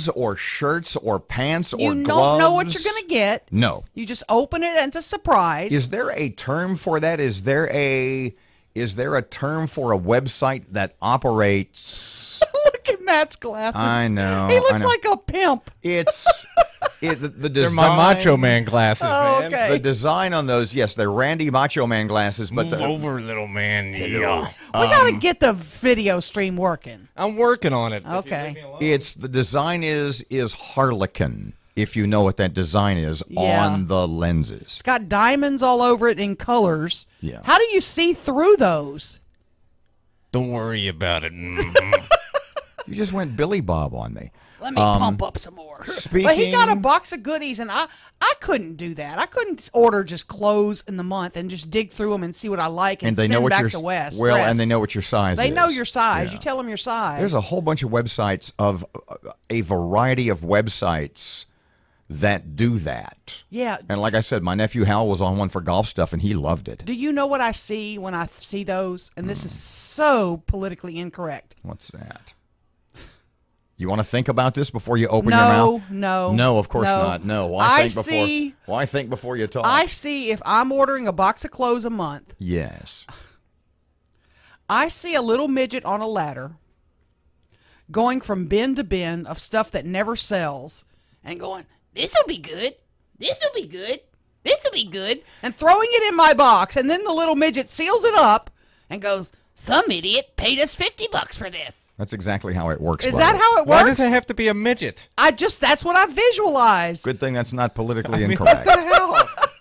or shirts or pants or gloves. You don't know what you're going to get. No. You just open it and it's a surprise. Is there a term for that? Is there a term for a website that operates? Look at Matt's glasses. I know. He looks like a pimp. The design. They're my Macho Man glasses, man. Okay. The design on those, yes, they're Randy Macho Man glasses. But Move over, little man. Yeah. We got to get the video stream working. I'm working on it. Okay. it's the design is Harlequin, if you know what that design is, Yeah. on the lenses. It's got diamonds all over it in colors. Yeah. How do you see through those? Don't worry about it. You just went Billy Bob on me. Let me pump up some more. But he got a box of goodies, and I couldn't do that. I couldn't order just clothes in the month and just dig through them and see what I like and they send know what back your to West. well, Rest. and they know what your size is. They know your size. Yeah. You tell them your size. There's a whole bunch of websites of a variety of websites that do that. Yeah. And like I said, my nephew Hal was on one for golf stuff, and he loved it. Do you know what I see when I see those? And this is so politically incorrect. What's that? You want to think about this before you open your mouth? No, of course not. No. Why think before you talk? I see if I'm ordering a box of clothes a month. Yes. I see a little midget on a ladder going from bin to bin of stuff that never sells and going, this'll be good. This'll be good. This'll be good. And throwing it in my box. And then the little midget seals it up and goes, some idiot paid us $50 for this. That's exactly how it works. Is that how it works? Why does it have to be a midget? That's what I visualize. Good thing that's not politically incorrect. What the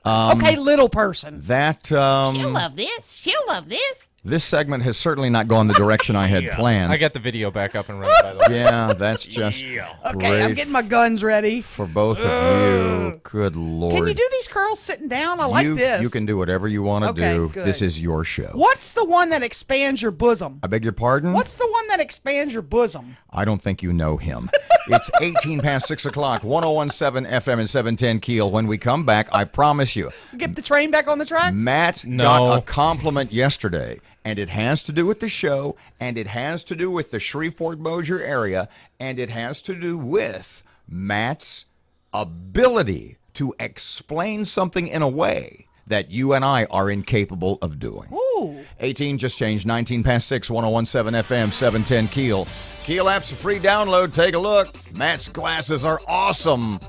hell? Okay, little person. That She'll love this. She'll love this. this segment has certainly not gone the direction I had planned. I got the video back up and running, by the way. Yeah, that's just Okay, great I'm getting my guns ready. for both of you. Good Lord. Can you do these curls sitting down? I like this. You can do whatever you want to Okay, do. good. This is your show. What's the one that expands your bosom? I beg your pardon? What's the one that expands your bosom? I don't think you know him. It's 18 past 6 o'clock, 1017 FM and 710 Keel. When we come back, I promise you, Get the train back on the track? Matt got a compliment yesterday, and it has to do with the show, and it has to do with the Shreveport-Bossier area, and it has to do with Matt's ability to explain something in a way that you and I are incapable of doing. Ooh. 18 just changed, 19 past 6, 1017 FM, 710 Keel. Keel app's a free download. Take a look. Matt's glasses are awesome,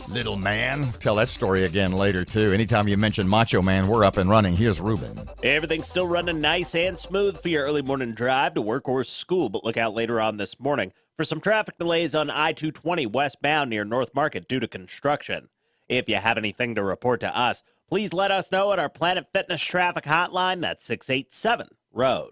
little man. Tell that story again later, too. Anytime you mention Macho Man, we're up and running. Here's Ruben. Everything's still running nice and smooth for your early morning drive to work or school, but look out later on this morning for some traffic delays on I-220 westbound near North Market due to construction. If you have anything to report to us, please let us know at our Planet Fitness traffic hotline. That's 687-ROAD.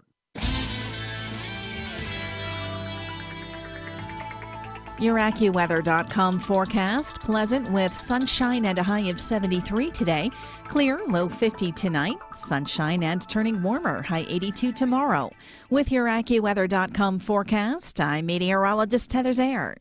Your AccuWeather.com forecast. Pleasant with sunshine and a high of 73 today. Clear, low 50 tonight. Sunshine and turning warmer, high 82 tomorrow. With your AccuWeather.com forecast, I'm meteorologist Heather Zaire.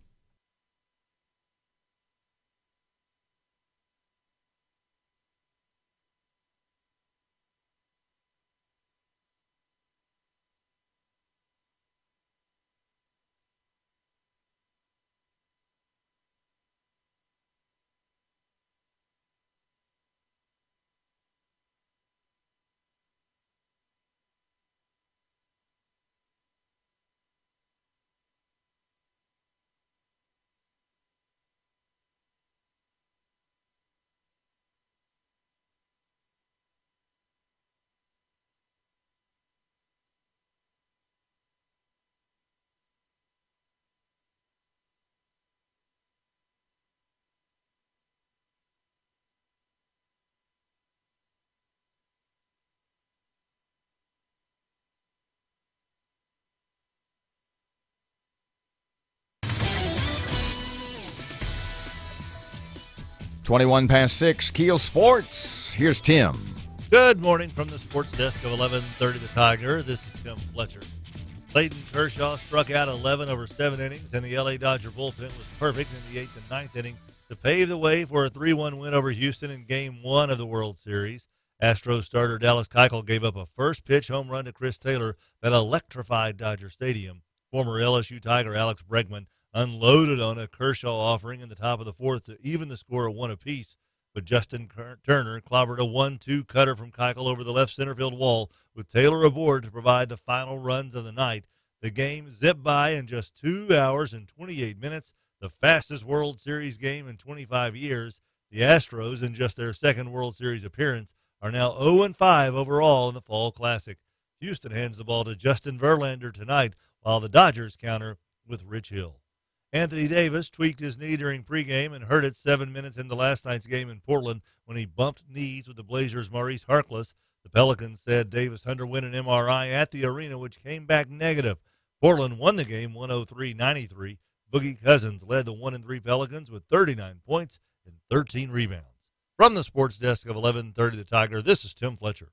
Twenty-one past 6, Keel Sports. Here's Tim. Good morning from the sports desk of 1130 The Tiger. This is Tim Fletcher. Clayton Kershaw struck out 11 over 7 innings, and the L.A. Dodger bullpen was perfect in the 8th and 9th inning to pave the way for a 3-1 win over Houston in Game 1 of the World Series. Astros starter Dallas Keuchel gave up a first-pitch home run to Chris Taylor that electrified Dodger Stadium. Former LSU Tiger Alex Bregman unloaded on a Kershaw offering in the top of the fourth to even the score of 1 apiece. But Justin Turner clobbered a 1-2 cutter from Keuchel over the left center field wall with Taylor aboard to provide the final runs of the night. The game zipped by in just 2 hours and 28 minutes, the fastest World Series game in 25 years. The Astros, in just their second World Series appearance, are now 0-5 overall in the Fall Classic. Houston hands the ball to Justin Verlander tonight, while the Dodgers counter with Rich Hill. Anthony Davis tweaked his knee during pregame and hurt it 7 minutes into last night's game in Portland when he bumped knees with the Blazers' Maurice Harkless. The Pelicans said Davis underwent an MRI at the arena, which came back negative. Portland won the game 103-93. Boogie Cousins led the 1-3 Pelicans with 39 points and 13 rebounds. From the sports desk of 1130 The Tiger, this is Tim Fletcher.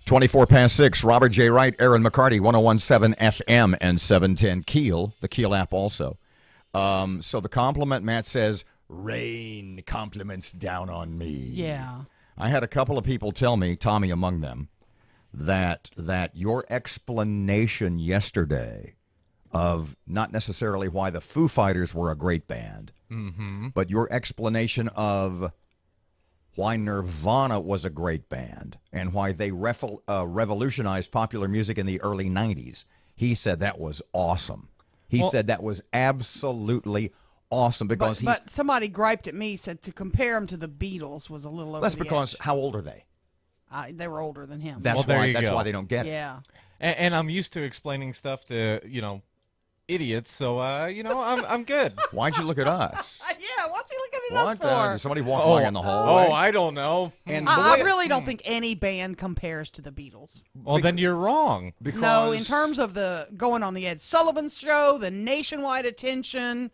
Twenty-four past 6. Robert J. Wright, Erin McCarty, 101.7 FM and 710 KEEL, the KEEL app also. So the compliment, Matt says, rain compliments down on me. Yeah. I had a couple of people tell me, Tommy among them, that your explanation yesterday of not necessarily why the Foo Fighters were a great band, but your explanation of why Nirvana was a great band and why they revolutionized popular music in the early 90s. He said that was awesome. He said that was absolutely awesome because but somebody griped at me, said to compare him to the Beatles was a little over that's the because edge. how old are they? They were older than him. That's there why. you That's go. why they don't get it. Yeah. And I'm used to explaining stuff to, idiots, so, I'm good. Why'd you look at us? Yeah, what's he looking at What? us for? Did somebody walk by in the hallway? Oh, I don't know. And I really don't think any band compares to the Beatles. Well, then you're wrong. because No, in terms of the going on the Ed Sullivan Show, the nationwide attention,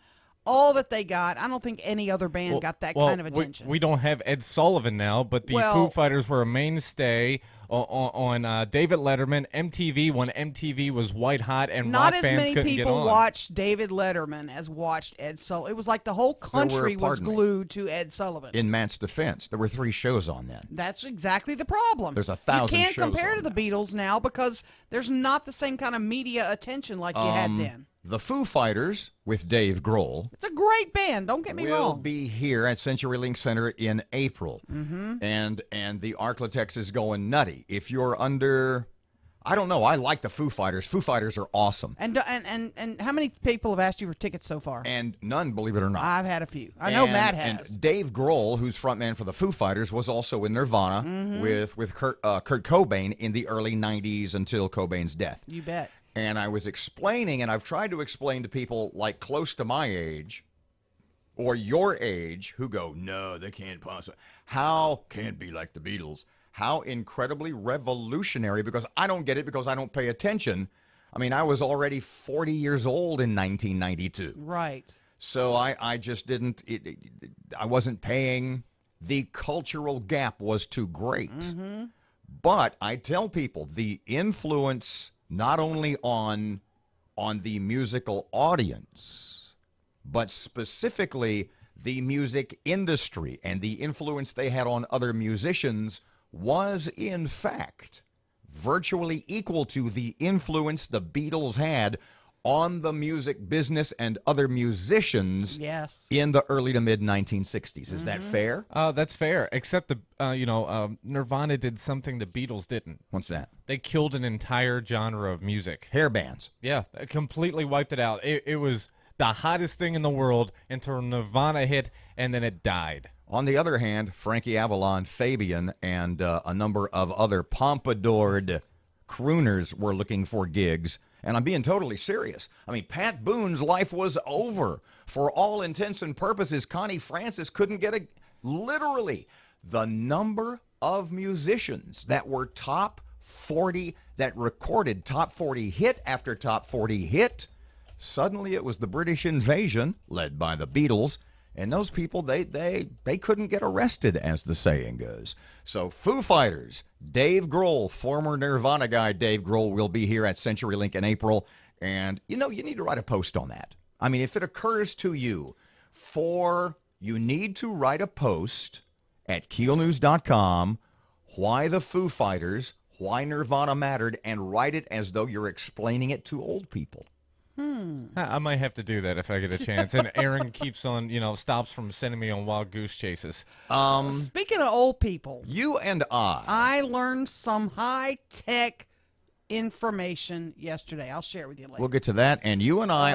all that they got, I don't think any other band got that kind of attention. We don't have Ed Sullivan now, but the Foo Fighters were a mainstay on David Letterman, MTV, when MTV was white hot and not rock as bands many couldn't get people on. watched David Letterman as watched Ed Sullivan. It was like the whole country was glued to Ed Sullivan. in Matt's defense, there were 3 shows on then. That's exactly the problem. There's 1,000 You can't shows compare on to the that. Beatles now because there's not the same kind of media attention like you had then. The Foo Fighters with Dave Grohl It's a great band. Don't get me will wrong. be here at CenturyLink Center in April, and the Arklatex is going nutty. If you're under, I don't know. I like the Foo Fighters. Foo Fighters are awesome. And how many people have asked you for tickets so far? And none, believe it or not. I've had a few. I know Matt has. And Dave Grohl, who's frontman for the Foo Fighters, was also in Nirvana with Kurt Cobain in the early 90s until Cobain's death. You bet. And I was explaining, and I've tried to explain to people like close to my age or your age who go, no, they can't possibly. How can't be like the Beatles? How incredibly revolutionary, because I don't get it because I don't pay attention. I mean, I was already 40 years old in 1992. Right. So I just didn't, I wasn't paying. The cultural gap was too great. But I tell people the influence not only on the musical audience, but specifically the music industry and the influence they had on other musicians was, in fact, virtually equal to the influence the Beatles had on the music business and other musicians in the early to mid 1960s. Is that fair? That's fair, except Nirvana did something the Beatles didn't. What's that? They killed an entire genre of music. Hair bands. Yeah, it completely wiped it out. It was the hottest thing in the world until Nirvana hit, and then it died. On the other hand, Frankie Avalon, Fabian, and a number of other pompadoured crooners were looking for gigs. And I'm being totally serious. I mean, Pat Boone's life was over. For all intents and purposes, Connie Francis couldn't get a... Literally, the number of musicians that were top 40, that recorded top 40 hit after top 40 hit, suddenly it was the British invasion, led by the Beatles, and those people, they couldn't get arrested, as the saying goes. So Foo Fighters, Dave Grohl, former Nirvana guy Dave Grohl, will be here at CenturyLink in April. And, you need to write a post on that. I mean, if it occurs to you, you need to write a post at KEELnews.com, why the Foo Fighters, why Nirvana mattered, and write it as though you're explaining it to old people. I might have to do that if I get a chance. And Erin keeps on, stops from sending me on wild goose chases. Speaking of old people, you and I learned some high-tech information yesterday. I'll share it with you later. We'll get to that. And you and I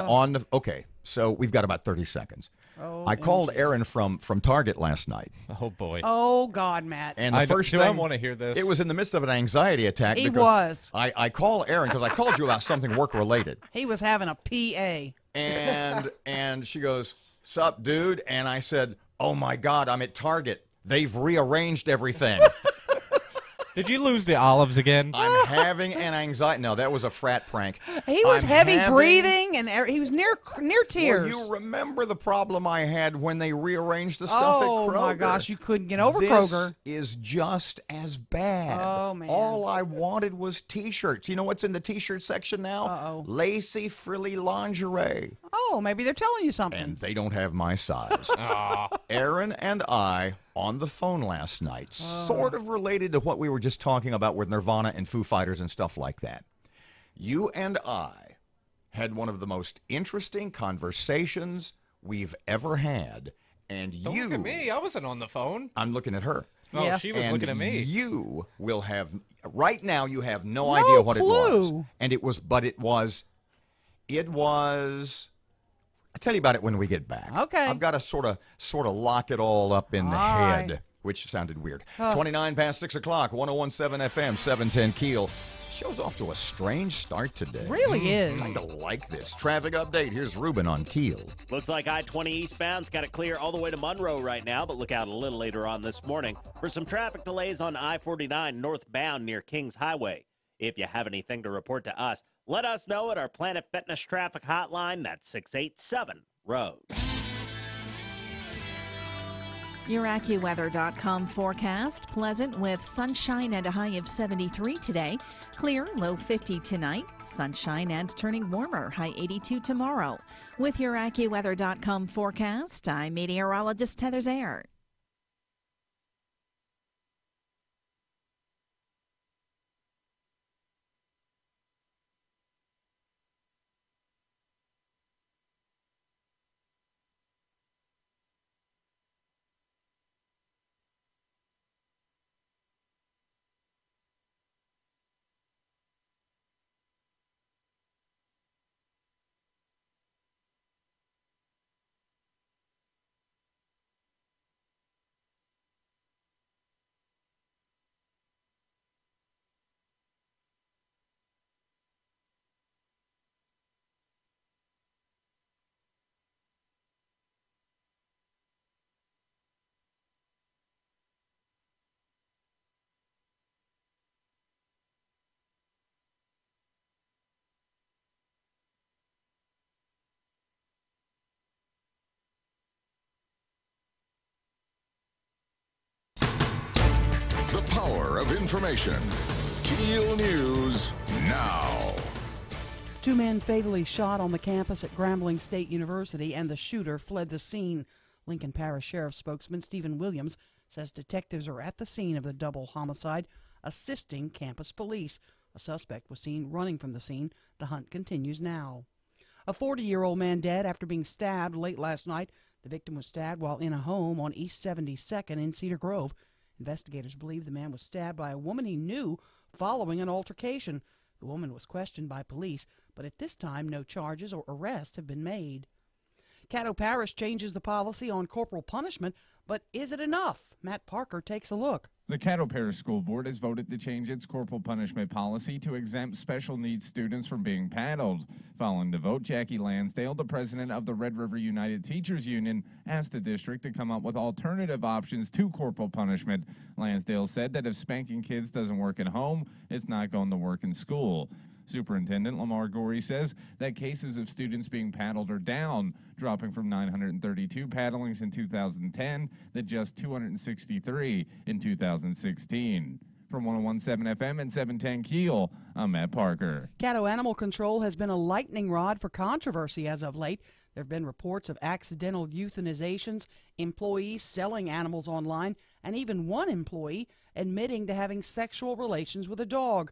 okay, so we've got about 30 seconds. I called Erin from Target last night. Oh, boy. Oh, God, Matt. And the first thing, I want to hear this. It was in the midst of an anxiety attack. He was. I call Erin because I called you about something work-related. He was having a PA. And she goes, "Sup, dude?" And I said, "Oh, my God, I'm at Target. They've rearranged everything." Did you lose the olives again? I'm having an anxiety. No, that was a frat prank. He was heavy breathing, and he was near tears. Well, you remember the problem I had when they rearranged the stuff at Kroger. Oh, my gosh, you couldn't get over this Kroger. Is just as bad. Oh, man. All I wanted was T-shirts. You know what's in the T-shirt section now? Uh-oh. Lacy, frilly lingerie. Oh, maybe they're telling you something. And they don't have my size. Erin and I, on the phone last night, sort of related to what we were just talking about with Nirvana and Foo Fighters and stuff like that. You and I had one of the most interesting conversations we've ever had. And Don't look at me. I wasn't on the phone. I'm looking at her. Oh, Yeah. she was And looking at me. you will have, right now you have no idea what clue. it was. And it was, I'll tell you about it when we get back. Okay. I've got to sort of lock it all up in the All head, right. which sounded weird. 29 past 6 o'clock, 101.7 FM, 710 Keel. Show's off to a strange start today. Really is. I don't like this. Traffic update. Here's Ruben on Keel. Looks like I-20 eastbound's got it clear all the way to Monroe right now, but look out a little later on this morning for some traffic delays on I-49 northbound near Kings Highway. If you have anything to report to us, let us know at our Planet Fitness traffic hotline. That's 687-ROAD. Your AccuWeather.com forecast. Pleasant with sunshine and a high of 73 today. Clear, low 50 tonight. Sunshine and turning warmer, high 82 tomorrow. With your AccuWeather.com forecast, I'm meteorologist Heather Zayer. information. KEEL News now. 2 men fatally shot on the campus at Grambling State University, and the shooter fled the scene. Lincoln Parish Sheriff spokesman Stephen Williams says detectives are at the scene of the double homicide, assisting campus police. A suspect was seen running from the scene. The hunt continues now. A 40-year-old man dead after being stabbed late last night. The victim was stabbed while in a home on East 72nd in Cedar Grove. Investigators believe the man was stabbed by a woman he knew following an altercation. The woman was questioned by police, but at this time no charges or arrests have been made. Caddo Parish changes the policy on corporal punishment, but is it enough? Matt Parker takes a look. The Caddo Parish School Board has voted to change its corporal punishment policy to exempt special needs students from being paddled. Following the vote, Jackie Lansdale, the president of the Red River United Teachers Union, asked the district to come up with alternative options to corporal punishment. Lansdale said that if spanking kids doesn't work at home, it's not going to work in school. Superintendent Lamar Gorey says that cases of students being paddled are down, dropping from 932 paddlings in 2010 to just 263 in 2016. From 101.7 FM and 710 KEEL, I'm Matt Parker. Caddo Animal Control has been a lightning rod for controversy as of late. There have been reports of accidental euthanizations, employees selling animals online, and even one employee admitting to having sexual relations with a dog.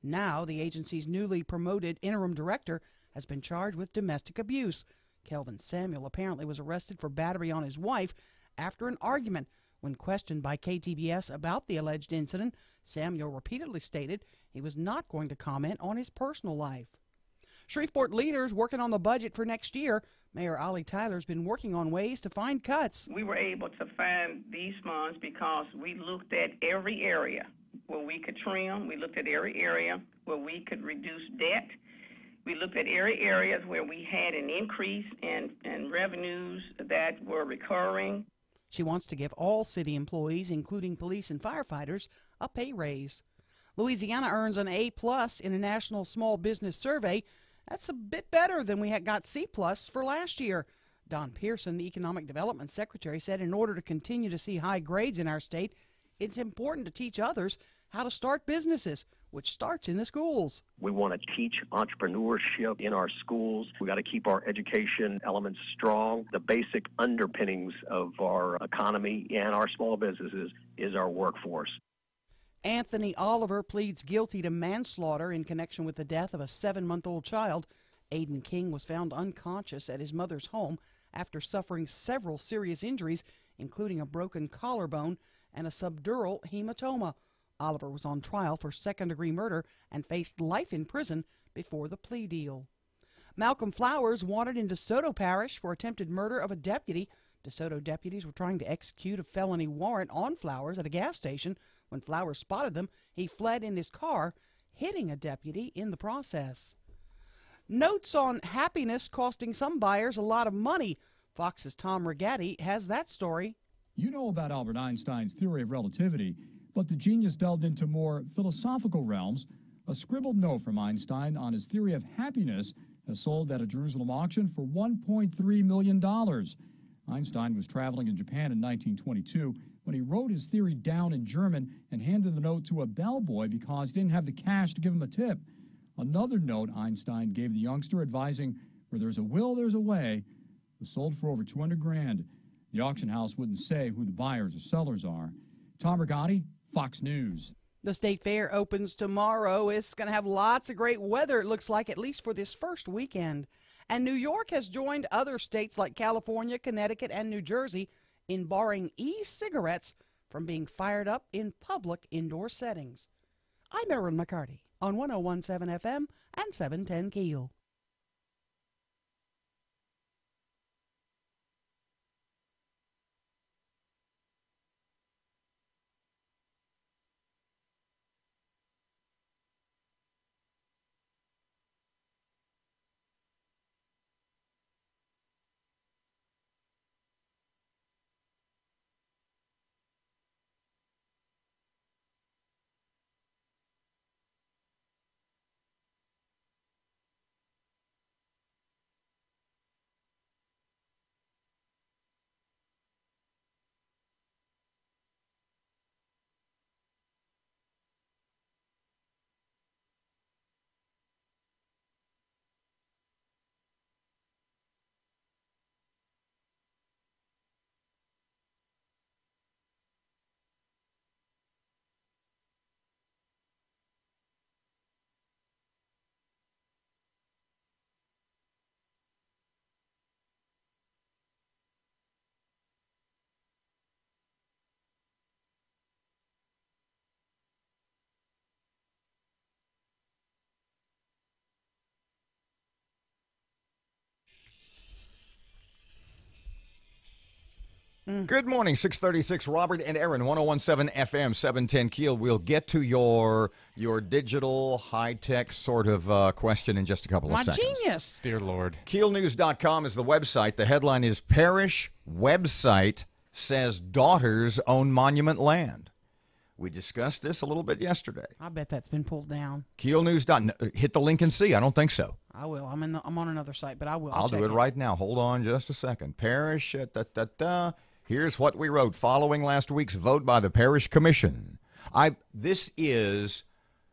Now, the agency's newly promoted interim director has been charged with domestic abuse. Kelvin Samuel apparently was arrested for battery on his wife after an argument. When questioned by KTBS about the alleged incident, Samuel repeatedly stated he was not going to comment on his personal life. Shreveport leaders working on the budget for next year. Mayor Ollie Tyler's been working on ways to find cuts. We were able to find these funds because we looked at every area where we could trim. We looked at every area where we could reduce debt. We looked at every areas where we had an increase in revenues that were recurring. She wants to give all city employees, including police and firefighters, a pay raise. Louisiana earns an A+ in a national small business survey. That's a bit better than we had got C+ for last year. Don Pearson, the Economic Development Secretary, said in order to continue to see high grades in our state, it's important to teach others how to start businesses, which starts in the schools. We want to teach entrepreneurship in our schools. We got to keep our education elements strong. The basic underpinnings of our economy and our small businesses is our workforce. Anthony Oliver pleads guilty to manslaughter in connection with the death of a 7-month-old child. Aiden King was found unconscious at his mother's home after suffering several serious injuries, including a broken collarbone and a subdural hematoma. Oliver was on trial for second-degree murder and faced life in prison before the plea deal. Malcolm Flowers wanted in DeSoto Parish for attempted murder of a deputy. DeSoto deputies were trying to execute a felony warrant on Flowers at a gas station. When Flowers spotted them, he fled in his car, hitting a deputy in the process. Notes on happiness costing some buyers a lot of money. Fox's Tom Rigatti has that story. You know about Albert Einstein's theory of relativity, but the genius delved into more philosophical realms. A scribbled note from Einstein on his theory of happiness has sold at a Jerusalem auction for $1.3 million. Einstein was traveling in Japan in 1922 when he wrote his theory down in German and handed the note to a bellboy because he didn't have the cash to give him a tip. Another note Einstein gave the youngster advising, where there's a will, there's a way, was sold for over $200,000. The auction house wouldn't say who the buyers or sellers are. Tom Rigatti, Fox News. The State Fair opens tomorrow. It's going to have lots of great weather, it looks like, at least for this first weekend. And New York has joined other states like California, Connecticut, and New Jersey in barring e-cigarettes from being fired up in public indoor settings. I'm Erin McCarty on 101.7 FM and 710 KEEL. Good morning, 636 Robert and Erin, 1017 FM, 710 Keel. We'll get to your digital, high-tech sort of question in just a couple of seconds. My genius. Dear Lord. KeelNews.com is the website. The headline is Parish Website Says Daughters Own Monument Land. We discussed this a little bit yesterday. I bet that's been pulled down. KeelNews.com. Hit the link and see. I don't think so. I will. I'm on another site, but I will. I'll do it right now. Hold on just a second. Parish, Here's what we wrote. Following last week's vote by the Parish Commission. I've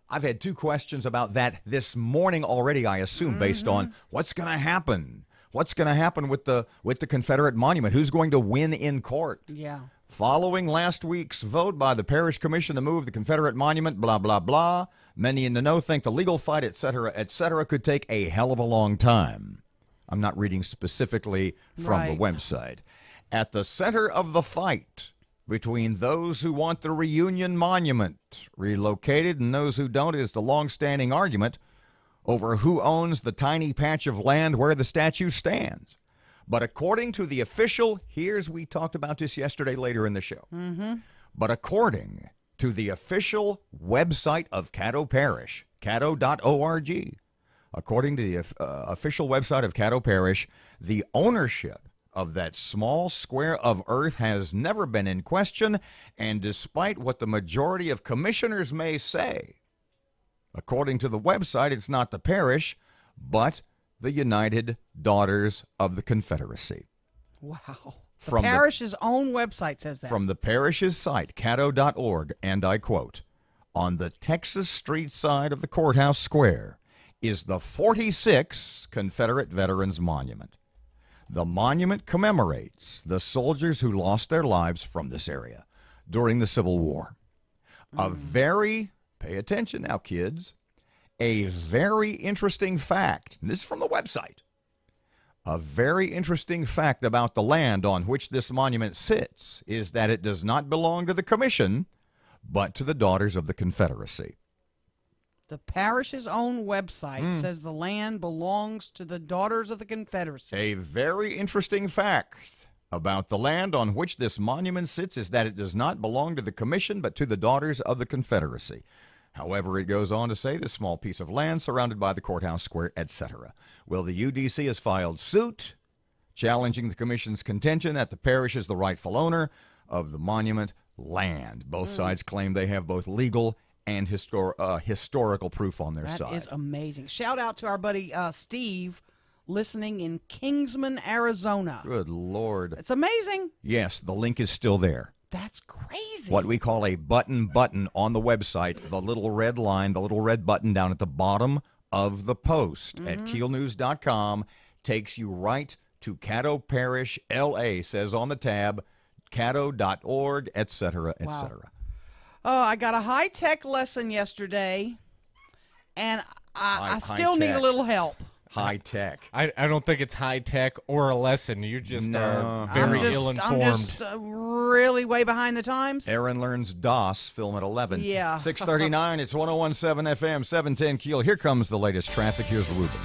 had two questions about that this morning already, I assume, based on what's going to happen. What's going to happen with the Confederate monument? Who's going to win in court? Yeah. Following last week's vote by the Parish Commission to move the Confederate monument, blah, blah, blah. Many in the know think the legal fight, et cetera, could take a hell of a long time. I'm not reading specifically from the website. At the center of the fight between those who want the reunion monument relocated and those who don't is the long-standing argument over who owns the tiny patch of land where the statue stands. But according to the official, we talked about this yesterday later in the show. But according to the official website of Caddo Parish, caddo.org, according to the official website of Caddo Parish, the ownership of that small square of earth has never been in question, and despite what the majority of commissioners may say, according to the website, it's not the parish, but the United Daughters of the Confederacy. Wow. The parish's own website says that. From the parish's site, caddo.org, and I quote, on the Texas Street side of the courthouse square is the 46 Confederate Veterans Monument. The monument commemorates the soldiers who lost their lives from this area during the Civil War. Pay attention now, kids, a very interesting fact, and this is from the website, a very interesting fact about the land on which this monument sits is that it does not belong to the Commission, but to the Daughters of the Confederacy. The parish's own website says the land belongs to the Daughters of the Confederacy. A very interesting fact about the land on which this monument sits is that it does not belong to the Commission, but to the Daughters of the Confederacy. However, it goes on to say this small piece of land surrounded by the courthouse square, etc. Well, the UDC has filed suit challenging the Commission's contention that the parish is the rightful owner of the monument land. Both sides claim they have both legal and historical proof on their side. That is amazing. Shout out to our buddy Steve, listening in Kingsman, Arizona. Good Lord. It's amazing. Yes, the link is still there. That's crazy. What we call a button on the website, the little red line, the little red button down at the bottom of the post at keelnews.com takes you right to Caddo Parish, L.A., says on the tab, caddo.org, etc., etc. Oh, I got a high-tech lesson yesterday, and I still need a little help. High tech. I don't think it's high tech or a lesson. You just are very ill-informed. I'm just really way behind the times. Erin learns DOS, film at 11. Yeah. 6:39, it's 1017 FM, 710 Keel. Here comes the latest traffic. Here's Ruben.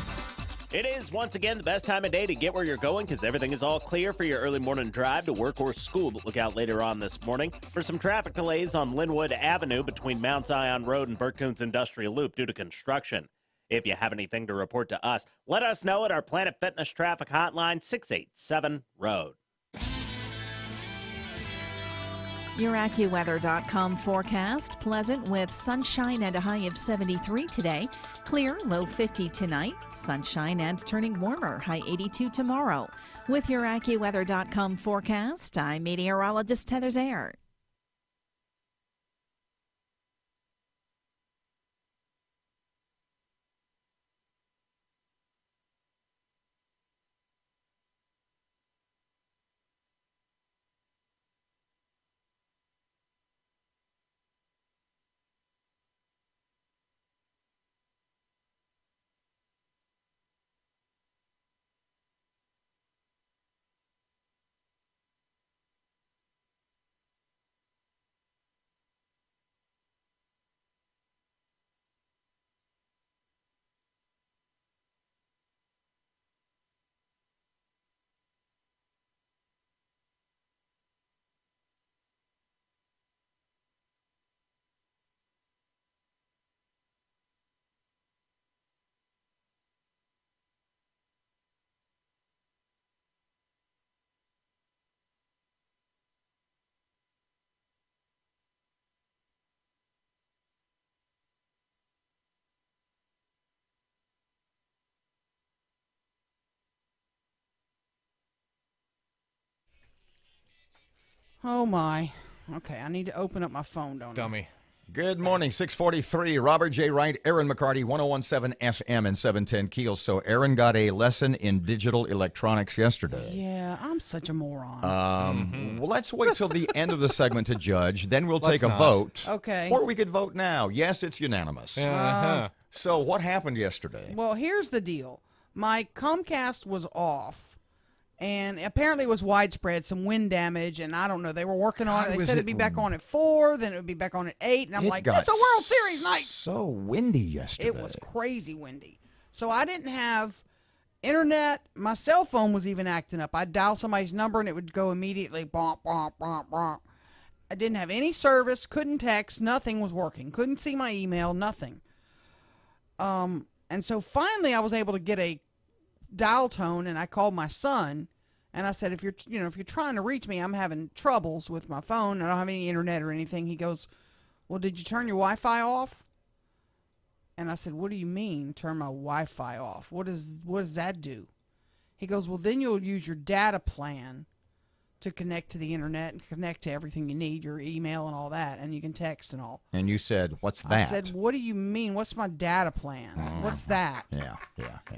It is, once again, the best time of day to get where you're going because everything is all clear for your early morning drive to work or school. But look out later on this morning for some traffic delays on Linwood Avenue between Mount Zion Road and Burt Coons Industrial Loop due to construction. If you have anything to report to us, let us know at our Planet Fitness traffic hotline, 687-ROAD. Your AccuWeather.com forecast. Pleasant with sunshine and a high of 73 today. Clear, low 50 tonight. Sunshine and turning warmer, high 82 tomorrow. With your AccuWeather.com forecast, I'm meteorologist Heather Zayer. Oh, my. Okay, I need to open up my phone, don't I? Dummy. Good morning, 643. Robert J. Wright, Erin McCarty, 1017 FM and 710 KEEL. So Erin got a lesson in digital electronics yesterday. Yeah, I'm such a moron. Well, let's wait till the end of the segment to judge. Then we'll take Let's a not. vote. Okay. Or we could vote now. Yes, it's unanimous. Uh-huh. So what happened yesterday? Well, here's the deal. My Comcast was off, and apparently it was widespread, some wind damage, and I don't know. They were working on it. They said it'd be back on at 4, then it would be back on at 8, and I'm It like, got it's a World Series night. So windy yesterday. It was crazy windy. So I didn't have internet. My cell phone was even acting up. I'd dial somebody's number, and it would go immediately, bonk, bonk, bonk, bonk. I didn't have any service, couldn't text, nothing was working. Couldn't see my email, nothing. And so finally I was able to get a dial tone, and I called my son, and I said, if you're trying to reach me, I'm having troubles with my phone. I don't have any internet or anything. He goes, well, did you turn your Wi-Fi off? And I said, what do you mean, turn my Wi-Fi off? What does that do? He goes, well, then you'll use your data plan to connect to the internet and connect to everything you need, your email and all that, and you can text and all. And you said, what's that? I said, what do you mean? What's my data plan? What's that? Yeah.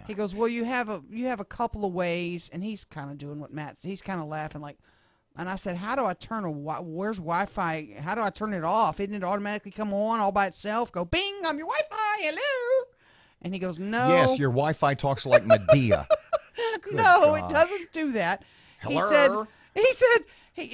He goes, well, you have a couple of ways, and he's kind of doing what he's kind of laughing like, and I said, how do I turn where's Wi-Fi? How do I turn it off? Didn't it automatically come on all by itself? Go, bing, I'm your Wi-Fi, hello. And he goes, no. Yes, your Wi-Fi talks like Medea. No, gosh. it doesn't do that. Hello? He said,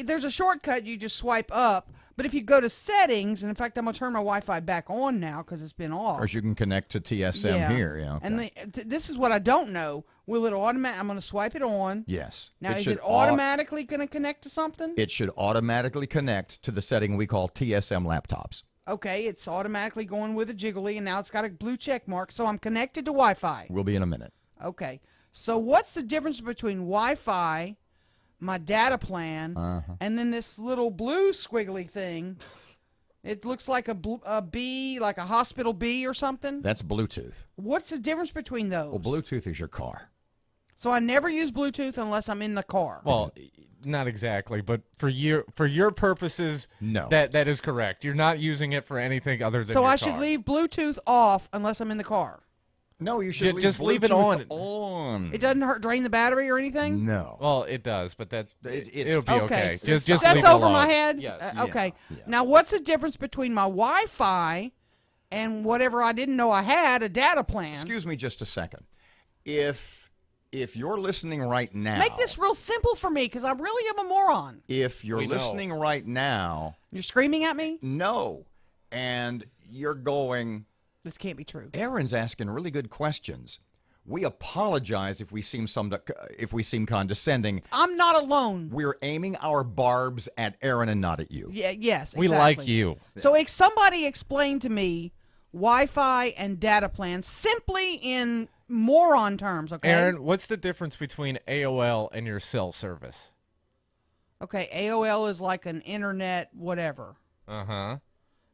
there's a shortcut. You just swipe up. But if you go to settings, and in fact, I'm going to turn my Wi-Fi back on now because it's been off. Or you can connect to TSM here. Yeah, okay. And this is what I don't know. Will it automatic? I'm going to swipe it on. Yes. Now, is it automatically going to connect to something? It should automatically connect to the setting we call TSM laptops. Okay, it's automatically going with a jiggly, and now it's got a blue check mark, so I'm connected to Wi-Fi. We'll be in a minute. Okay. So what's the difference between Wi-Fi, my data plan, and then this little blue squiggly thing? It looks like a bee, like a hospital bee or something. That's Bluetooth. What's the difference between those? Well, Bluetooth is your car. So I never use Bluetooth unless I'm in the car. Well, not exactly, but for your purposes, no, that is correct. You're not using it for anything other than so your I car. should leave Bluetooth off unless I'm in the car. No, you should just leave it on. It doesn't drain the battery or anything? No. Well, it does, but it'll be okay. okay. Just that's leave it over alone. my head? Yes. Okay. Yeah. Now, what's the difference between my Wi-Fi and whatever I didn't know I had, a data plan? Excuse me just a second. If you're listening right now... Make this real simple for me, because I really am a moron. If you're listening right now... You're screaming at me? No. And you're going... This can't be true. Erin's asking really good questions. We apologize if we seem condescending. I'm not alone. We're aiming our barbs at Erin and not at you. Yeah, yes, exactly. We like you. So if somebody explained to me Wi-Fi and data plans simply in moron terms, okay? Erin, what's the difference between AOL and your cell service? Okay, AOL is like an internet whatever. Uh-huh.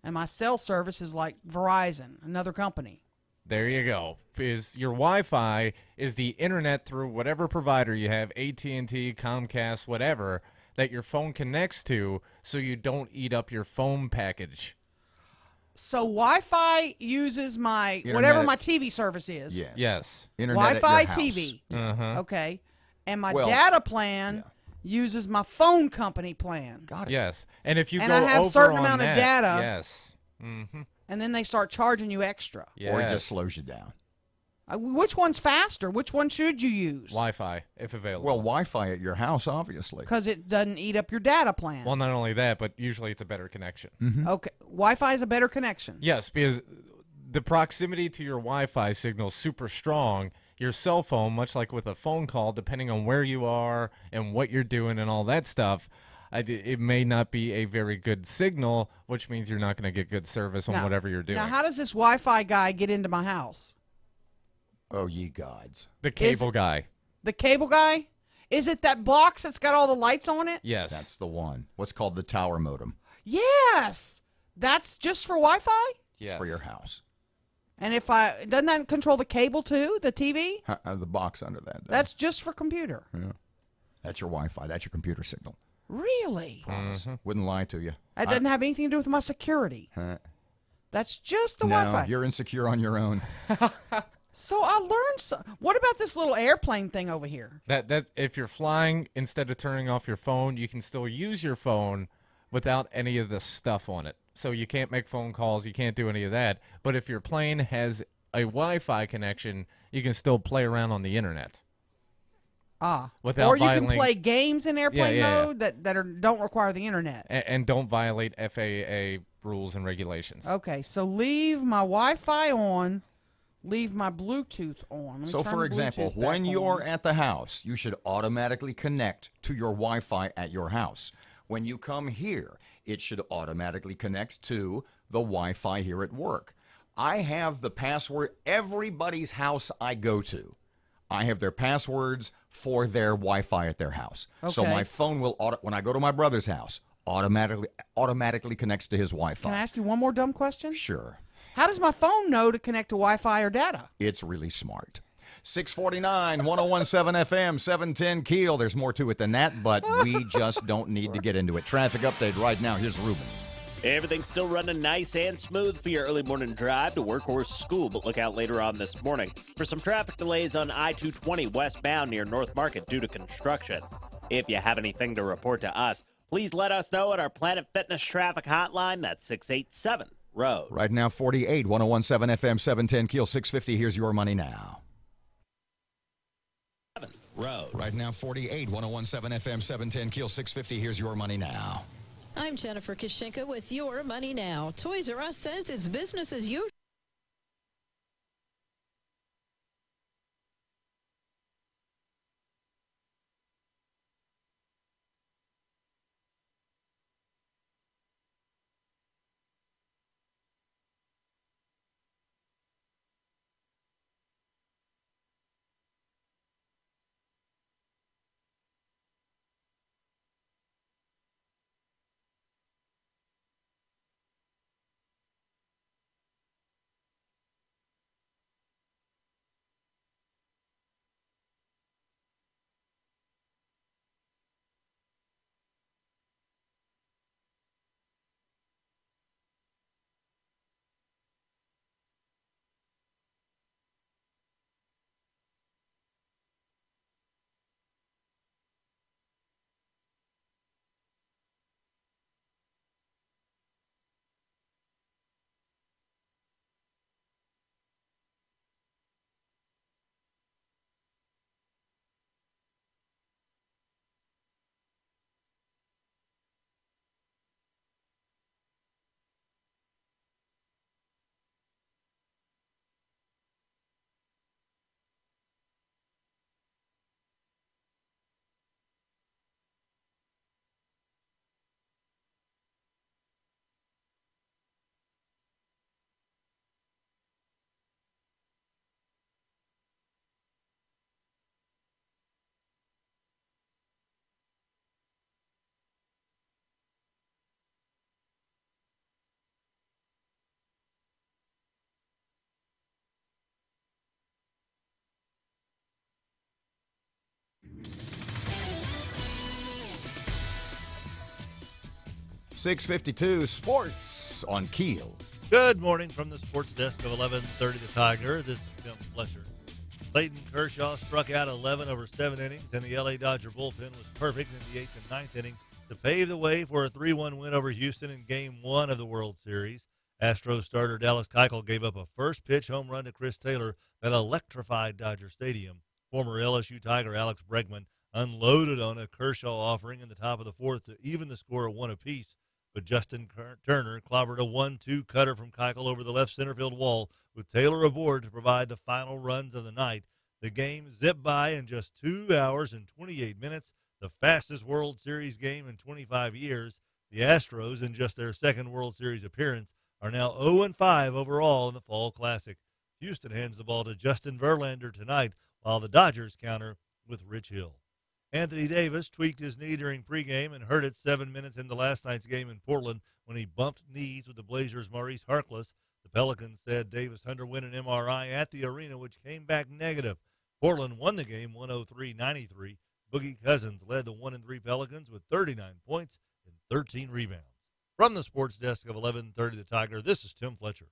And my cell service is like Verizon, another company. There you go. Is your Wi-Fi is the internet through whatever provider you have, AT&T, Comcast, whatever, that your phone connects to, so you don't eat up your phone package. So Wi-Fi uses my Internet whatever my TV service is. Yes. Internet Wi-Fi at your house. TV. Uh-huh. Okay. And my data plan uses my phone company plan. Got it. Yes. And if you and go I have over certain on amount that, of data. Yes. Mm-hmm. And then they start charging you extra. Yes. Or it just slows you down. Which one's faster? Which one should you use? Wi-Fi, if available. Well, Wi-Fi at your house, obviously. Because it doesn't eat up your data plan. Well, not only that, but usually it's a better connection. Mm-hmm. Okay. Wi-Fi is a better connection. Yes, because the proximity to your Wi-Fi signal is super strong. Your cell phone, much like with a phone call, depending on where you are and what you're doing and all that stuff, it may not be a very good signal, which means you're not going to get good service on whatever you're doing. Now, how does this Wi-Fi guy get into my house? Oh, ye gods. The cable guy. The cable guy? Is it that box that's got all the lights on it? Yes. That's the one. What's called the tower modem. Yes. That's just for Wi-Fi? Yes. It's for your house. And doesn't that control the cable too, the TV? The box under that. That's just for computer. Yeah. That's your Wi-Fi. That's your computer signal. Really? Promise. Wouldn't lie to you. That doesn't have anything to do with my security. That's just the No, Wi-Fi. you're insecure on your own. So I learned. What about this little airplane thing over here? That if you're flying, instead of turning off your phone, you can still use your phone without any of the stuff on it. So you can't make phone calls, you can't do any of that. But if your plane has a Wi-Fi connection, you can still play around on the internet. Without or you violating, can play games in airplane yeah. mode that don't require the internet. And don't violate FAA rules and regulations. Okay, so leave my Wi-Fi on, leave my Bluetooth on. Let me So, turn for the example, Bluetooth back when you're on. at the house, you should automatically connect to your Wi-Fi at your house. When you come here, it should automatically connect to the Wi-Fi here at work. I have the password. Everybody's house I go to, I have their passwords for their Wi-Fi at their house. So Okay. my phone will, when I go to my brother's house, automatically connects to his Wi-Fi. Can I ask you one more dumb question? Sure. How does my phone know to connect to Wi-Fi or data? It's really smart. 649, 1017 FM, 710 Keel. There's more to it than that, but we just don't need to get into it. Traffic update right now. Here's Ruben. Everything's still running nice and smooth for your early morning drive to work or school, but look out later on this morning for some traffic delays on I-220 westbound near North Market due to construction. If you have anything to report to us, please let us know at our Planet Fitness traffic hotline. That's 687-ROAD. Right now, 48, 1017 FM, 710 Keel, 650. Here's your money now. Road. Right now, 48, 1017 FM, 710 Keel, 650. Here's your money now. I'm Jennifer Kishinka with Your Money Now. Toys R Us says it's business as usual. .652 Sports on Keel. Good morning from the sports desk of 1130 The Tiger. This is Tim Fletcher. Clayton Kershaw struck out 11 over 7 innings, and the LA Dodger bullpen was perfect in the 8th and 9th inning to pave the way for a 3-1 win over Houston in Game 1 of the World Series. Astros starter Dallas Keuchel gave up a first-pitch home run to Chris Taylor that electrified Dodger Stadium. Former LSU Tiger Alex Bregman unloaded on a Kershaw offering in the top of the 4th to even the score at 1 apiece. But Justin Turner clobbered a 1-2 cutter from Keuchel over the left center field wall with Taylor aboard to provide the final runs of the night. The game zipped by in just 2 hours and 28 minutes, the fastest World Series game in 25 years. The Astros, in just their second World Series appearance, are now 0-5 overall in the Fall Classic. Houston hands the ball to Justin Verlander tonight, while the Dodgers counter with Rich Hill. Anthony Davis tweaked his knee during pregame and hurt it 7 minutes into last night's game in Portland when he bumped knees with the Blazers' Maurice Harkless. The Pelicans said Davis underwent an MRI at the arena, which came back negative. Portland won the game 103-93. Boogie Cousins led the 1-3 Pelicans with 39 points and 13 rebounds. From the sports desk of 1130 The Tiger, this is Tim Fletcher.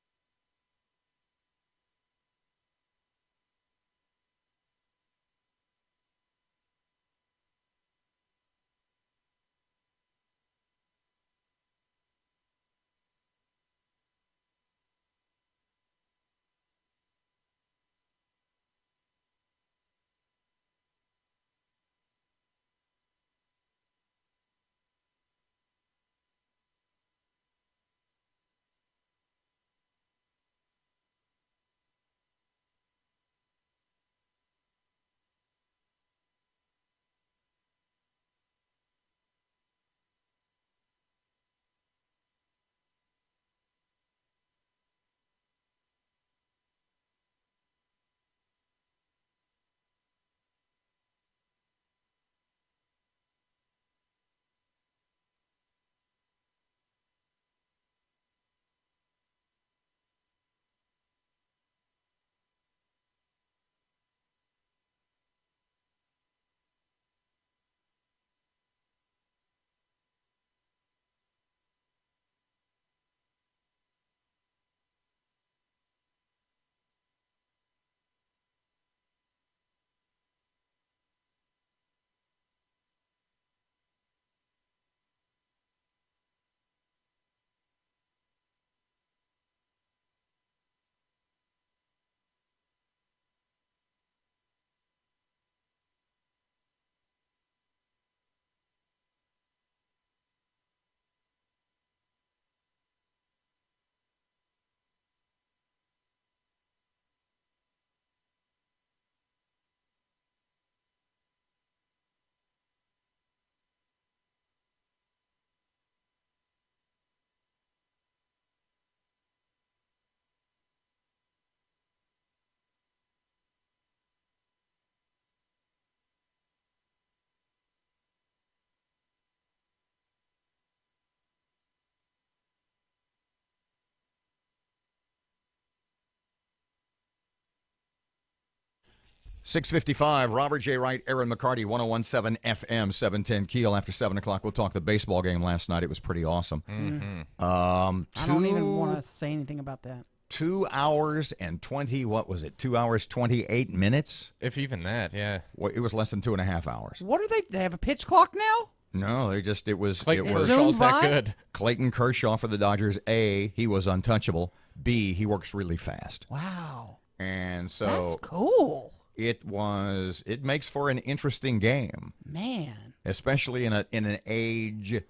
.655, Robert J. Wright, Erin McCarty, 101.7 FM, 710 Keel. After 7 o'clock, we'll talk the baseball game last night. It was pretty awesome. I don't even want to say anything about that. 2 hours and 20, what was it, 2 hours, 28 minutes? If even that, yeah. Well, it was less than 2.5 hours. What are they have a pitch clock now? No, it was Clayton it was Kershaw's that good. Clayton Kershaw for the Dodgers. A, he was untouchable. B, he works really fast. Wow. And so That's cool. It makes for an interesting game. Man. Especially in an age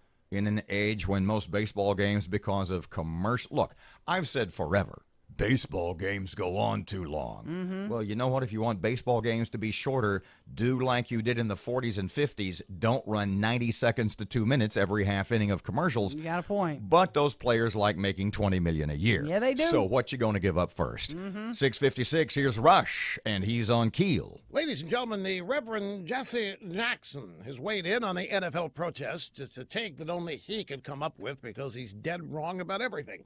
when most baseball games, because of commercial. Look, I've said forever, baseball games go on too long. Mm-hmm. Well, you know what? If you want baseball games to be shorter, do like you did in the 40s and 50s. Don't run 90 seconds to 2 minutes every half inning of commercials. You got a point. But those players like making $20 million a year. Yeah, they do. So what you going to give up first? Mm-hmm. 6:56. Here's Rush, and he's on Keel. Ladies and gentlemen, the Reverend Jesse Jackson has weighed in on the NFL protests. It's a take that only he could come up with because he's dead wrong about everything.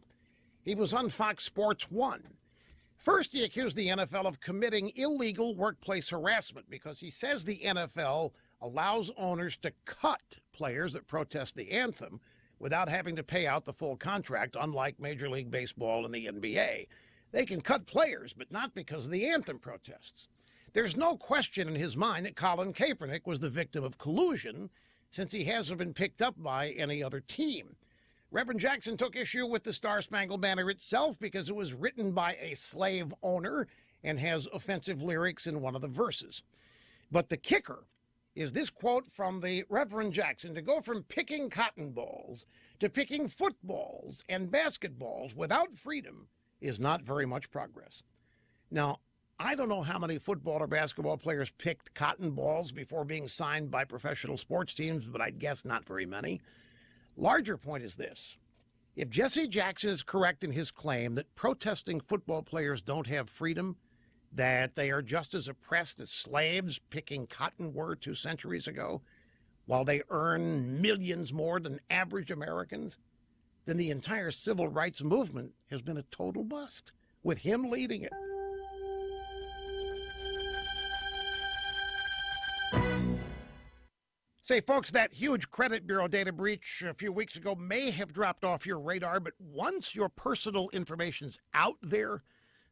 He was on Fox Sports 1. First, he accused the NFL of committing illegal workplace harassment because he says the NFL allows owners to cut players that protest the anthem without having to pay out the full contract, unlike Major League Baseball and the NBA. They can cut players, but not because of the anthem protests. There's no question in his mind that Colin Kaepernick was the victim of collusion, since he hasn't been picked up by any other team. Reverend Jackson took issue with the Star-Spangled Banner itself because it was written by a slave owner and has offensive lyrics in one of the verses. But the kicker is this quote from the Reverend Jackson: to go from picking cotton balls to picking footballs and basketballs without freedom is not very much progress. Now, I don't know how many football or basketball players picked cotton balls before being signed by professional sports teams, but I'd guess not very many. Larger point is this: if Jesse Jackson is correct in his claim that protesting football players don't have freedom, that they are just as oppressed as slaves picking cotton were 2 centuries ago, while they earn millions more than average Americans, then the entire civil rights movement has been a total bust, with him leading it. Say, folks, that huge credit bureau data breach a few weeks ago may have dropped off your radar, but once your personal information's out there,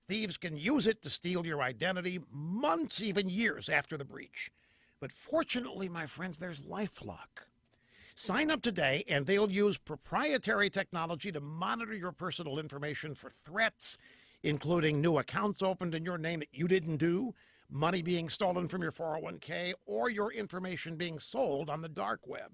thieves can use it to steal your identity months, even years after the breach. But fortunately, my friends, there's LifeLock. Sign up today, and they'll use proprietary technology to monitor your personal information for threats, including new accounts opened in your name that you didn't do, money being stolen from your 401k, or your information being sold on the dark web.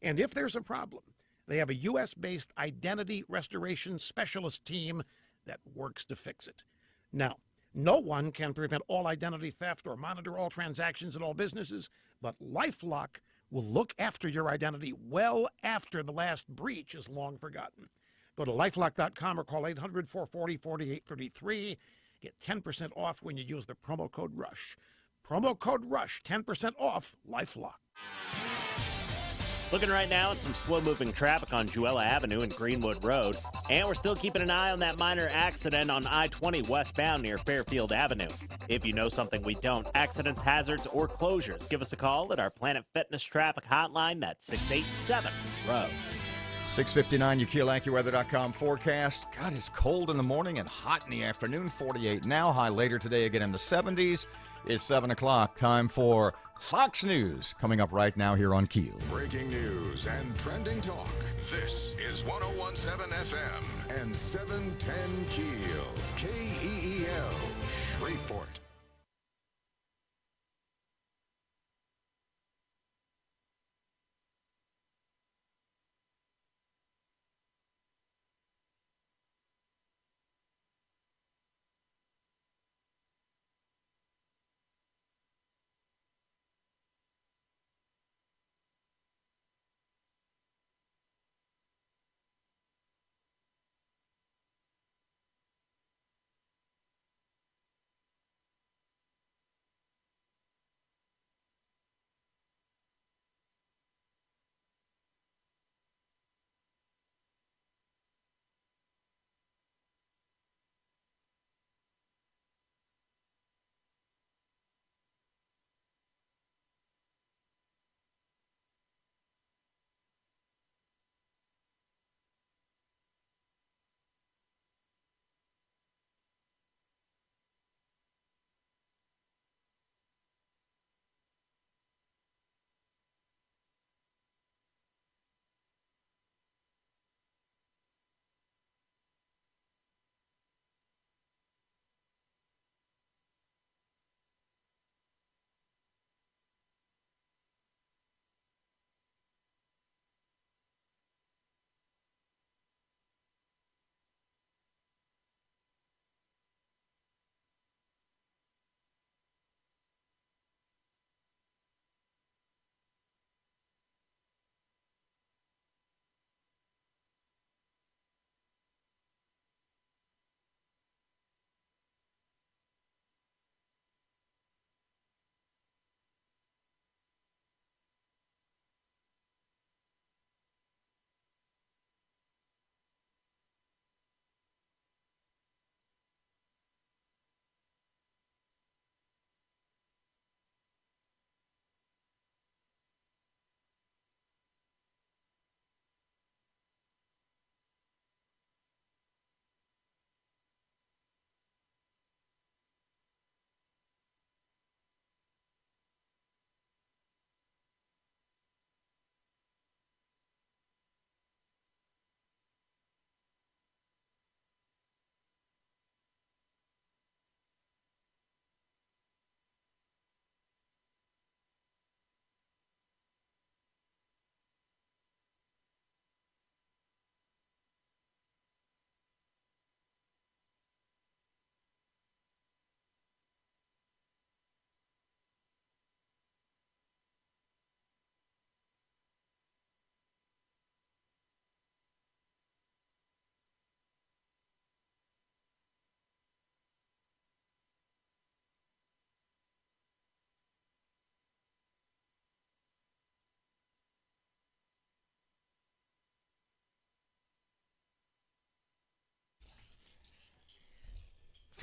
And if there's a problem, they have a U.S.-based identity restoration specialist team that works to fix it. Now, no one can prevent all identity theft or monitor all transactions in all businesses, but LifeLock will look after your identity well after the last breach is long forgotten. Go to lifelock.com or call 800-440-4833. Get 10% off when you use the promo code RUSH. Promo code RUSH, 10% off LifeLock. Looking right now at some slow-moving traffic on Juella Avenue and Greenwood Road. And we're still keeping an eye on that minor accident on I-20 westbound near Fairfield Avenue. If you know something we don't, accidents, hazards, or closures, give us a call at our Planet Fitness traffic hotline. That's 687-ROAD. 6:59, your KeelAccuWeather.com forecast. God, it's cold in the morning and hot in the afternoon. 48 now, high later today again in the 70s. It's 7 o'clock. Time for Fox News, coming up right now here on KEEL. Breaking news and trending talk. This is 101.7 FM and 710 KEEL. KEEL, Shreveport.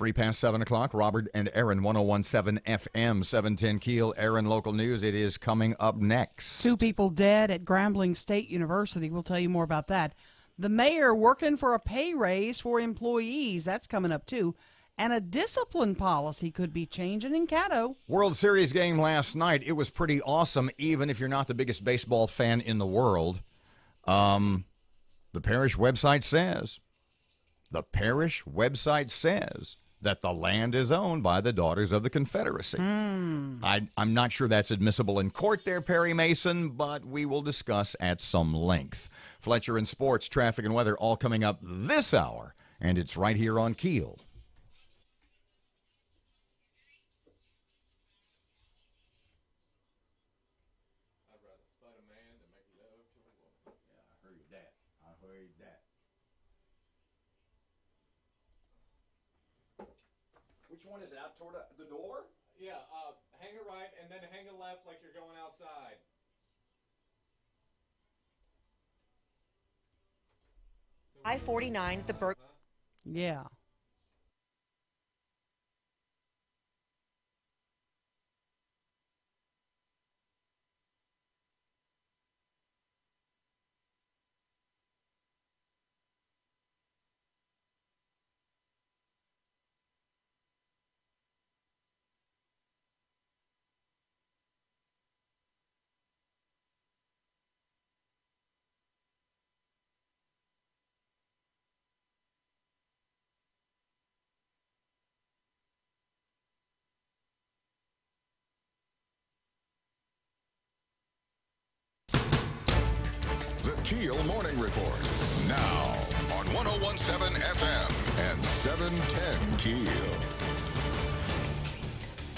3 past 7 o'clock. Robert and Erin, 1017 FM, 710 Keel. Erin Local News. It is coming up next. 2 people dead at Grambling State University. We'll tell you more about that. The mayor working for a pay raise for employees. That's coming up, too. And a discipline policy could be changing in Caddo. World Series game last night. It was pretty awesome, even if you're not the biggest baseball fan in the world. The parish website says that the land is owned by the Daughters of the Confederacy. I'm not sure that's admissible in court there, Perry Mason, but we will discuss at some length. Fletcher and sports, traffic, and weather all coming up this hour, and it's right here on Keel. Which one is it? Out toward the door? Yeah, hang a right and then hang a left like you're going outside. I-49, the Berg. Yeah. The Keel Morning Report. Now on 1017 FM and 710 Keel.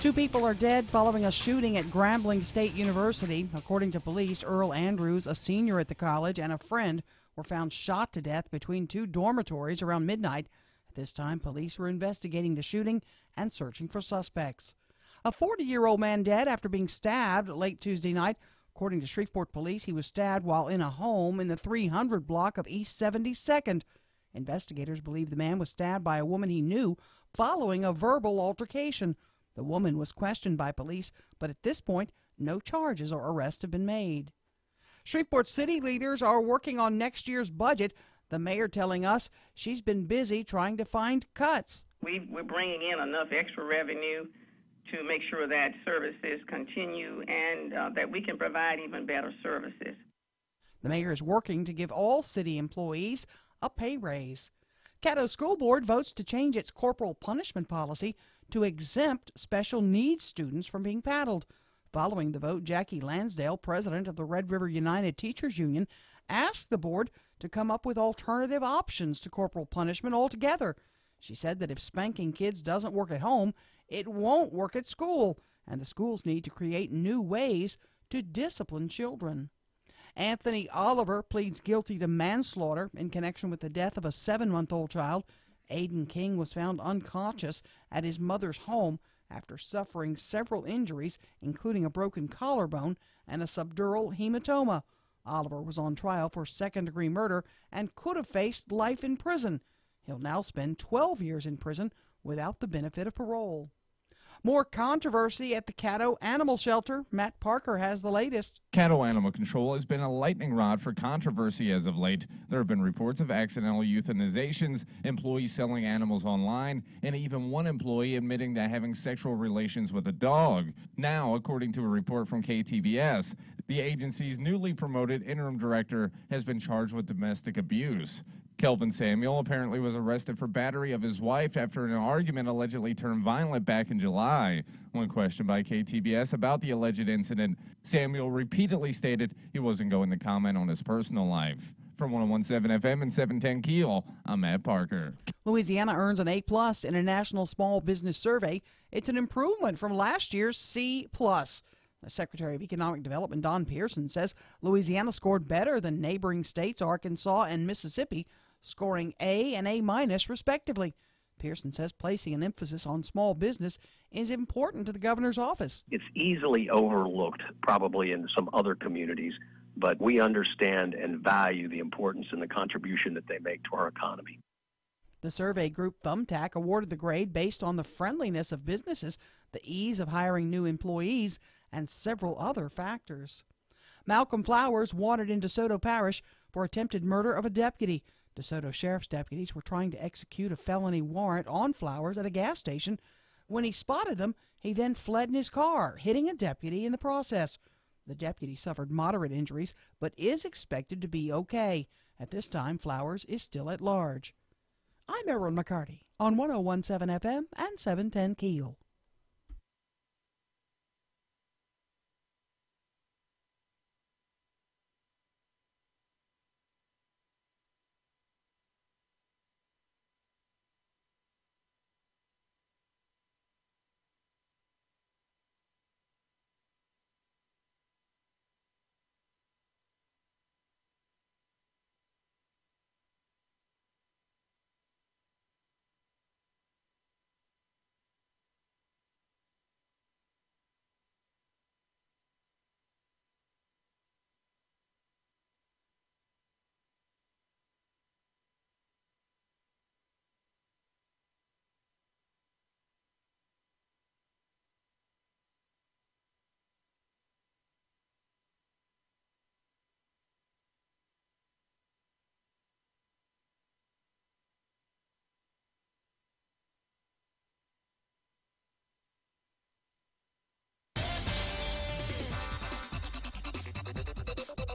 2 people are dead following a shooting at Grambling State University. According to police, Earl Andrews, a senior at the college, and a friend were found shot to death between 2 dormitories around midnight. At this time, police were investigating the shooting and searching for suspects. A 40-year-old man dead after being stabbed late Tuesday night. According to Shreveport police, he was stabbed while in a home in the 300 block of East 72nd. Investigators believe the man was stabbed by a woman he knew following a verbal altercation. The woman was questioned by police, but at this point, no charges or arrests have been made. Shreveport city leaders are working on next year's budget. The mayor telling us she's been busy trying to find cuts. We're bringing in enough extra revenue to make sure that services continue and that we can provide even better services. The mayor is working to give all city employees a pay raise. Caddo School Board votes to change its corporal punishment policy to exempt special needs students from being paddled. Following the vote, Jackie Lansdale, president of the Red River United Teachers Union, asked the board to come up with alternative options to corporal punishment altogether. She said that if spanking kids doesn't work at home, it won't work at school, and the schools need to create new ways to discipline children. Anthony Oliver pleads guilty to manslaughter in connection with the death of a 7-month-old child. Aiden King was found unconscious at his mother's home after suffering several injuries, including a broken collarbone and a subdural hematoma. Oliver was on trial for second-degree murder and could have faced life in prison. He'll now spend 12 years in prison without the benefit of parole. More controversy at the Caddo Animal Shelter. Matt Parker has the latest. Caddo Animal Control has been a lightning rod for controversy as of late. There have been reports of accidental euthanizations, employees selling animals online, and even one employee admitting to having sexual relations with a dog. Now, according to a report from KTBS, the agency's newly promoted interim director has been charged with domestic abuse. Kelvin Samuel apparently was arrested for battery of his wife after an argument allegedly turned violent back in July. When questioned by KTBS about the alleged incident, Samuel repeatedly stated he wasn't going to comment on his personal life. From 1017 FM and 710 Keel, I'm Matt Parker. Louisiana earns an A+ in a national small business survey. It's an improvement from last year's C+. The Secretary of Economic Development, Don Pearson, says Louisiana scored better than neighboring states Arkansas and Mississippi, scoring A and A- respectively. Pearson says placing an emphasis on small business is important to the governor's office. It's easily overlooked, probably in some other communities, but we understand and value the importance and the contribution that they make to our economy. The survey group Thumbtack awarded the grade based on the friendliness of businesses, the ease of hiring new employees, and several other factors. Malcolm Flowers wanted in DeSoto Parish for attempted murder of a deputy. DeSoto Sheriff's deputies were trying to execute a felony warrant on Flowers at a gas station. When he spotted them, he then fled in his car, hitting a deputy in the process. The deputy suffered moderate injuries, but is expected to be okay. At this time, Flowers is still at large. I'm Erin McCarty on 101.7 FM and 710 KEEL.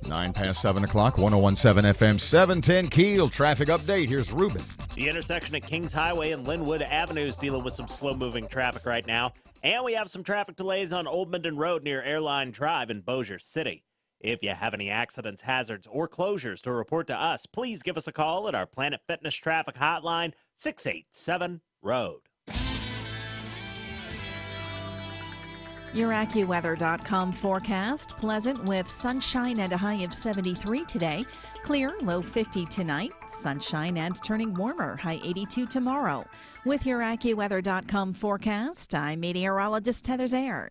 Nine past 7 o'clock, 101.7 FM, 710 KEEL. Traffic update. Here's Ruben. The intersection at Kings Highway and Linwood Avenue is dealing with some slow-moving traffic right now. And we have some traffic delays on Old Minden Road near Airline Drive in Bossier City. If you have any accidents, hazards, or closures to report to us, please give us a call at our Planet Fitness traffic hotline, 687-ROAD. Your AccuWeather.com forecast. Pleasant with sunshine and a high of 73 today. Clear, low 50 tonight. Sunshine and turning warmer, high 82 tomorrow. With your AccuWeather.com forecast, I'm meteorologist Heather Zayer.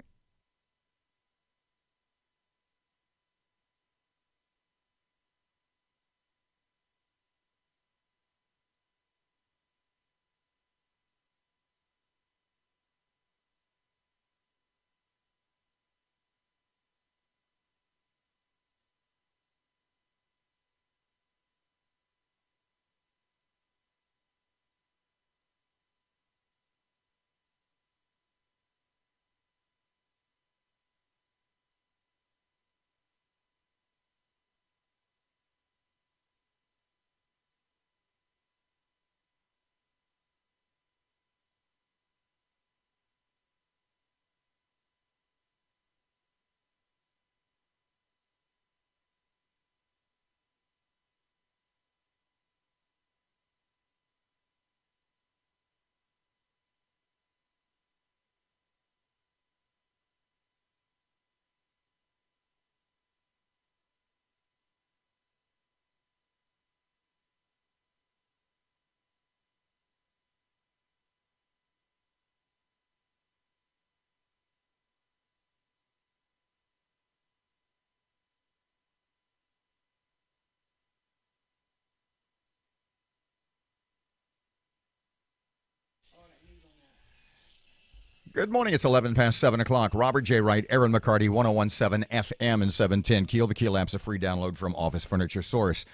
Good morning. It's 11 past 7 o'clock. Robert J. Wright, Erin McCarty, 101.7 FM and 710 KEEL. The KEEL app's a free download from Office Furniture Source.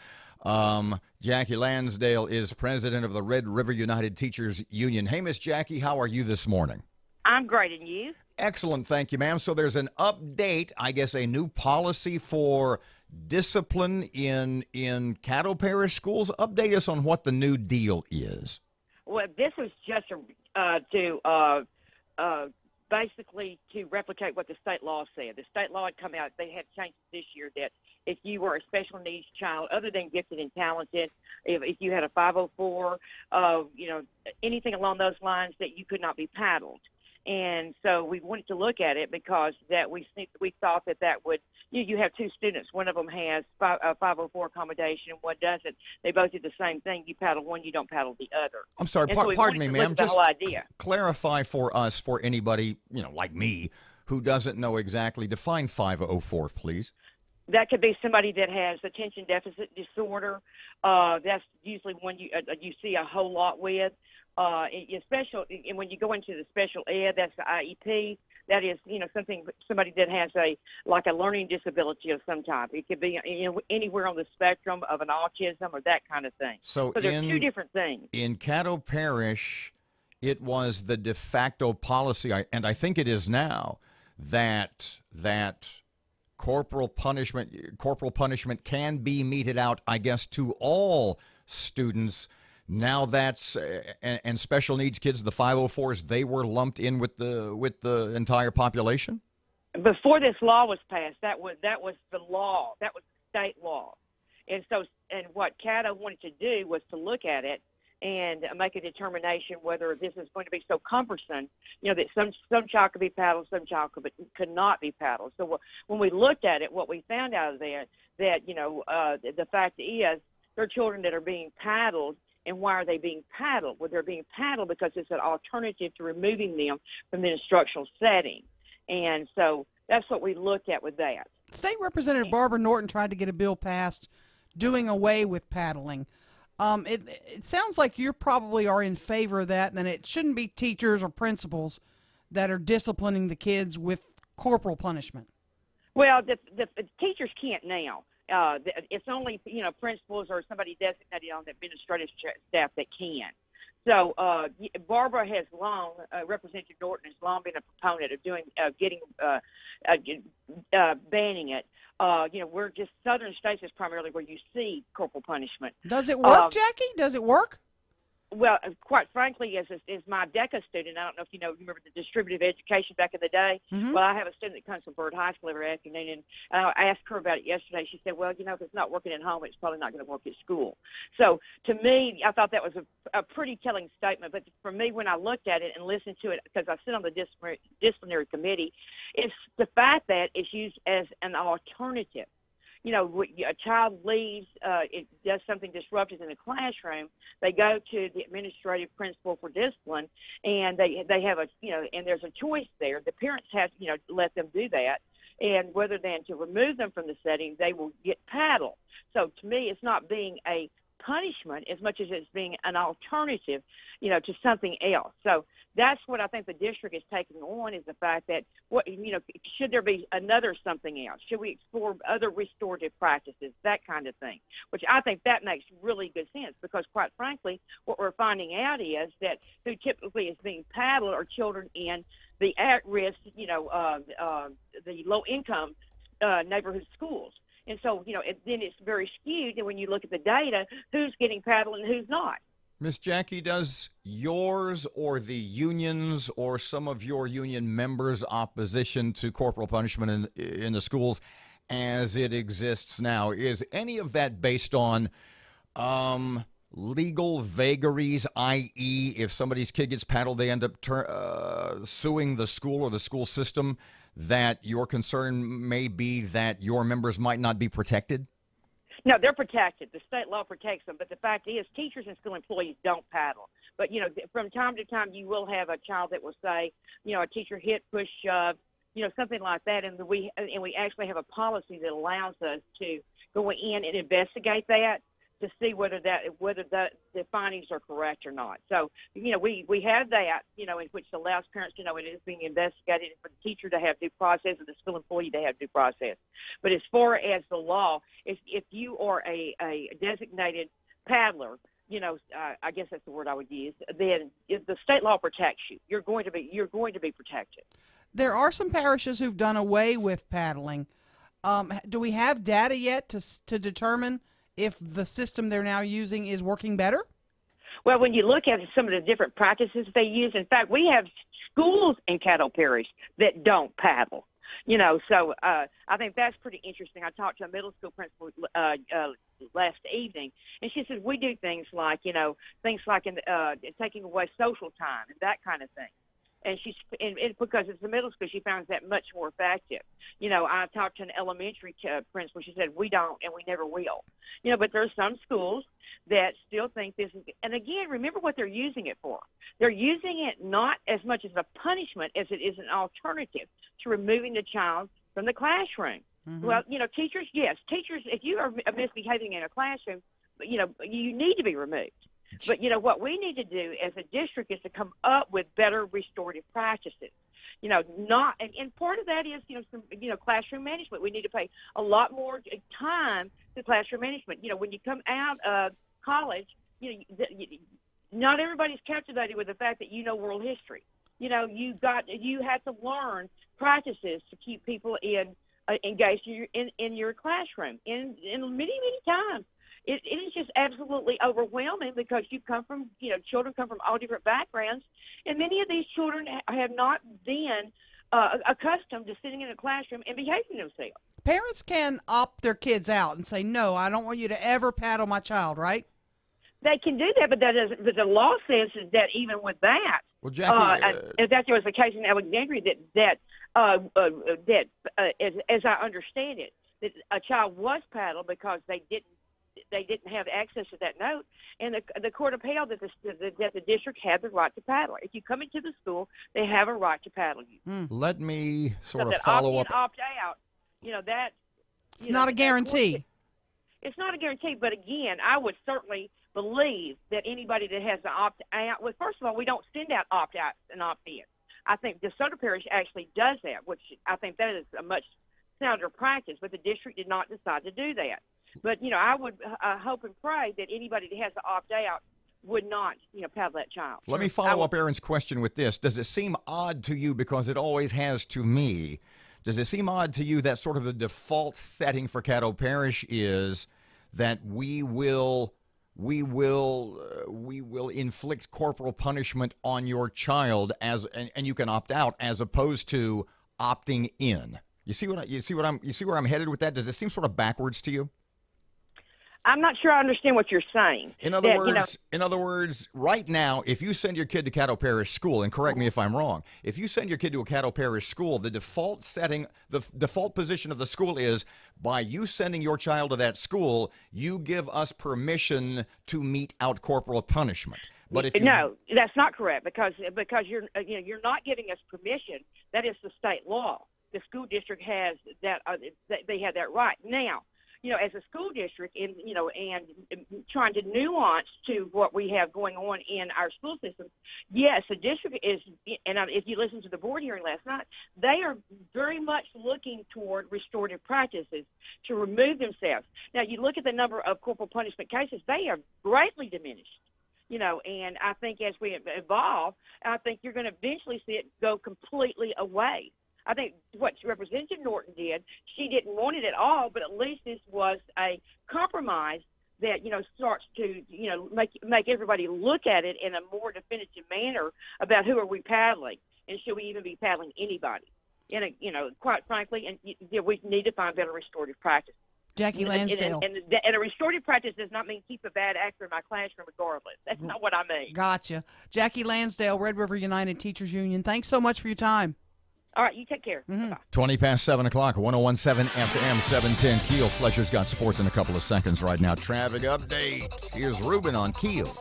Jackie Lansdale is president of the Red River United Teachers Union. Hey, Miss Jackie, how are you this morning? I'm great, and you? Excellent, thank you, ma'am. So there's an update, I guess, a new policy for discipline in Caddo Parish schools. Update us on what the new deal is. Well, this was just basically to replicate what the state law said. The state law had come out. They had changed this year that if you were a special needs child, other than gifted and talented, if you had a 504, anything along those lines, that you could not be paddled. And so we wanted to look at it because that we thought that would, you have two students. One of them has a 504 accommodation and one doesn't. They both do the same thing. You paddle one, you don't paddle the other. I'm sorry, pardon me, ma'am. Just clarify for us, for anybody, like me, who doesn't know exactly. Define 504, please. That could be somebody that has attention deficit disorder. That's usually one you see a whole lot with. And when you go into the special ed, that's the IEP. That is, somebody that has a learning disability of some type. It could be anywhere on the spectrum of an autism or that kind of thing. So there's two different things. In Caddo Parish, it was the de facto policy, and I think it is now, that corporal punishment can be meted out, I guess, to all students. Now that's and special needs kids, the 504s, they were lumped in with the entire population. Before this law was passed, that was the law. That was state law, and what Caddo wanted to do was to look at it and make a determination whether this is going to be so cumbersome, that some child could be paddled, some child could not be paddled. So when we looked at it, what we found out of that the fact is there are children that are being paddled. And why are they being paddled? Well, they're being paddled because it's an alternative to removing them from the instructional setting. And so that's what we looked at with that. State Representative Barbara Norton tried to get a bill passed doing away with paddling. It sounds like you probably are in favor of that, and it shouldn't be teachers or principals that are disciplining the kids with corporal punishment. Well, the teachers can't now. It's only, principals or somebody designated on the administrative staff that can. So Barbara has long, Representative Norton has long been a proponent of banning it. We're just southern states is primarily where you see corporal punishment. Does it work, Jackie? Does it work? Well, quite frankly, as my DECA student, I don't know if you remember the distributive education back in the day. Mm-hmm. Well, I have a student that comes from Byrd High School every afternoon, and I asked her about it yesterday. She said, well, if it's not working at home, it's probably not going to work at school. So to me, I thought that was a pretty telling statement. But for me, when I looked at it and listened to it, because I sit on the disciplinary committee, it's the fact that it's used as an alternative. A child leaves, it does something disruptive in the classroom, they go to the administrative principal for discipline, and they have and there's a choice there. The parents have, let them do that, and whether than to remove them from the setting, they will get paddled. So to me, it's not being a punishment as much as it's being an alternative, to something else. So that's what I think the district is taking on, is the fact that should there be another something else? Should we explore other restorative practices, that kind of thing? Which I think that makes really good sense, because quite frankly, what we're finding out is that who typically is being paddled are children in the at-risk, the low-income neighborhood schools. And so, then it's very skewed. And when you look at the data, who's getting paddled and who's not? Miss Jackie, does yours or the unions or some of your union members' opposition to corporal punishment in the schools as it exists now, is any of that based on legal vagaries, i.e., if somebody's kid gets paddled, they end up suing the school or the school system, that your concern may be that your members might not be protected? No, they're protected. The state law protects them. But the fact is, teachers and school employees don't paddle. But, from time to time, you will have a child that will say, a teacher hit, push, shove, something like that. And we actually have a policy that allows us to go in and investigate that to see whether the findings are correct or not. So, we have that, in which allows parents to know it is being investigated, and for the teacher to have due process and the school employee to have due process. But as far as the law, if you are a designated paddler, I guess that's the word I would use, then if the state law protects you, you're going to be protected. There are some parishes who've done away with paddling. Do we have data yet to determine if the system they're now using is working better? Well, when you look at some of the different practices they use, in fact, we have schools in Caddo Parish that don't paddle. So I think that's pretty interesting. I talked to a middle school principal last evening, and she said we do things like, taking away social time and that kind of thing. And because it's a middle school, she finds that much more effective. I talked to an elementary principal. She said, we don't and we never will. But there are some schools that still think this is, and again, remember what they're using it for. They're using it not as much as a punishment as it is an alternative to removing the child from the classroom. Well, teachers, yes. Teachers, if you are misbehaving in a classroom, you need to be removed. But, what we need to do as a district is to come up with better restorative practices. And part of that is, classroom management. We need to pay a lot more time to classroom management. When you come out of college, not everybody's captivated with the fact that world history. You have to learn practices to keep people engaged in your classroom. And many times, it is just absolutely overwhelming because children come from all different backgrounds, and many of these children have not been accustomed to sitting in a classroom and behaving themselves. Parents can opt their kids out and say, no, I don't want you to ever paddle my child, right? They can do that, but that doesn't. But the law says that even with that, well, Jackie, if that was the case in Alexandria, that as I understand it, that a child was paddled because they didn't have access to that note, and the court upheld that the district had the right to paddle. If you come into the school, they have a right to paddle you. Let me sort of follow up. Opt out. It's not a guarantee. It's not a guarantee, but again, I would certainly believe that anybody that has to opt out. Well, first of all, we don't send out opt outs and opt in. I think DeSoto Parish actually does that, which I think that is a much sounder practice. But the district did not decide to do that. But I would hope and pray that anybody that has to opt out would not, paddle that child. Let me follow up Erin's question with this. Does it seem odd to you, because it always has to me, does it seem odd to you that sort of the default setting for Caddo Parish is that we will inflict corporal punishment on your child and you can opt out as opposed to opting in? You see where I'm headed with that? Does it seem sort of backwards to you? I'm not sure I understand what you're saying. In other words, right now, if you send your kid to Caddo Parish School, and correct me if I'm wrong, if you send your kid to a Caddo Parish School, the default setting, the default position of the school is, by you sending your child to that school, you give us permission to mete out corporal punishment. But if no, that's not correct, because you're not giving us permission. That is the state law. The school district has that. They have that right now. As a school district, and trying to nuance to what we have going on in our school system, yes, the district is, and if you listen to the board hearing last night, they are very much looking toward restorative practices to remove themselves. Now, you look at the number of corporal punishment cases; they are greatly diminished. And I think as we evolve, I think you're going to eventually see it go completely away. I think what Representative Norton did, she didn't want it at all, but at least this was a compromise that, starts to, make everybody look at it in a more definitive manner about who are we paddling, and should we even be paddling anybody? And, quite frankly, and we need to find better restorative practices. Jackie Lansdale. And a restorative practice does not mean keep a bad actor in my classroom regardless. That's not what I mean. Gotcha. Jackie Lansdale, Red River United Teachers Union. Thanks so much for your time. All right, you take care. Mm-hmm. 20 past 7 o'clock, 1017 FM, 710 KEEL. Fletcher's got sports in a couple of seconds right now. Traffic update. Here's Ruben on KEEL.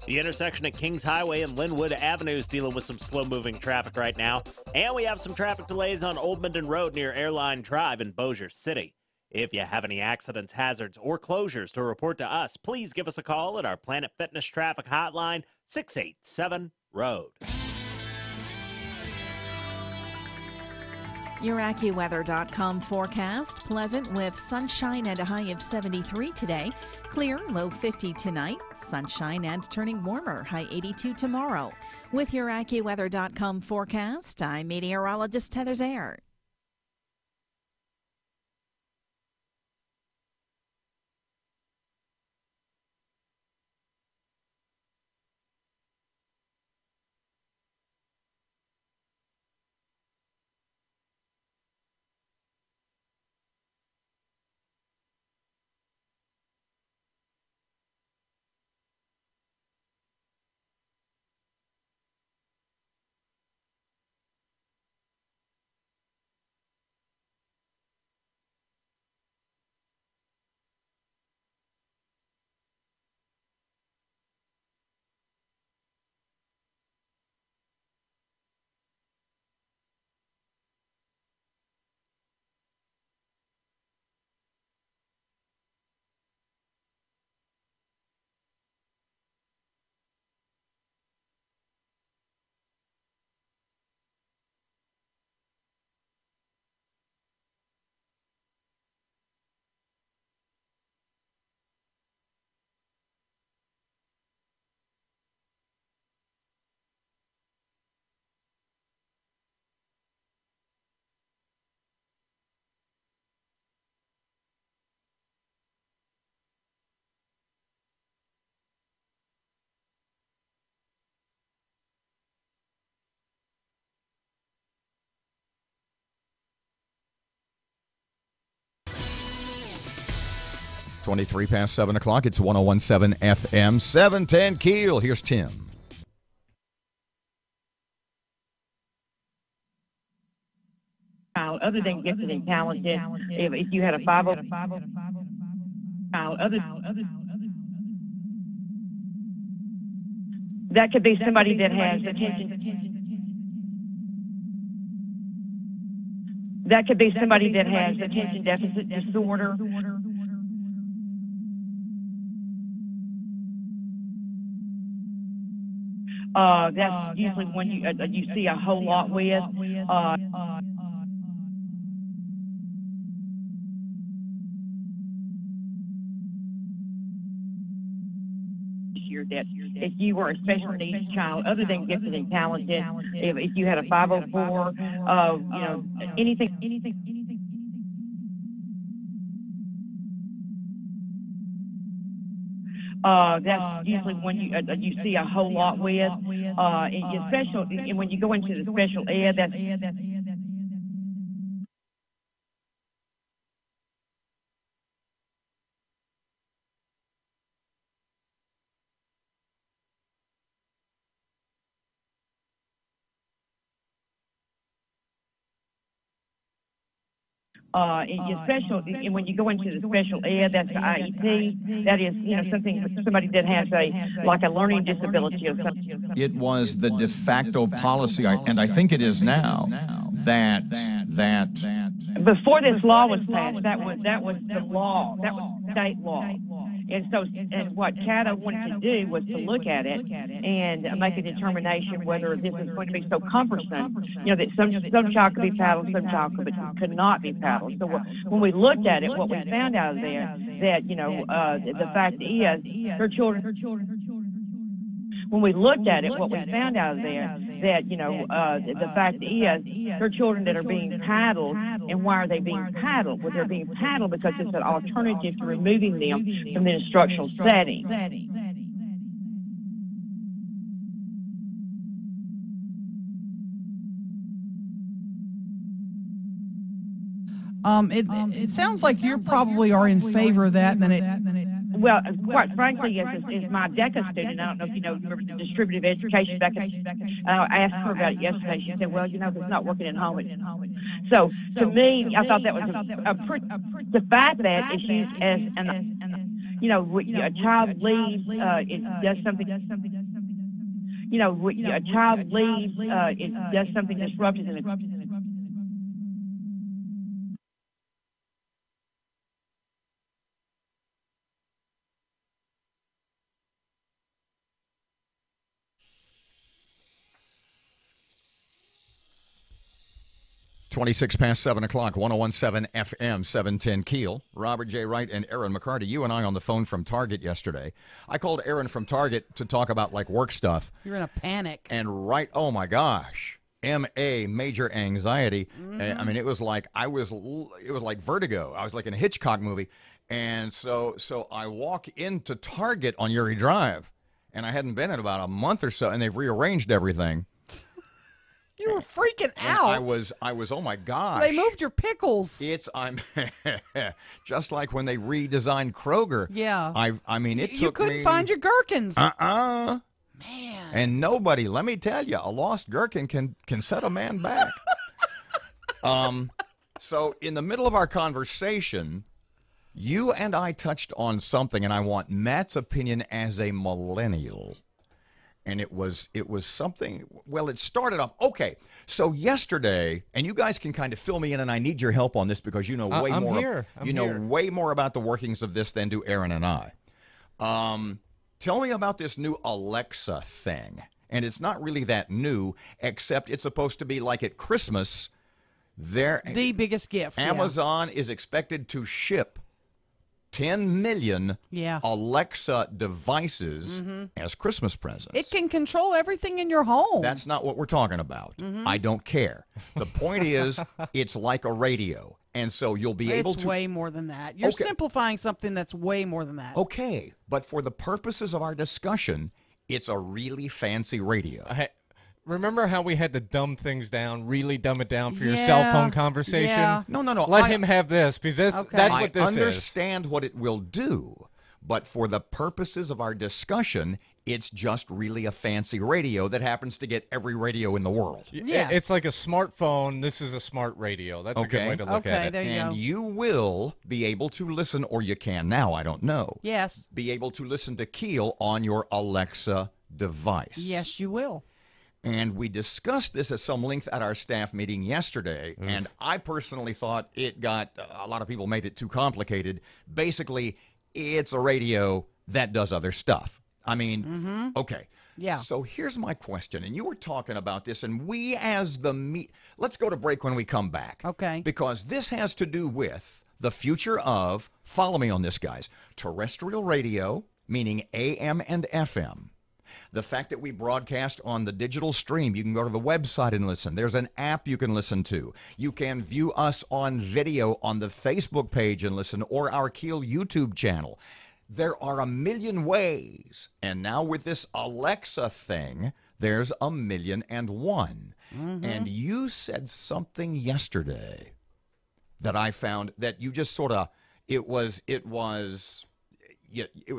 The intersection at Kings Highway and Linwood Avenue is dealing with some slow-moving traffic right now. And we have some traffic delays on Old Minden Road near Airline Drive in Bossier City. If you have any accidents, hazards, or closures to report to us, please give us a call at our Planet Fitness Traffic Hotline, 687-ROAD. Your AccuWeather.com forecast. Pleasant with sunshine and a high of 73 today. Clear, low 50 tonight. Sunshine and turning warmer, high 82 tomorrow. With your AccuWeather.com forecast, I'm meteorologist Heather Zayer. 23 past 7 o'clock. It's 101.7 FM, 710 Keel. Here's Tim. Other than gifted and talented, if you had a 50 that could be somebody that has attention. That could be somebody that has attention deficit disorder. That's usually when you see a whole lot with. That if you were a special needs child, other than gifted and talented, if you had a 504, anything. That's usually when you see a whole lot with, and when you go into the special ed, that's. And when you go into the special ed, that's the IEP. That is, something somebody that has a learning disability or something. It was the de facto policy, and I think it is now, that before this law was passed, that was the law. That was state law. And what CATA wanted to do was to look at it and make a determination whether this is going to be so cumbersome, that some child could be paddled, some child could not be paddled. So when we looked at it, what we found out of there, that, the fact is, their children. When we looked at it, what we found out of there, that, the fact is, they're children that are being paddled, and why are they being paddled? Well, they're being paddled because it's an alternative to removing them from the instructional setting. It sounds like you probably are in favor of that. Well, quite frankly, as my DECA student, I don't know if you know, remember the distributive education back I asked her about it yesterday. She said, well, it's not working at home. So to me, I thought that was the fact that it's used as a child leaves, it does something. A child leaves, it does something disruptive in the. 26 past 7 o'clock, 101.7 FM, 710 Keel. Robert J. Wright and Erin McCarty. You and I on the phone from Target yesterday. I called Erin from Target to talk about, work stuff. You're in a panic. And oh, my gosh. major anxiety. I mean, it was like vertigo. I was like in a Hitchcock movie. And so I walk into Target on Uri Drive, and I hadn't been in about a month or so, and they've rearranged everything. You were freaking out. I was. Oh my gosh! They moved your pickles. I'm just like when they redesigned Kroger. Yeah. I mean, it took me. You couldn't find your gherkins. Man. And nobody. Let me tell you, a lost gherkin can set a man back. So in the middle of our conversation, you and I touched on something, and I want Matt's opinion as a millennial. And it was something, well, it started off, okay, so yesterday, and you guys can kind of fill me in, and I need your help on this because you know way I'm more. Here. You know way more about the workings of this than do Erin and I. Tell me about this new Alexa thing. And it's not really that new, except it's supposed to be like at Christmas. The biggest gift. Amazon is expected to ship 10 million Alexa devices as Christmas presents. It can control everything in your home. That's not what we're talking about. I don't care. The point is, it's like a radio. And so you'll be able to... It's way more than that. You're simplifying something that's way more than that. Okay, but for the purposes of our discussion, it's a really fancy radio. Remember how we had to dumb things down, really dumb it down for your cell phone conversation? Yeah. No. Let him have this, because that's what this is. I understand what it will do, but for the purposes of our discussion, it's just really a fancy radio that happens to get every radio in the world. Yes. It's like a smartphone. This is a smart radio. That's a good way to look at it. There you go. And you will be able to listen, or you can now, I don't know. Yes. Be able to listen to KEEL on your Alexa device. Yes, you will. And we discussed this at some length at our staff meeting yesterday, and I personally thought it got, a lot of people made it too complicated. Basically, it's a radio that does other stuff. I mean, okay. Yeah. So here's my question, and you were talking about this, and we as let's go to break when we come back. Okay. Because this has to do with the future of, follow me on this, guys, terrestrial radio, meaning AM and FM. The fact that we broadcast on the digital stream, you can go to the website and listen. There's an app you can listen to. You can view us on video on the Facebook page and listen, or our KEEL YouTube channel. There are a million ways. And now with this Alexa thing, there's 1,000,001. And you said something yesterday that I found that you just sort of, it was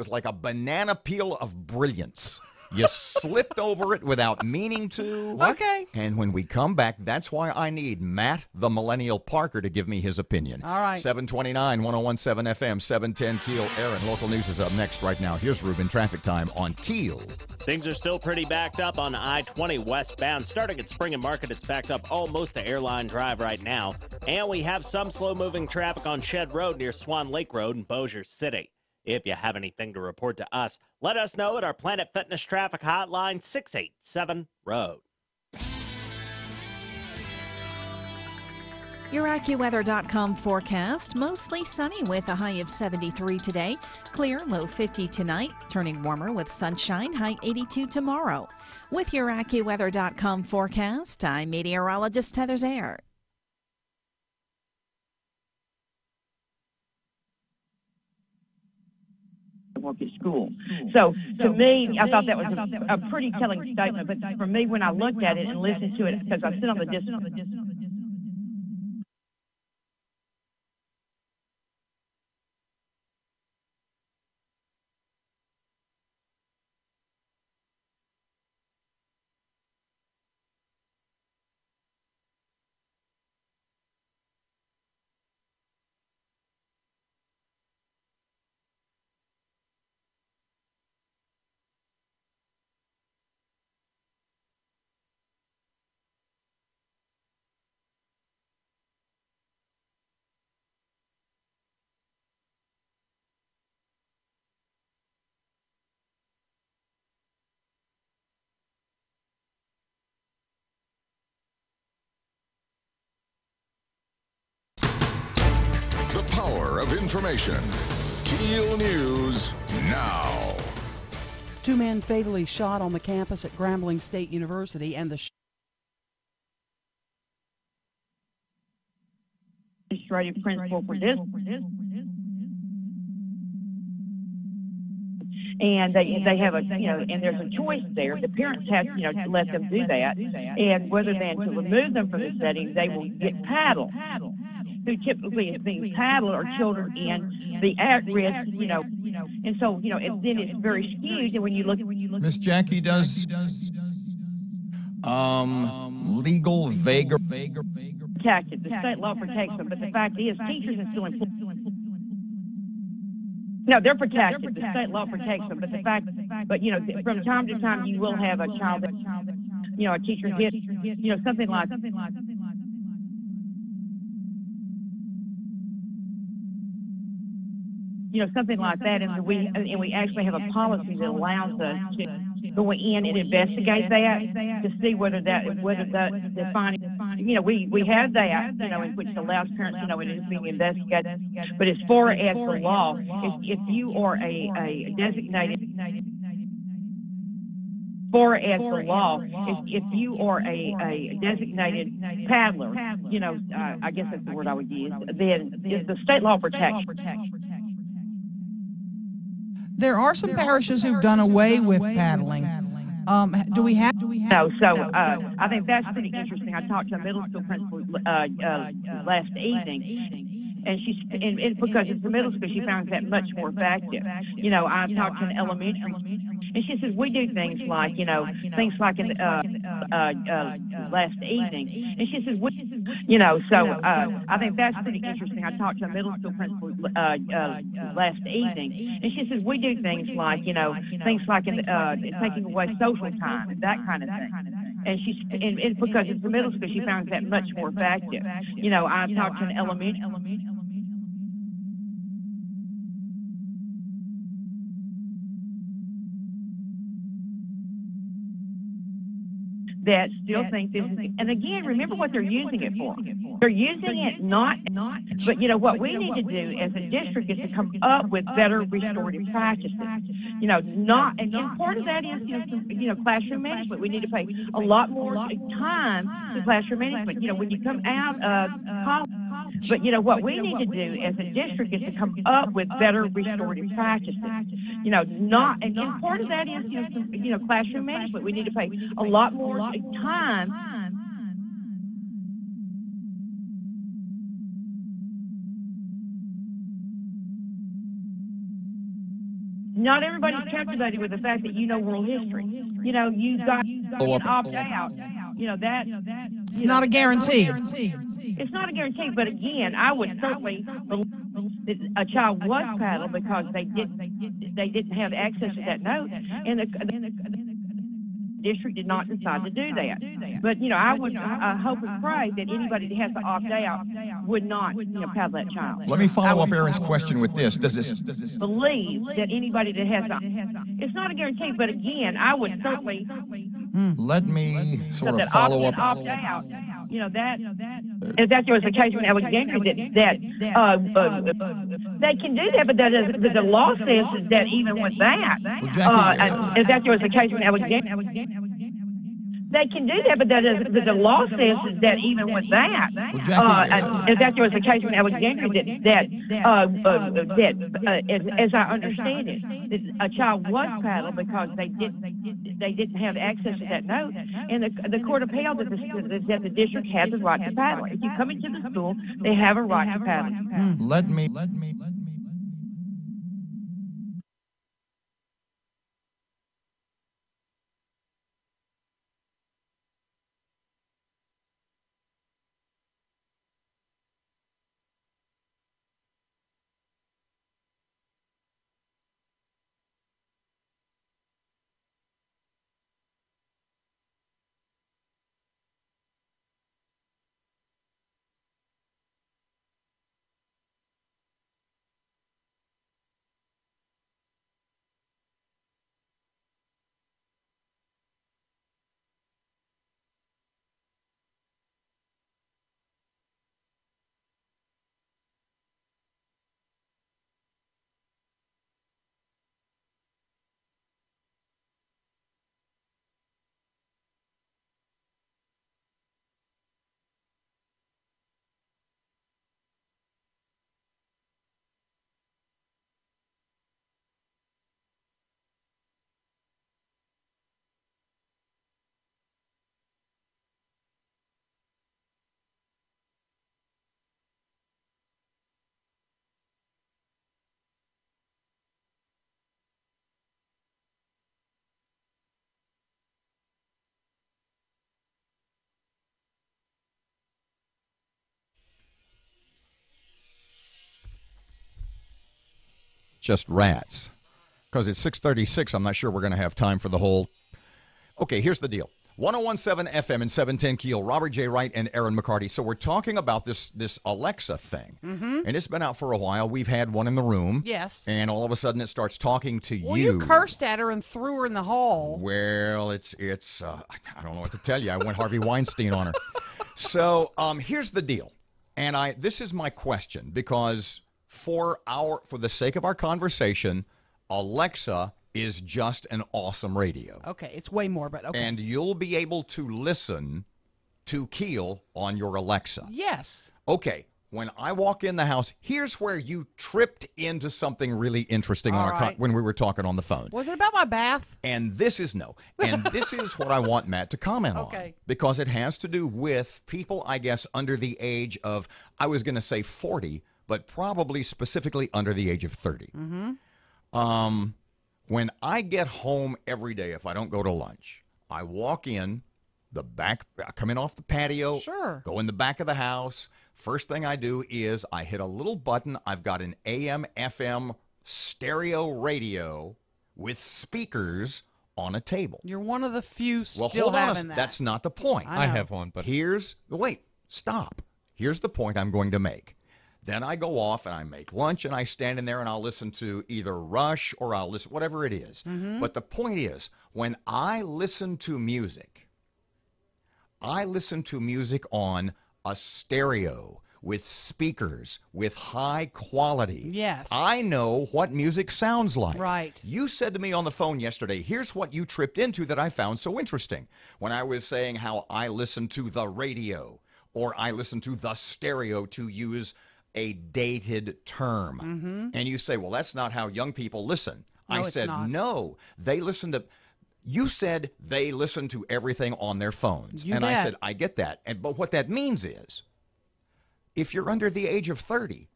like a banana peel of brilliance. You slipped over it without meaning to. Okay. And when we come back, that's why I need Matt, the Millennial Parker, to give me his opinion. All right. 729, 1017 FM, 710 KEEL. Erin, local news is up next right now. Here's Ruben Traffic Time on KEEL. Things are still pretty backed up on I-20 westbound. Starting at Spring and Market, it's backed up almost to Airline Drive right now. And we have some slow-moving traffic on Shed Road near Swan Lake Road in Bossier City. If you have anything to report to us, let us know at our Planet Fitness Traffic Hotline, 687-ROAD. Your AccuWeather.com forecast, mostly sunny with a high of 73 today. Clear, low 50 tonight, turning warmer with sunshine, high 82 tomorrow. With your AccuWeather.com forecast, I'm meteorologist Heather Zayer. Work at school. So to me, I thought that was a pretty telling statement. But for me, when I looked at it and listened to it, because I sit on the The power of information. KEEL News now. 2 men fatally shot on the campus at Grambling State University, and the administrative principal for this. And they have a, and there's a choice there. The parents have, to let them do that. And rather than to remove them from the setting, they will get paddled. Who typically is being paddled are children in the at-risk, and so, then it's very skewed. And when you look. Miss Jackie does legal vagary. Protected. The state law protects them, but the fact is teachers are still employed. No, they're protected. The state law protects them, but from time to time you will have a child that, a teacher hit, something like something like that, and we actually have a policy that allows us to go in and investigate that to see whether the finding, we have that, in which allows parents to know it is being investigated. But as far as the law, if you are a designated, if you are a designated paddler, I guess that's the word I would use, then the state law protects. There are some parishes who've done away with paddling. Do we have No, so I think that's pretty interesting. I talked to a middle school principal last evening, and and because it's a middle school, she found that much more effective. You know, I talked to an elementary, and she says we do things like, in last evening, and she says so I think that's pretty interesting. I talked to a middle school principal last evening, and she says we do things like, taking away social time and that kind of thing. And and because it's a middle school, she found that much more effective. You know, I talked to an elementary. That still think this is, and again, remember what they're using it for. They're using it but what we need to do as a district is to come up with better restorative practices. And part of that is, classroom management. We need to pay a lot more time to classroom management. When you come out of college. But what we need to do as a district is to come up with better restorative practices. And part of that is, classroom management. We need to pay a lot more time. Not everybody's captivated with the fact that world history. You got to opt out. It's not a guarantee. It's not a guarantee, but again, I would certainly believe that a child was paddled because they didn't have access to that note, and the district did not decide to do that. But I would hope and pray that anybody that has to opt out would not paddle that child. Let me follow up Erin's question with this. Does this believe that anybody that has to? It's not a guarantee, but again, I would certainly. Let me sort of follow up. Opt out. If that was the case in Alexandria, they can do that, but the law says that even with that, if that was the case in Alexandria. They can do that, but the law says that even with that, if that was the case in Alexandria, as I understand it, that a child was paddled because they didn't have access to that note, and the court upheld that the district has the right to paddle. If you come into the school, they have a right to paddle. Let me. Just rats. Because it's 6:36, I'm not sure we're going to have time for the whole. Okay, here's the deal. 1017 FM and 710 KEEL, Robert J. Wright and Erin McCarty. So we're talking about this Alexa thing. Mm-hmm. And it's been out for a while. We've had one in the room. Yes. And all of a sudden it starts talking to Well, you. you cursed at her and threw her in the hall. Well, it's I don't know what to tell you. I went Harvey Weinstein on her. So here's the deal. And this is my question, because for the sake of our conversation, Alexa is just an awesome radio. Okay, it's way more, but okay. And you'll be able to listen to KEEL on your Alexa. Yes. Okay, when I walk in the house, here's where you tripped into something really interesting All on right. when we were talking on the phone. Was it about my bath? And this is what I want Matt to comment on. Okay. Because it has to do with people, I guess, under the age of, I was going to say 40, but probably specifically under the age of 30. Mm-hmm. When I get home every day, if I don't go to lunch, I walk in the back, I come in off the patio, Sure. go in the back of the house. First thing I do is I hit a little button. I've got an AM, FM stereo radio with speakers on a table. You're one of the few Well, still hold on. having that. That's not the point. I have one, but Wait, stop. Here's the point I'm going to make. Then I go off and I make lunch and I stand in there and I'll listen to either Rush or I'll listen, whatever it is. Mm-hmm. But the point is, when I listen to music, I listen to music on a stereo with speakers with high quality. Yes. I know what music sounds like. Right. You said to me on the phone yesterday, here's what you tripped into that I found so interesting. When I was saying how I listen to the radio or I listen to the stereo, to use a dated term. Mm-hmm. And you say, well, that's not how young people listen. No, I it's said, not. no, they listen to... You said they listen to everything on their phones. You and I bet. said, I get that. But what that means is, if you're under the age of 30,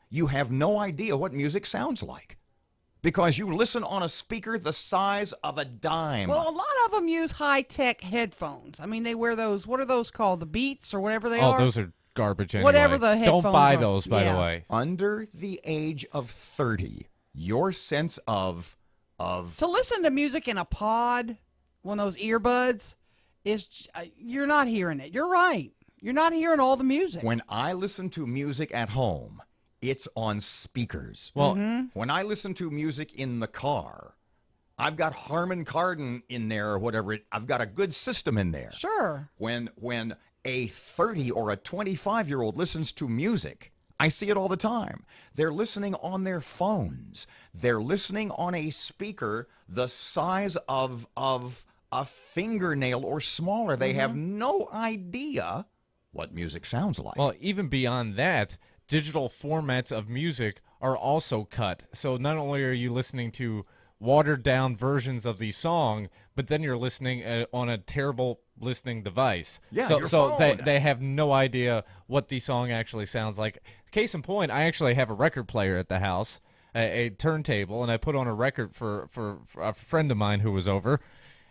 you have no idea what music sounds like because you listen on a speaker the size of a dime. Well, a lot of them use high-tech headphones. I mean, they wear those, what are those called? The Beats or whatever they are? those are garbage anyway. Whatever the headphones Don't buy are. those, by Yeah. the way. Under the age of 30, your sense of To listen to music in a pod, one of those earbuds, you're not hearing it. You're right. You're not hearing all the music. when I listen to music at home, it's on speakers. Well, When I listen to music in the car, I've got Harman Kardon in there or whatever. I've got a good system in there. Sure. When a 30 or a 25-year-old listens to music, I see it all the time. They're listening on their phones. They're listening on a speaker the size of a fingernail or smaller. They have no idea what music sounds like. Well, even beyond that, digital formats of music are also cut. So not only are you listening to watered down versions of the song, but then you're listening on a terrible listening device. Yeah, so your so phone. they have no idea what the song actually sounds like. Case in point, I actually have a record player at the house, a turntable, and I put on a record for a friend of mine who was over,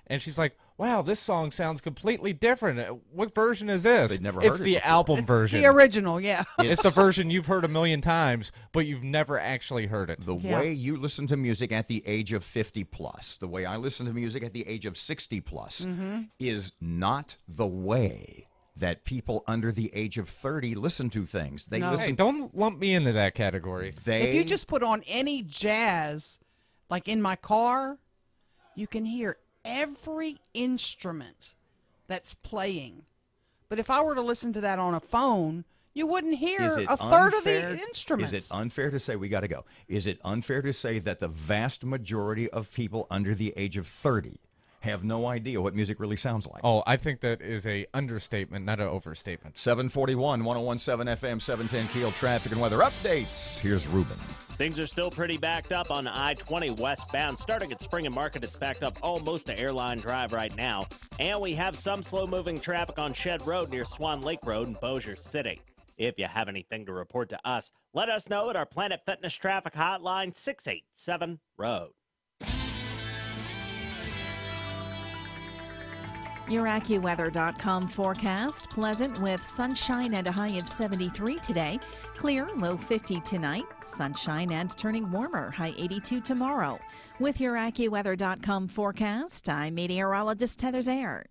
and she's like, wow, this song sounds completely different. What version is this? They'd never It's heard it the before. album It's version. the original, yeah. It's the version you've heard a million times, but you've never actually heard it. The Yeah. way you listen to music at the age of 50 plus, the way I listen to music at the age of 60 plus, is not the way that people under the age of 30 listen to things. They No. Hey, listen. don't lump me into that category. They If you just put on any jazz, like in my car, you can hear every instrument that's playing. But if I were to listen to that on a phone, you wouldn't hear Is it a third of unfair- the instruments. Is it unfair to say, we got to go, is it unfair to say that the vast majority of people under the age of 30 have no idea what music really sounds like? Oh, I think that is a understatement, not an overstatement. 741, 1017 FM, 710 Keel traffic and weather updates. Here's Ruben. Things are still pretty backed up on I-20 westbound. Starting at Spring and Market, it's backed up almost to Airline Drive right now. And we have some slow-moving traffic on Shed Road near Swan Lake Road in Bossier City. If you have anything to report to us, let us know at our Planet Fitness traffic hotline, 687-ROAD. Your AccuWeather.com forecast. Pleasant with sunshine and a high of 73 today. Clear, low 50 tonight. Sunshine and turning warmer, high 82 tomorrow. With your AccuWeather.com forecast, I'm meteorologist Heather Zayer.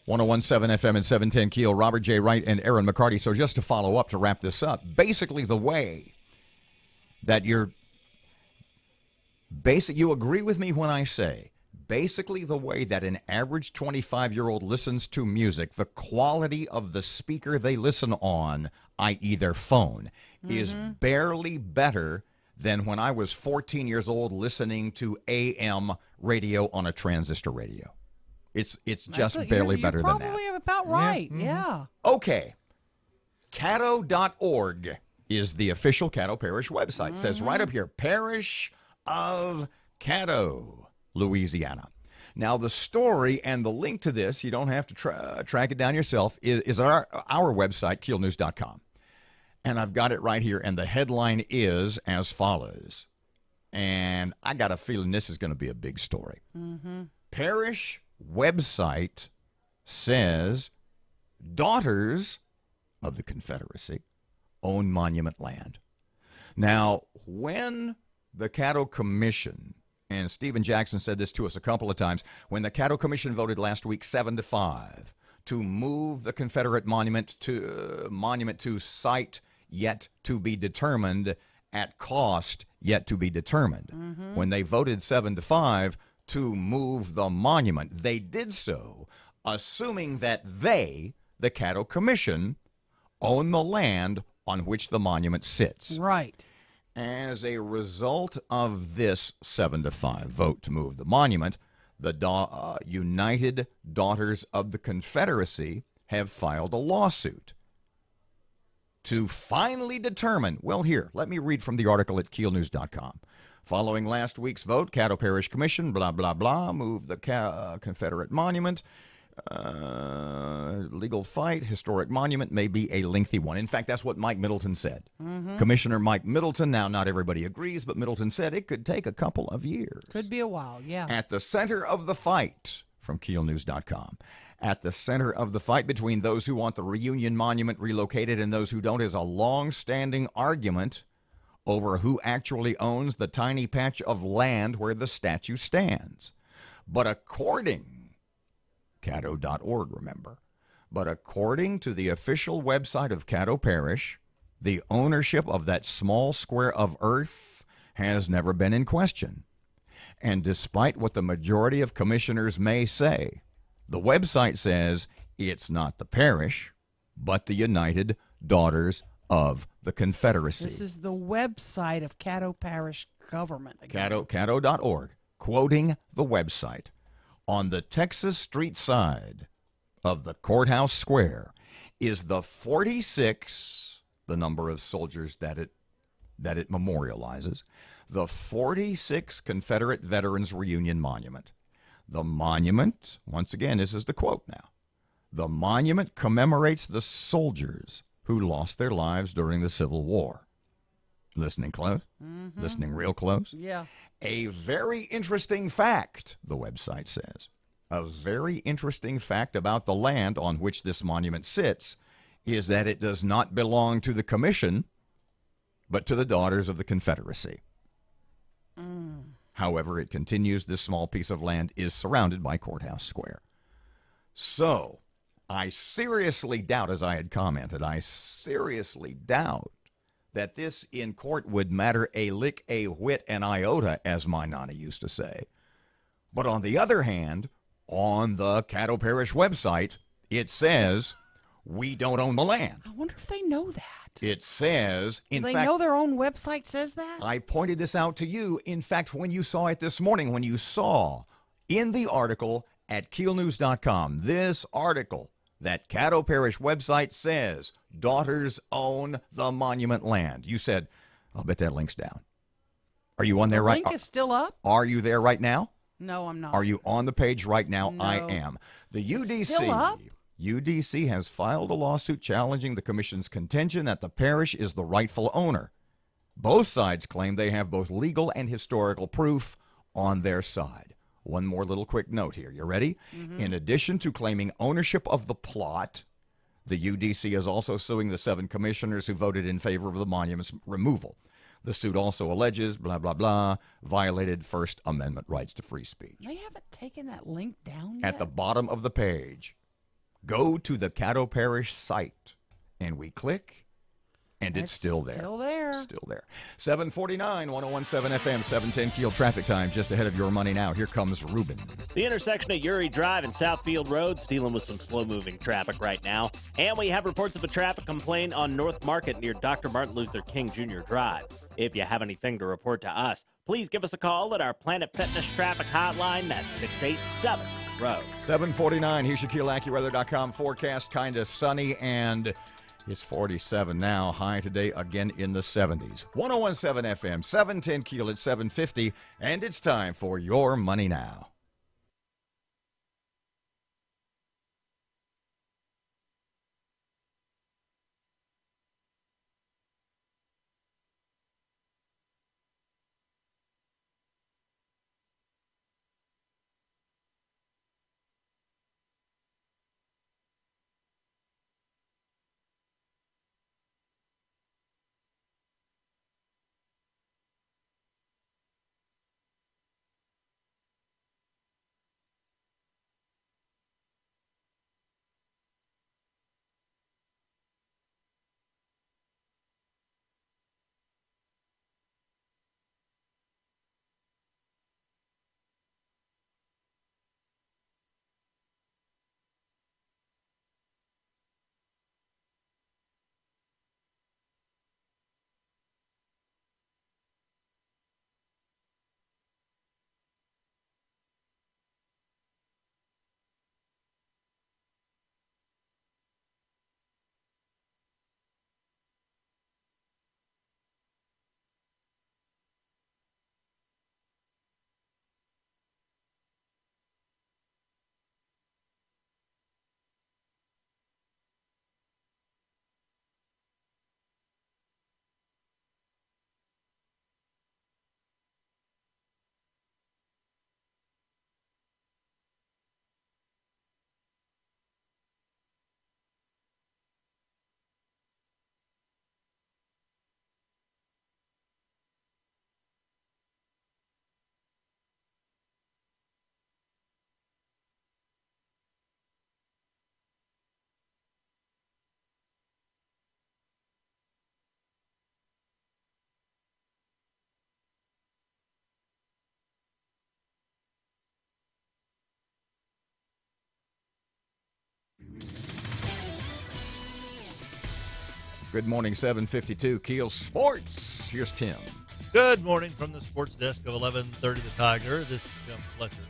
1017 FM and 710 Keel, Robert J. Wright and Erin McCarty. So just to follow up, to wrap this up, basically the way that you agree with me when I say, basically the way that an average 25-year-old listens to music, the quality of the speaker they listen on, i.e. their phone, is barely better than when I was 14 years old listening to AM radio on a transistor radio. It's just barely better than that. You're probably about right, yeah. Okay. Caddo.org is the official Caddo Parish website. It says right up here, Parish of Caddo, Louisiana. Now, the story and the link to this, you don't have to track it down yourself, is our website, keelnews.com. And I've got it right here, and the headline is as follows. And I got a feeling this is going to be a big story. Parish website says daughters of the Confederacy own monument land. Now, when the Caddo Commission, and Stephen Jackson said this to us a couple of times, when the Caddo Commission voted last week 7-5 to move the Confederate monument to site yet to be determined at cost yet to be determined. When they voted 7-5 to move the monument, they did so assuming that they, the Caddo Commission, own the land on which the monument sits. Right. As a result of this 7-5 vote to move the monument, the United Daughters of the Confederacy have filed a lawsuit to finally determine, well, here, let me read from the article at keelnews.com. Following last week's vote, Caddo Parish Commission, blah, blah, blah, moved the Confederate monument. Legal fight, historic monument may be a lengthy one. In fact, that's what Mike Middleton said. Commissioner Mike Middleton, now not everybody agrees, but Middleton said it could take a couple of years. Could be a while, yeah. At the center of the fight, from keelnews.com, at the center of the fight between those who want the reunion monument relocated and those who don't is a long-standing argument over who actually owns the tiny patch of land where the statue stands. But according, caddo.org, remember, but according to the official website of Caddo Parish, the ownership of that small square of earth has never been in question. And despite what the majority of commissioners may say, the website says it's not the parish, but the United Daughters of the Confederacy. This is the website of Caddo Parish government. Caddo.org, quoting the website. On the Texas Street side of the courthouse square is the 46, the number of soldiers that it memorializes, the 46 Confederate Veterans Reunion Monument. The monument, once again, this is the quote now, the monument commemorates the soldiers who lost their lives during the Civil War. Listening close? Listening real close? Yeah. A very interesting fact, the website says. A very interesting fact about the land on which this monument sits is that it does not belong to the Commission, but to the Daughters of the Confederacy. However, it continues, this small piece of land is surrounded by Courthouse Square. So, I seriously doubt, as I had commented, I seriously doubt that this in court would matter a lick, a whit, an iota, as my Nana used to say. But on the other hand, on the Caddo Parish website, it says, we don't own the land. I wonder if they know that. It says, in fact... They know their own website says that? I pointed this out to you. In fact, when you saw it this morning, when you saw in the article at keelnews.com, this article, that Caddo Parish website says, daughters own the monument land. You said, I'll bet that link's down. Are you on there right now? The link is still up? Are you there right now? No, I'm not. Are you on the page right now? No. I am. The UDC, It's still up? UDC has filed a lawsuit challenging the commission's contention that the parish is the rightful owner. Both sides claim they have both legal and historical proof on their side. One more little quick note here. You ready? In addition to claiming ownership of the plot, the UDC is also suing the 7 commissioners who voted in favor of the monument's removal. The suit also alleges, blah, blah, blah, violated First Amendment rights to free speech. They haven't taken that link down yet? At the bottom of the page, Go to the Caddo Parish site, and we click, and it's still there. Still there. Still there. 749, 1017 FM, 710 Keel traffic time, just ahead of your money now. Here comes Ruben. The intersection of Uri Drive and Southfield Roads dealing with some slow-moving traffic right now. And we have reports of a traffic complaint on North Market near Dr. Martin Luther King Jr. Drive. If you have anything to report to us, please give us a call at our Planet Fitness traffic hotline. That's 687 Road. 749, here's your KeelAccuWeather.com forecast. Kind of sunny, and it's 47 now. High today again in the 70s. 1017 FM, 710 Keel at 750, and it's time for your money now. Good morning, 752 Keel Sports. Here's Tim. Good morning from the sports desk of 1130 The Tiger. This is Tim Fletcher.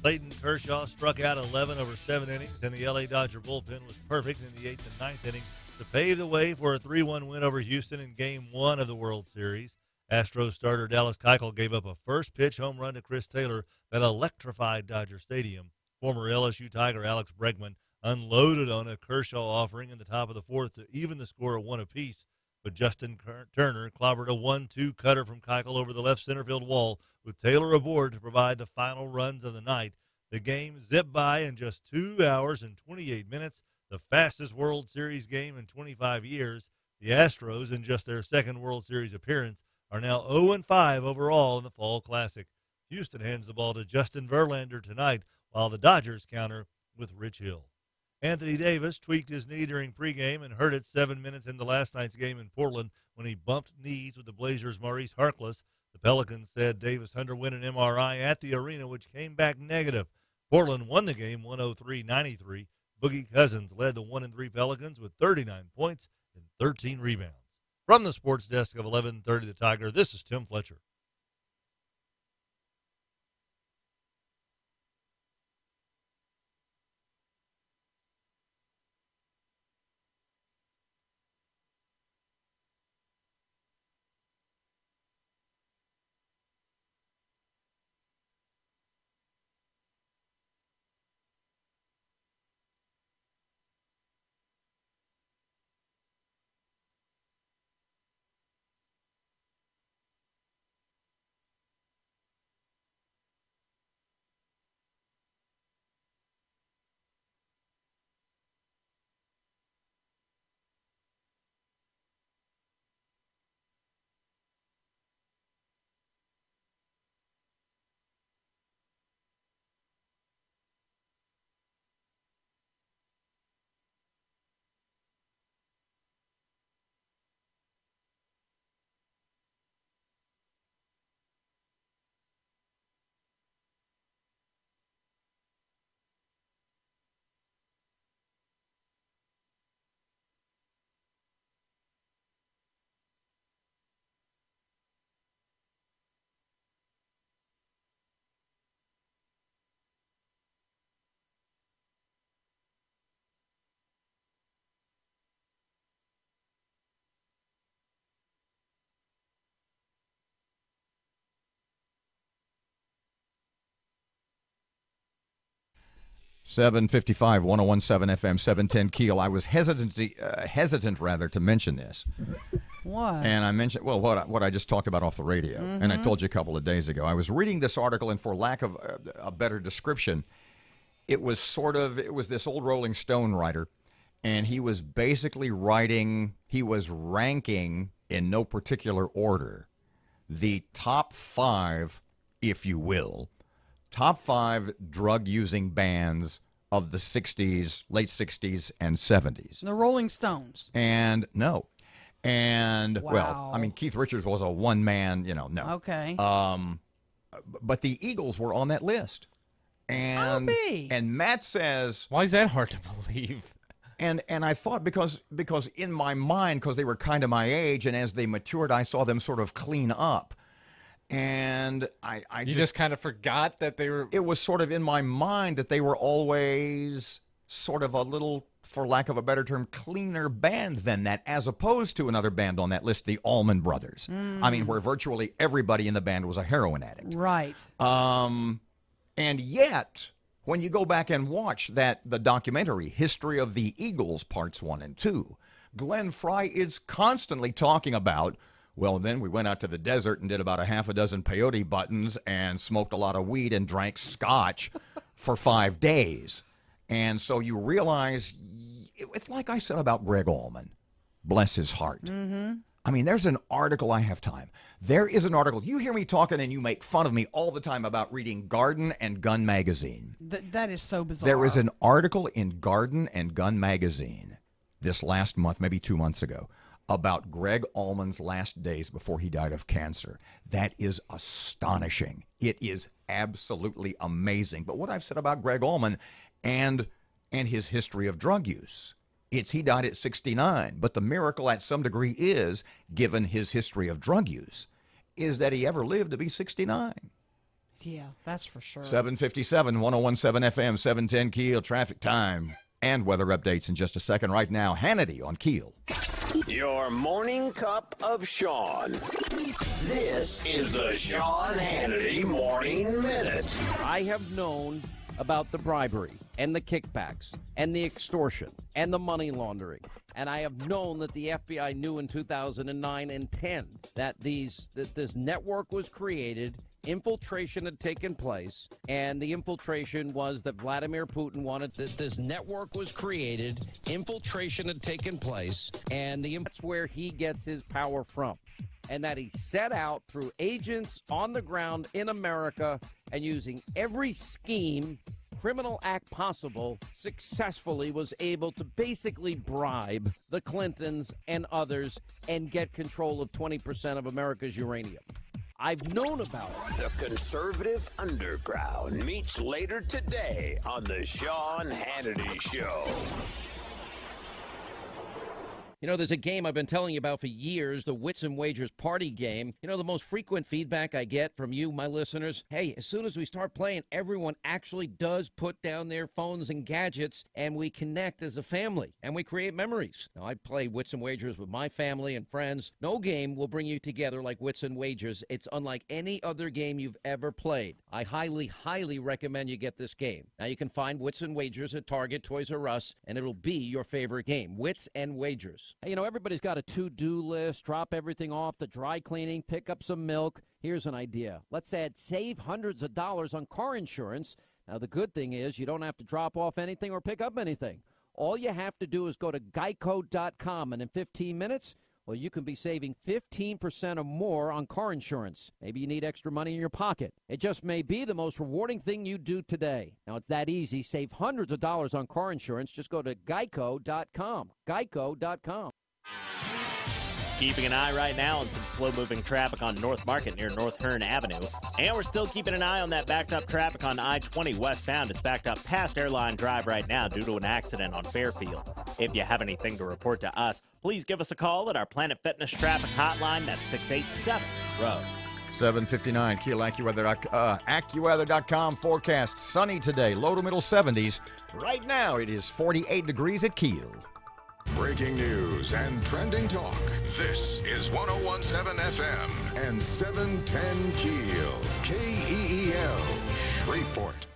Clayton Kershaw struck out 11 over 7 innings, and the LA Dodger bullpen was perfect in the 8th and 9th inning to pave the way for a 3-1 win over Houston in Game 1 of the World Series. Astros starter Dallas Keuchel gave up a first-pitch home run to Chris Taylor that electrified Dodger Stadium. Former LSU Tiger Alex Bregman unloaded on a Kershaw offering in the top of the 4th to even the score at 1 apiece. But Justin Turner clobbered a 1-2 cutter from Keuchel over the left center field wall with Taylor aboard to provide the final runs of the night. The game zipped by in just 2 hours and 28 minutes, the fastest World Series game in 25 years. The Astros, in just their second World Series appearance, are now 0-5 overall in the Fall Classic. Houston hands the ball to Justin Verlander tonight, while the Dodgers counter with Rich Hill. Anthony Davis tweaked his knee during pregame and hurt it 7 minutes into last night's game in Portland when he bumped knees with the Blazers' Maurice Harkless. The Pelicans said Davis underwent an MRI at the arena, which came back negative. Portland won the game 103-93. Boogie Cousins led the 1-3 Pelicans with 39 points and 13 rebounds. From the sports desk of 1130 The Tiger, this is Tim Fletcher. 755, 1017 FM, 710 Keel. I was hesitant to mention this. What? And I mentioned, well, what I just talked about off the radio. Mm-hmm. And I told you a couple of days ago. I was reading this article, and for lack of a better description, it was this old Rolling Stone writer, and he was basically ranking in no particular order the top 5, if you will, top 5 drug-using bands of the 60s, late 60s, and 70s. The Rolling Stones. And no. And, Wow. well, I mean, Keith Richards was a one-man, no. Okay. But the Eagles were on that list. And Matt says... Why is that hard to believe? And I thought because in my mind, because they were kind of my age, and as they matured, I saw them sort of clean up. And I just kind of forgot that they were... It was sort of in my mind that they were always sort of a little, for lack of a better term, cleaner band than that, as opposed to another band on that list, the Allman Brothers. I mean, where virtually everybody in the band was a heroin addict. Right. And yet, when you go back and watch the documentary, History of the Eagles, Parts 1 and 2, Glenn Fry is constantly talking about, well, then we went out to the desert and did about a half a dozen peyote buttons and smoked a lot of weed and drank scotch for 5 days. And so you realize, it's like I said about Greg Allman, bless his heart. Mm-hmm. I mean, there's an article, I have time. There is an article. You hear me talking and you make fun of me all the time about reading Garden and Gun magazine. That is so bizarre. There is an article in Garden and Gun magazine this last month, maybe 2 months ago, about Greg Allman's last days before he died of cancer. That is astonishing. It is absolutely amazing. But what I've said about Greg Allman and his history of drug use, he died at 69. But the miracle at some degree is, given his history of drug use, is that he ever lived to be 69. Yeah, that's for sure. 757, 1017 FM, 710 Keel, traffic time, and weather updates in just a second. Right now, Hannity on Keel. Your morning cup of Sean. This is the Sean Hannity Morning Minute. I have known about the bribery and the kickbacks and the extortion and the money laundering. And I have known that the FBI knew in 2009 and 10 that this network was created, infiltration had taken place, and the infiltration was that Vladimir Putin wanted that this network was created, infiltration had taken place, and that's where he gets his power from. And that he set out through agents on the ground in America and using every scheme, criminal act possible, successfully was able to basically bribe the Clintons and others and get control of 20% of America's uranium. I've known about it. The conservative underground meets later today on the Sean Hannity Show. You know, there's a game I've been telling you about for years, the Wits and Wagers party game. You know, the most frequent feedback I get from you, my listeners, hey, as soon as we start playing, everyone actually does put down their phones and gadgets, and we connect as a family, and we create memories. Now, I play Wits and Wagers with my family and friends. No game will bring you together like Wits and Wagers. It's unlike any other game you've ever played. I highly, highly recommend you get this game. Now, you can find Wits and Wagers at Target, Toys R Us, and it'll be your favorite game. Wits and Wagers. You know, everybody's got a to-do list, drop everything off, the dry cleaning, pick up some milk. Here's an idea. Let's save hundreds of dollars on car insurance. Now, the good thing is you don't have to drop off anything or pick up anything. All you have to do is go to geico.com, and in 15 minutes, well, you can be saving 15% or more on car insurance. Maybe you need extra money in your pocket. It just may be the most rewarding thing you do today. Now, it's that easy. Save hundreds of dollars on car insurance. Just go to geico.com. Geico.com. Keeping an eye right now on some slow-moving traffic on North Market near North Hearn Avenue. And we're still keeping an eye on that backed-up traffic on I-20 westbound. It's backed up past Airline Drive right now due to an accident on Fairfield. If you have anything to report to us, please give us a call at our Planet Fitness traffic hotline. That's 687-ROAD. 7:59, Keel AccuWeather.com forecast. Sunny today, low to middle 70s. Right now, it is 48 degrees at Keel. Breaking news and trending talk. This is 1017 FM and 710 Keel. KEEL, Shreveport.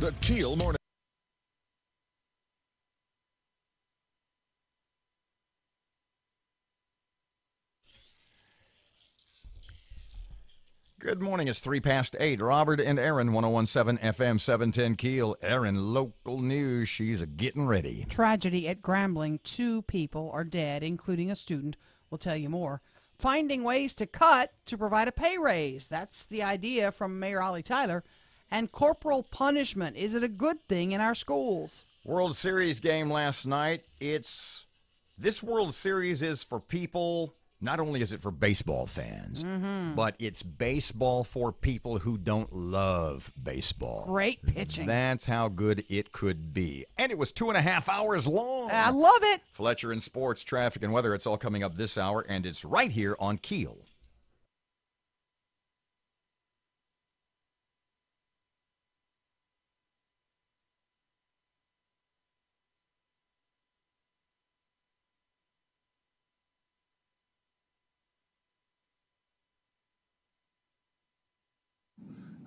The KEEL Morning. Good morning. It's 8:03. Robert and Erin, 1017 FM, 710 KEEL. Erin, local news. She's getting ready. Tragedy at Grambling. 2 people are dead, including a student. We'll tell you more. Finding ways to cut to provide a pay raise. That's the idea from Mayor Ollie Tyler. And corporal punishment. Is it a good thing in our schools? World Series game last night. This World Series is for people. Not only is it for baseball fans, but it's baseball for people who don't love baseball. Great pitching. That's how good it could be. And it was 2.5 hours long. I love it. Fletcher in sports, traffic, and weather. It's all coming up this hour, and it's right here on KEEL.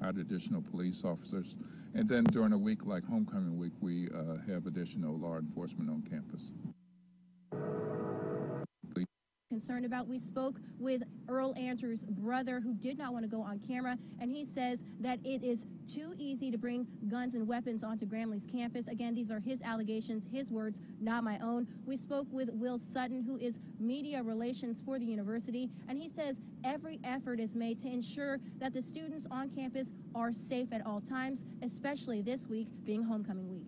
Hired additional police officers. And then during a week like homecoming week, we have additional law enforcement on campus. Concerned about. We spoke with Earl Andrews' brother, who did not want to go on camera, and he says that it is too easy to bring guns and weapons onto Grambling's campus. Again, these are his allegations, his words, not my own. We spoke with Will Sutton, who is media relations for the university, and he says every effort is made to ensure that the students on campus are safe at all times, especially this week being homecoming week.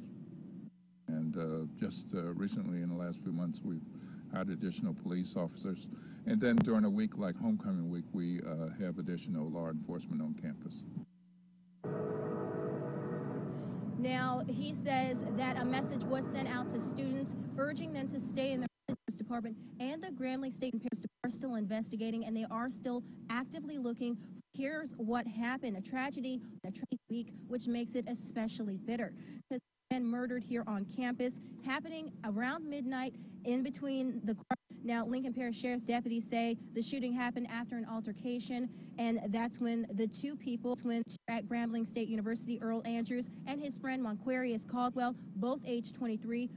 And just recently in the last few months, we've hired additional police officers. And then during a week like homecoming week, we have additional law enforcement on campus. Now, he says that a message was sent out to students urging them to stay in the department, and the Grambling State and Paris are still investigating, and they are still actively looking. Here's what happened: a tragedy week, which makes it especially bitter. Men murdered here on campus, happening around midnight in between the. Now, Lincoln Parish Sheriff's deputies say the shooting happened after an altercation, and that's when the 2 people went at Grambling State University, Earl Andrews and his friend Monquarius Caldwell, both age 23.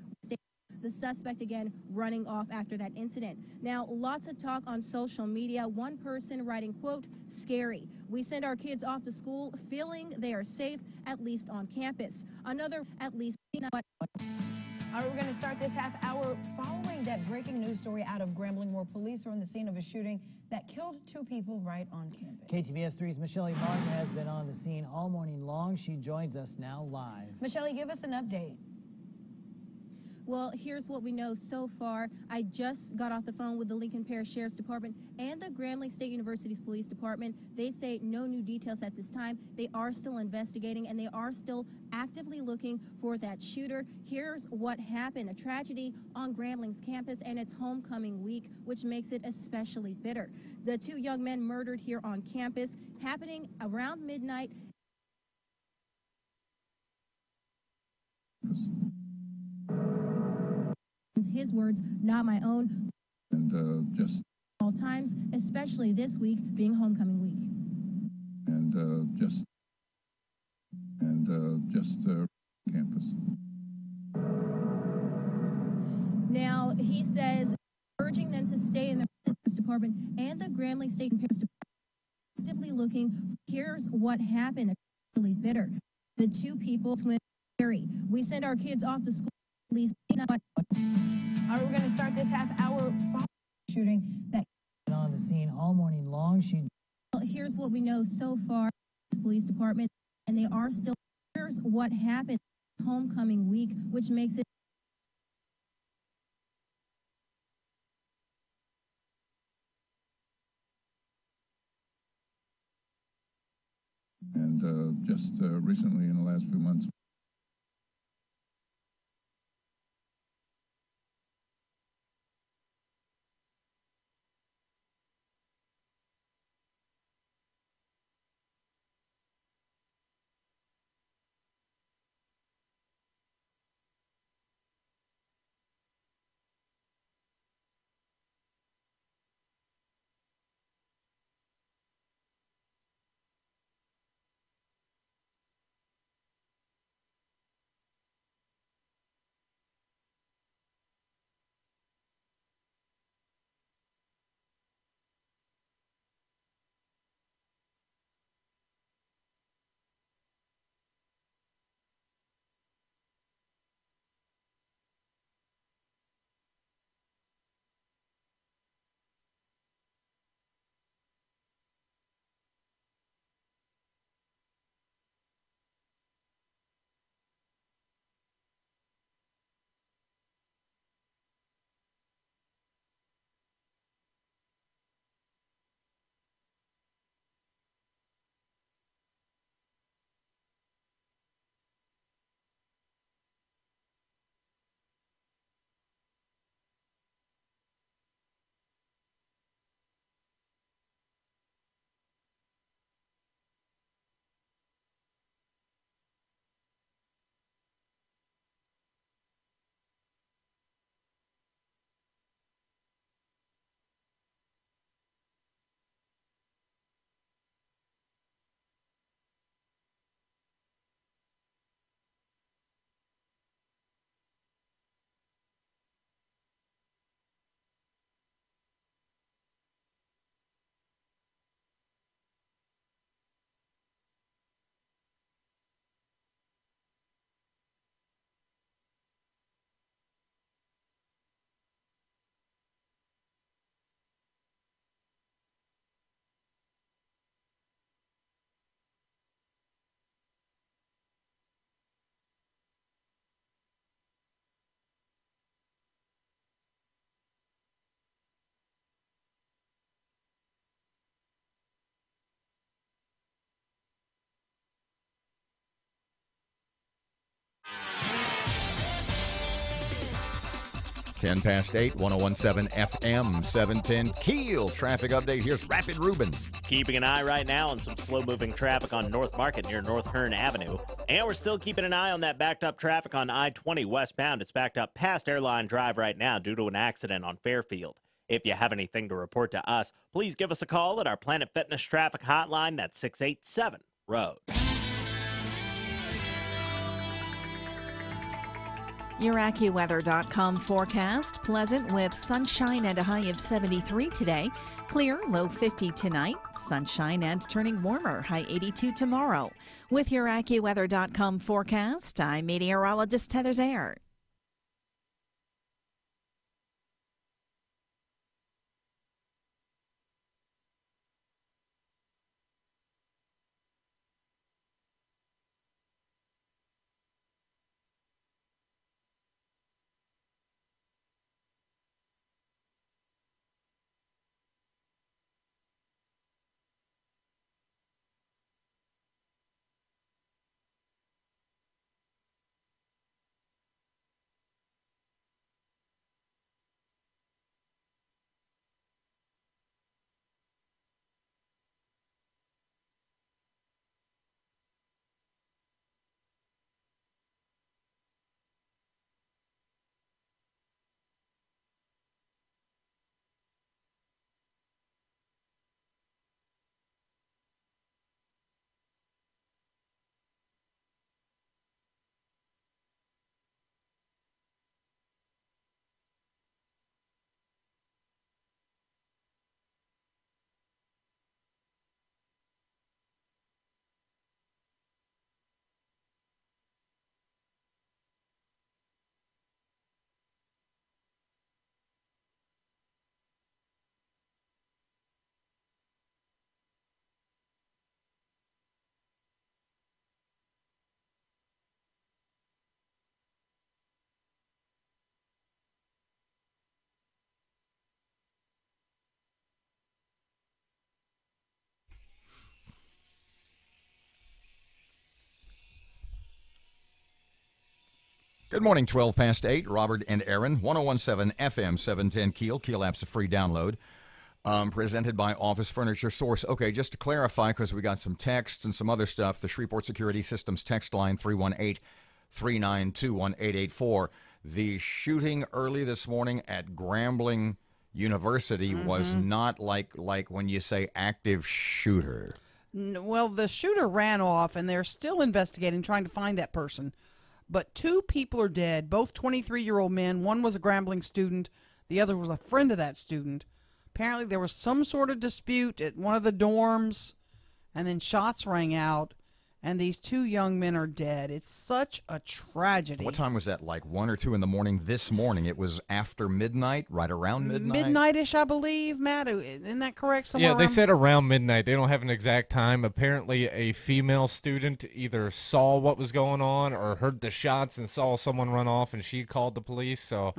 The suspect again running off after that incident. Now, lots of talk on social media. One person writing, quote, "Scary. We send our kids off to school feeling they are safe, at least on campus." Another, at least. All right, we're going to start this half hour following that breaking news story out of Grambling, where police are on the scene of a shooting that killed 2 people right on campus. KTVS 3's Michelle Martin has been on the scene all morning long. She joins us now live. Michelle, give us an update. Well, here's what we know so far. I just got off the phone with the Lincoln Parish Sheriff's Department and the Grambling State University's Police Department. They say no new details at this time. They are still investigating, and they are still actively looking for that shooter. Here's what happened: a tragedy on Grambling's campus, and it's homecoming week, which makes it especially bitter. The 2 young men murdered here on campus, happening around midnight. His words, not my own. And just all times, especially this week being homecoming week. And just campus. Now, he says urging them to stay in the department and the Grambling State and Paris Department, actively looking. Here's what happened: really bitter. The 2 people went scary. We send our kids off to school. At least. All right, we're going to start this half hour following shooting that on the scene all morning long. Well, here's what we know so far: police department, and they are still. Here's what happened: homecoming week, which makes it. And just recently in the last few months. 10 past 8, 1017 FM, 710 KEEL. Traffic update. Here's Rapid Ruben. Keeping an eye right now on some slow-moving traffic on North Market near North Hearn Avenue. And we're still keeping an eye on that backed-up traffic on I-20 westbound. It's backed up past Airline Drive right now due to an accident on Fairfield. If you have anything to report to us, please give us a call at our Planet Fitness traffic hotline. That's 687-ROAD. Your AccuWeather.com forecast. Pleasant with sunshine and a high of 73 today. Clear, low 50 tonight. Sunshine and turning warmer, high 82 tomorrow. With your AccuWeather.com forecast, I'm meteorologist Heather Zayer. Good morning, 12 past 8. Robert and Erin, 1017 FM, 710 KEEL. KEEL app's a free download. Presented by Office Furniture Source. Okay, just to clarify, because we got some texts and some other stuff, the Shreveport Security Systems text line 318-392-1884. The shooting early this morning at Grambling University was not like when you say active shooter. Well, the shooter ran off, and they're still investigating, trying to find that person. But 2 people are dead, both 23-year-old men. One was a Grambling student. The other was a friend of that student. Apparently there was some sort of dispute at one of the dorms, and then shots rang out, and these 2 young men are dead. It's such a tragedy. What time was that, like 1 or 2 in the morning this morning? It was after midnight, right around midnight? Midnight-ish, I believe, Matt. Isn't that correct? Somewhere Yeah, they around... said around midnight. They don't have an exact time. Apparently, a female student either saw what was going on or heard the shots and saw someone run off, and she called the police. So,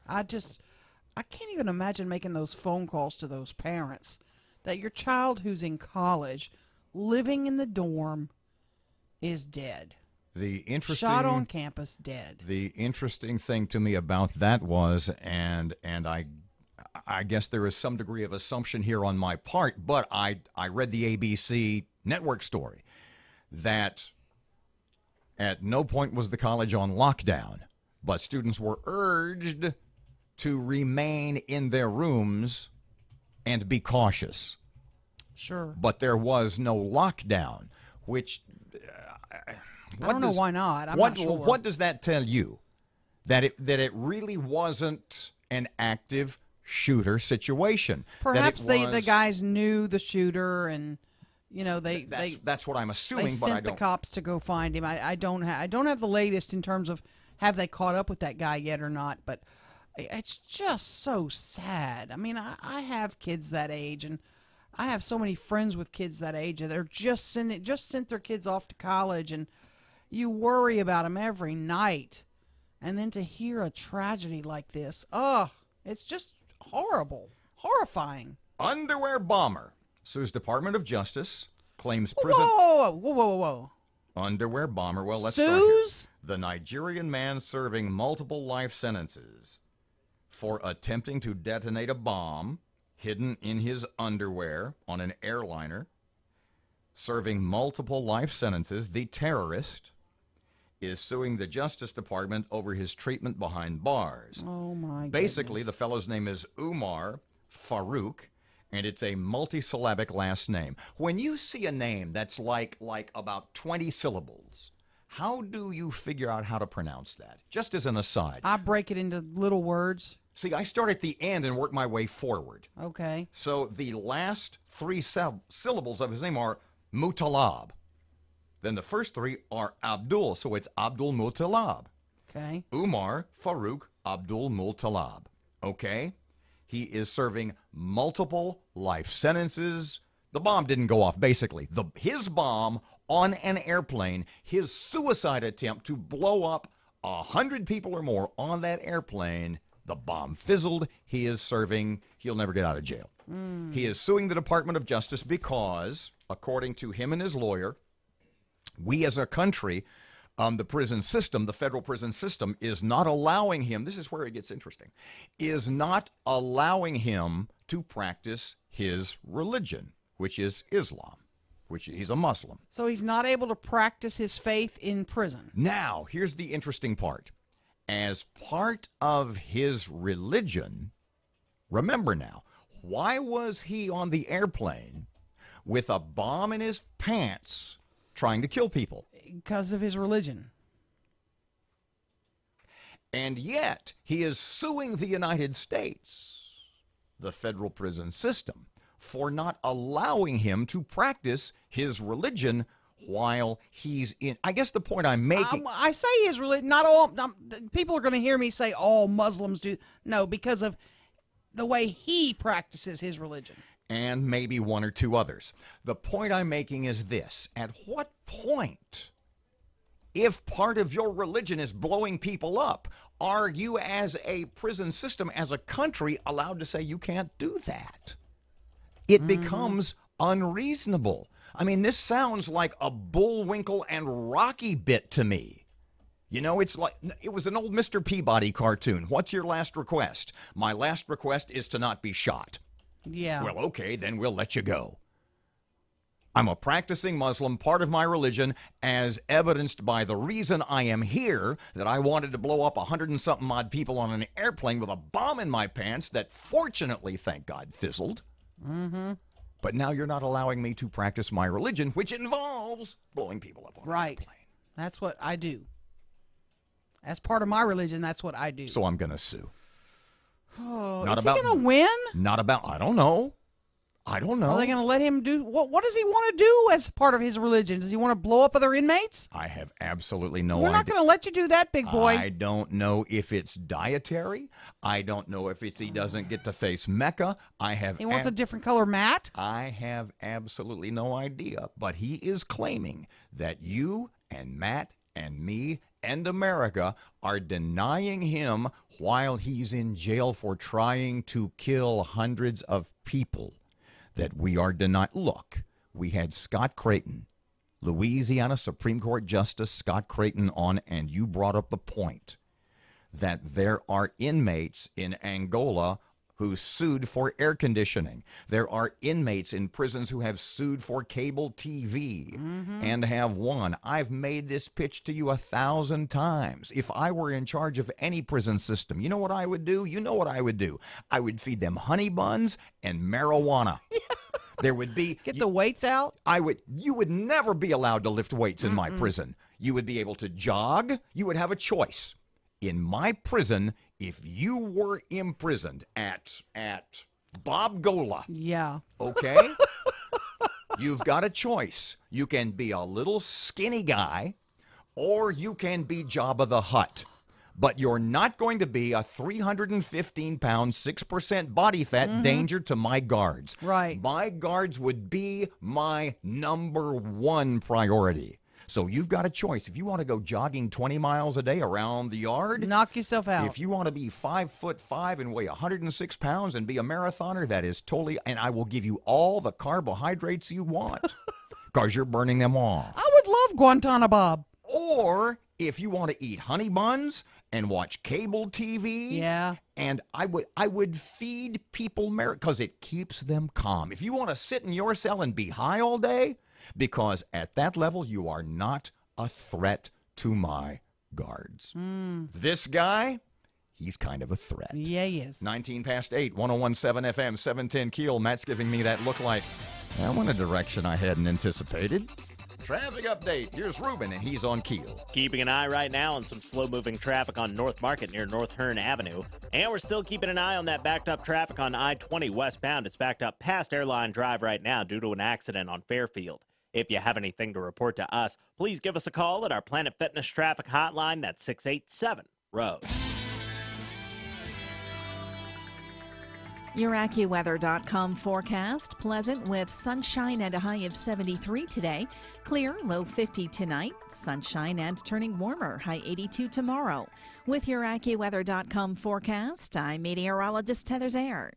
I can't even imagine making those phone calls to those parents that your child who's in college, living in the dorm, is dead. Shot on campus, dead. The interesting thing to me about that was, and I guess there is some degree of assumption here on my part, but I read the ABC network story that at no point was the college on lockdown, but students were urged to remain in their rooms and be cautious. Sure. But there was no lockdown, which... I don't know why not. I'm not sure. What does that tell you? That it really wasn't an active shooter situation. Perhaps the guys knew the shooter, and that's what I'm assuming. They sent the cops to go find him. I don't have the latest in terms of have they caught up with that guy yet or not. But it's just so sad. I mean, I have kids that age, and I have so many friends with kids that age, and they're just sent their kids off to college, and you worry about them every night. And then to hear a tragedy like this, it's just horrible, horrifying. Underwear bomber sues Department of Justice, claims prison. Whoa. Underwear bomber. Well, let's sues? start here. The Nigerian man serving multiple life sentences for attempting to detonate a bomb hidden in his underwear on an airliner, serving multiple life sentences. The terrorist is suing the Justice Department over his treatment behind bars. Oh, my Basically, goodness. the fellow's name is Umar Farouk, and it's a multisyllabic last name. When you see a name that's like about 20 syllables, how do you figure out how to pronounce that? Just as an aside. I break it into little words. See, I start at the end and work my way forward. Okay. So the last three syllables of his name are Mutalab. Then the first three are Abdul, so it's Abdul Mutalab. Okay. Umar Farouk Abdul Mutalab. Okay? He is serving multiple life sentences. The bomb didn't go off, basically. His bomb on an airplane, his suicide attempt to blow up 100 people or more on that airplane, the bomb fizzled. He is serving, he'll never get out of jail. He is suing the Department of Justice because, according to him and his lawyer, we as a country, the prison system, the federal prison system, is not allowing him, this is where it gets interesting, is not allowing him to practice his religion, which is Islam, which he's a Muslim. So he's not able to practice his faith in prison. Now, here's the interesting part. As part of his religion, remember now, why was he on the airplane with a bomb in his pants trying to kill people? Because of his religion. And yet, he is suing the United States, the federal prison system, for not allowing him to practice his religion while he's in. I guess the point I'm making. I say his religion. Not all. People are going to hear me say all Muslims do. No, because of the way he practices his religion. And maybe one or two others. The point I'm making is this. At what point, if part of your religion is blowing people up, are you as a prison system, as a country, allowed to say you can't do that? It becomes unreasonable. I mean, this sounds like a Bullwinkle and Rocky bit to me. You know, it's like, it was an old Mr. Peabody cartoon. What's your last request? My last request is to not be shot. Yeah. Well, okay, then we'll let you go. I'm a practicing Muslim, part of my religion, as evidenced by the reason I am here, that I wanted to blow up 100 and something odd people on an airplane with a bomb in my pants that fortunately, thank God, fizzled. Mm-hmm. But now you're not allowing me to practice my religion, which involves blowing people up on an airplane. That's what I do. As part of my religion, that's what I do. So I'm going to sue. Oh, Not is about- he going to win? Not about, I don't know. I don't know. Are they going to let him do, what does he want to do as part of his religion? Does he want to blow up other inmates? I have absolutely no We're idea. not going to let you do that, big boy. I don't know if it's dietary. I don't know if it's he doesn't get to face Mecca. He wants a different color mat? I have absolutely no idea. But he is claiming that you and Matt and me and America are denying him while he's in jail for trying to kill hundreds of people. That we are denying. Look, we had Scott Creighton, Louisiana Supreme Court Justice Scott Creighton on, and you brought up the point that there are inmates in Angola who sued for air conditioning. There are inmates in prisons who have sued for cable TV and have won. I've made this pitch to you 1,000 times. If I were in charge of any prison system, you know what I would do? You know what I would do? I would feed them honey buns and marijuana. There would be... Get the weights out? You would never be allowed to lift weights in my prison. You would be able to jog. You would have a choice. In my prison, if you were imprisoned at Bob Gola, yeah, okay, you've got a choice. You can be a little skinny guy, or you can be Jabba the Hutt. But you're not going to be a 315-pound, 6% body fat danger to my guards. Right. My guards would be my number one priority. So you've got a choice. If you want to go jogging 20 miles a day around the yard, knock yourself out. If you want to be 5'5" and weigh 106 pounds and be a marathoner, that is totally, and I will give you all the carbohydrates you want because you're burning them off. I would love Guantanamo Bob. Or if you want to eat honey buns and watch cable TV. Yeah. And I would feed people because it keeps them calm. If you want to sit in your cell and be high all day, because at that level you are not a threat to my guards. This guy, he's kind of a threat. Yeah, he is. 19 past 8, 1017 FM, 710 Keel. Matt's giving me that look like, that went a direction I hadn't anticipated. Traffic update. Here's Ruben, and he's on Keel. Keeping an eye right now on some slow-moving traffic on North Market near North Hearn Avenue. And we're still keeping an eye on that backed-up traffic on I-20 westbound. It's backed up past Airline Drive right now due to an accident on Fairfield. If you have anything to report to us, please give us a call at our Planet Fitness traffic hotline. That's 687-ROAD. Your AccuWeather.com forecast. Pleasant with sunshine and a high of 73 today. Clear, low 50 tonight. Sunshine and turning warmer, high 82 tomorrow. With your AccuWeather.com forecast, I'm meteorologist Heather Zayer.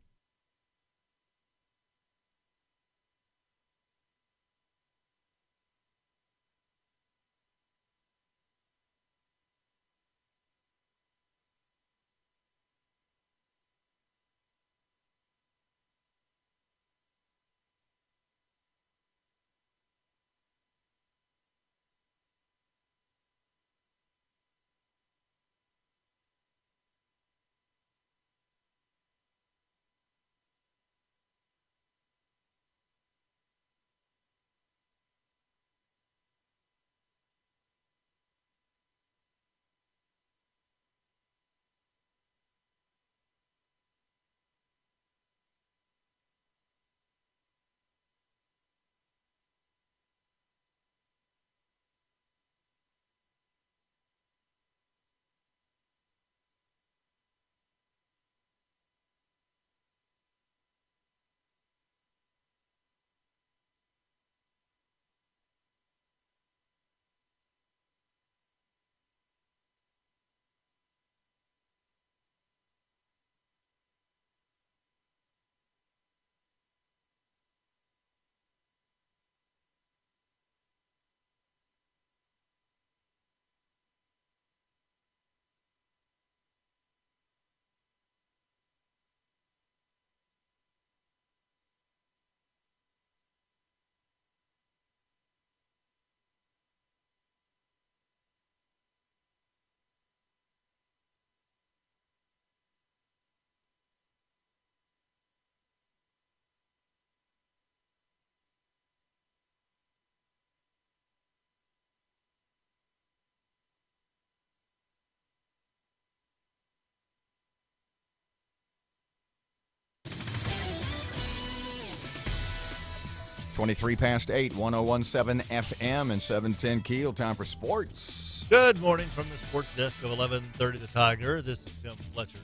Twenty-three past 8, 1017 FM and 710 Keel. Time for sports. Good morning from the sports desk of 1130 The Tiger. This is Tim Fletcher.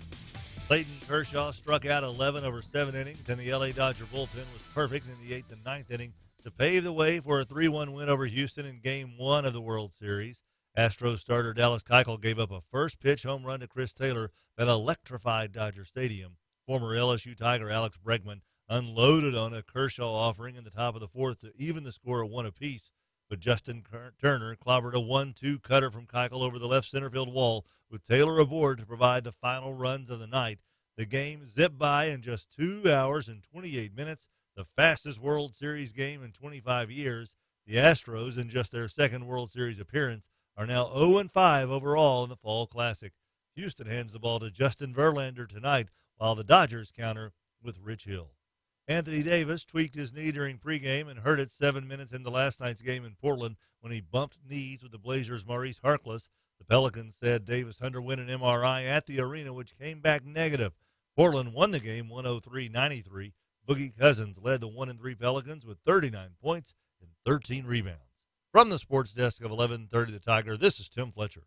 Clayton Kershaw struck out 11 over 7 innings, and the LA Dodger bullpen was perfect in the 8th and 9th inning to pave the way for a 3-1 win over Houston in Game 1 of the World Series. Astros starter Dallas Keuchel gave up a first-pitch home run to Chris Taylor that electrified Dodger Stadium. Former LSU Tiger Alex Bregman unloaded on a Kershaw offering in the top of the 4th to even the score at 1 apiece. But Justin Turner clobbered a 1-2 cutter from Keuchel over the left center field wall with Taylor aboard to provide the final runs of the night. The game zipped by in just 2 hours and 28 minutes, the fastest World Series game in 25 years. The Astros, in just their second World Series appearance, are now 0-5 overall in the Fall Classic. Houston hands the ball to Justin Verlander tonight, while the Dodgers counter with Rich Hill. Anthony Davis tweaked his knee during pregame and hurt it 7 minutes into last night's game in Portland when he bumped knees with the Blazers' Maurice Harkless. The Pelicans said Davis underwent an MRI at the arena, which came back negative. Portland won the game 103-93. Boogie Cousins led the 1-3 Pelicans with 39 points and 13 rebounds. From the sports desk of 1130 The Tiger, this is Tim Fletcher.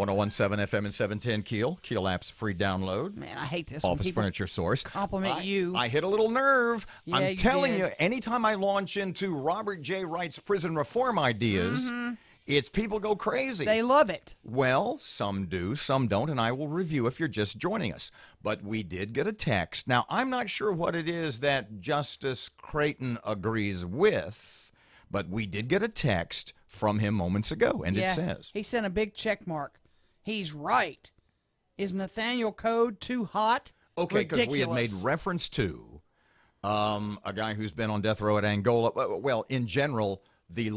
1017 FM and 710 Keel. Keel app's free download. Man, I hate this when Office people Furniture Source. compliment you. I hit a little nerve. Yeah, I'm you telling did. you, anytime I launch into Robert J. Wright's prison reform ideas, it's people go crazy. They love it. Well, some do, some don't, and I will review if you're just joining us. But we did get a text. Now, I'm not sure what it is that Justice Creighton agrees with, but we did get a text from him moments ago, and it says, he sent a big check mark. He's right. Is Nathaniel Code too hot? okay, because we had made Ridiculous. reference to a guy who's been on death row at Angola. Well, in general, the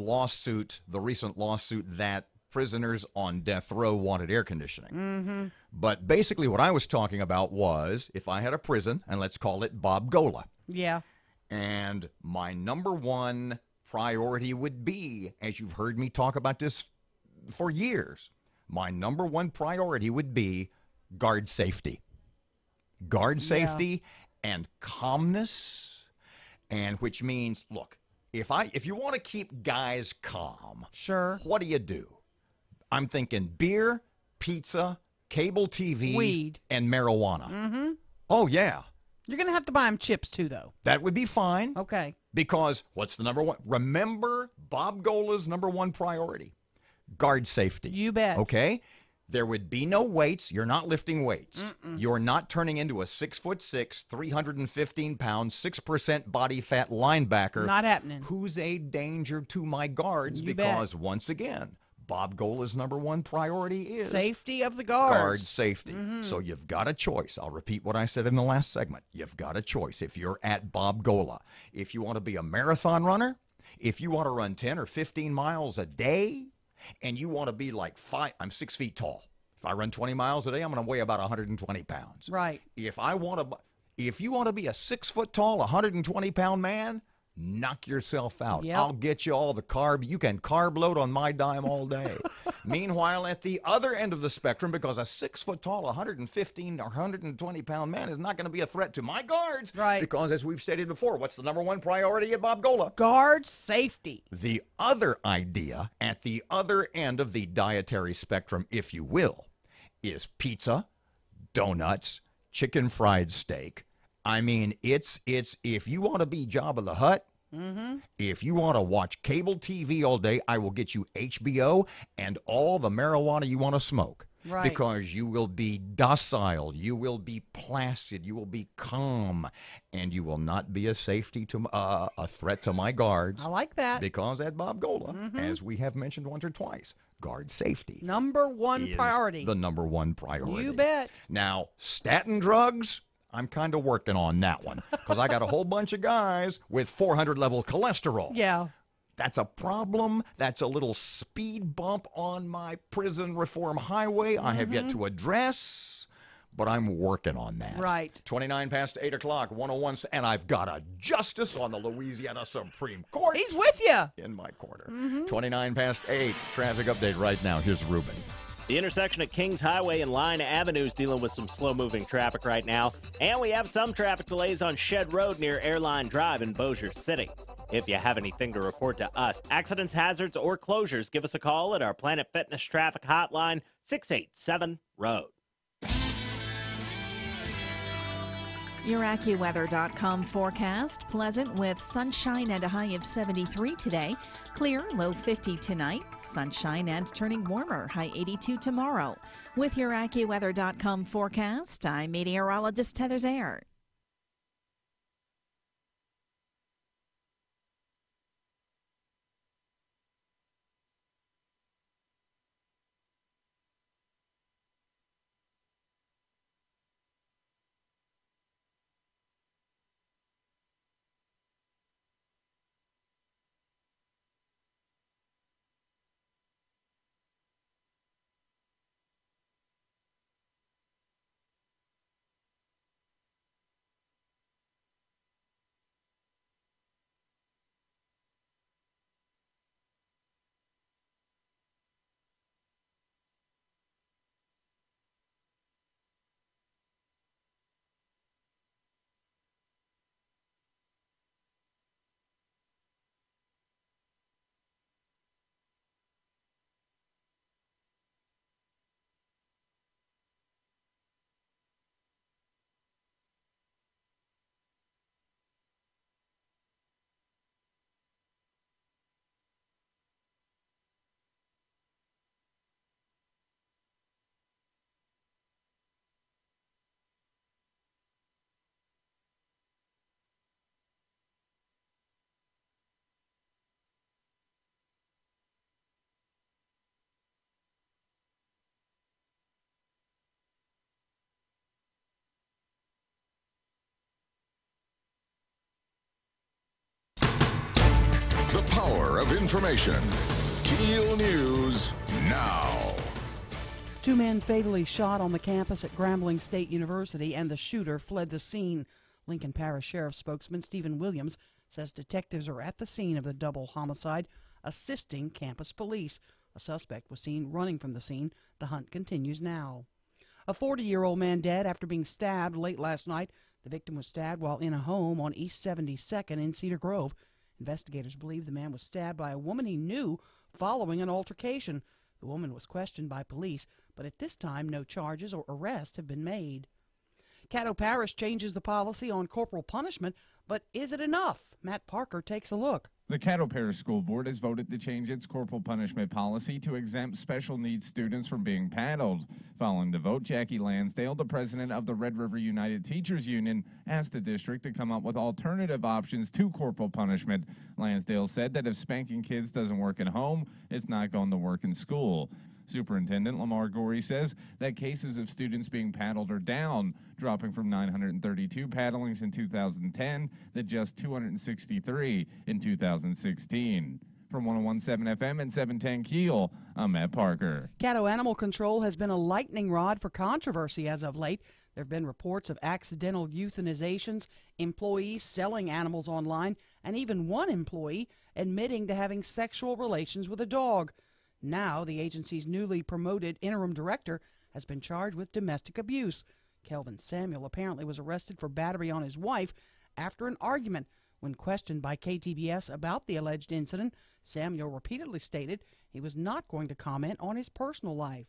recent lawsuit that prisoners on death row wanted air conditioning. Mm-hmm. But basically what I was talking about was if I had a prison, and let's call it Bob Gola, Yeah. and my number one priority would be, as you've heard me talk about this for years, my number one priority would be guard safety. Guard safety and calmness, and which means, look, if you want to keep guys calm, sure, what do? I'm thinking beer, pizza, cable TV, weed, and marijuana. Mm-hmm. Oh, yeah. You're going to have to buy him chips, too, though. That would be fine. Okay. Because what's the number one? Remember Bob Gola's number one priority? Guard safety. You bet. Okay? There would be no weights. You're not lifting weights. Mm-mm. You're not turning into a 6'6", 315-pound, 6% body fat linebacker. Not happening. Who's a danger to my guards You because, once again, Bob Gola's number one priority is safety of the guards. Guard safety. Mhm. So you've got a choice. I'll repeat what I said in the last segment. You've got a choice. If you're at Bob Gola, if you want to be a marathon runner, if you want to run 10 or 15 miles a day, and you want to be like I'm 6 feet tall. If I run 20 miles a day, I'm going to weigh about 120 pounds. Right. If you want to be a 6 foot tall, 120 pound man, knock yourself out. Yep. I'll get you all the carb. You can carb load on my dime all day. Meanwhile, at the other end of the spectrum, because a 6 foot tall, 115 or 120 pound man is not going to be a threat to my guards. Right. Because as we've stated before, what's the number one priority at Bob Gola? Guard safety. The other idea at the other end of the dietary spectrum, if you will, is pizza, donuts, chicken fried steak. I mean, it's if you want to be Jabba the Hutt, if you want to watch cable TV all day, I will get you HBO and all the marijuana you want to smoke. Right. Because you will be docile, you will be placid, you will be calm, and you will not be a threat to my guards. I like that. Because at Bob Gola, as we have mentioned once or twice, guard safety Number one is priority. the number one priority. You bet. Now, statin drugs, I'm kind of working on that one because I got a whole bunch of guys with 400 level cholesterol. Yeah. That's a problem. That's a little speed bump on my prison reform highway I have yet to address, but I'm working on that. Right. 29 past 8 o'clock, 101, and I've got a justice on the Louisiana Supreme Court. He's with you. In my corner. 29 past 8, traffic update right now. Here's Ruben. The intersection at Kings Highway and Line Avenue is dealing with some slow-moving traffic right now. And we have some traffic delays on Shed Road near Airline Drive in Bossier City. If you have anything to report to us, accidents, hazards, or closures, give us a call at our Planet Fitness Traffic Hotline, 687-ROAD. Your AccuWeather.com forecast. Pleasant with sunshine and a high of 73 today. Clear, low 50 tonight. Sunshine and turning warmer, high 82 tomorrow. With your AccuWeather.com forecast, I'm meteorologist Heather Zayer. of information. KEEL News now. 2 men fatally shot on the campus at Grambling State University, and the shooter fled the scene. Lincoln Parish Sheriff spokesman Stephen Williams says detectives are at the scene of the double homicide, assisting campus police. A suspect was seen running from the scene. The hunt continues now. A 40-year-old man dead after being stabbed late last night. The victim was stabbed while in a home on East 72nd in Cedar Grove. Investigators believe the man was stabbed by a woman he knew following an altercation. The woman was questioned by police, but at this time no charges or arrests have been made. Caddo Parish changes the policy on corporal punishment, but is it enough? Matt Parker takes a look. The Caddo Parish School Board has voted to change its corporal punishment policy to exempt special needs students from being paddled. Following the vote, Jackie Lansdale, the president of the Red River United Teachers Union, asked the district to come up with alternative options to corporal punishment. Lansdale said that if spanking kids doesn't work at home, it's not going to work in school. Superintendent Lamar Gorey says that cases of students being paddled are down, dropping from 932 paddlings in 2010 to just 263 in 2016. From 101.7 FM and 710 KEEL, I'm Matt Parker. Caddo Animal Control has been a lightning rod for controversy as of late. There have been reports of accidental euthanizations, employees selling animals online, and even one employee admitting to having sexual relations with a dog. Now, the agency's newly promoted interim director has been charged with domestic abuse. Kelvin Samuel apparently was arrested for battery on his wife after an argument. When questioned by KTBS about the alleged incident, Samuel repeatedly stated he was not going to comment on his personal life.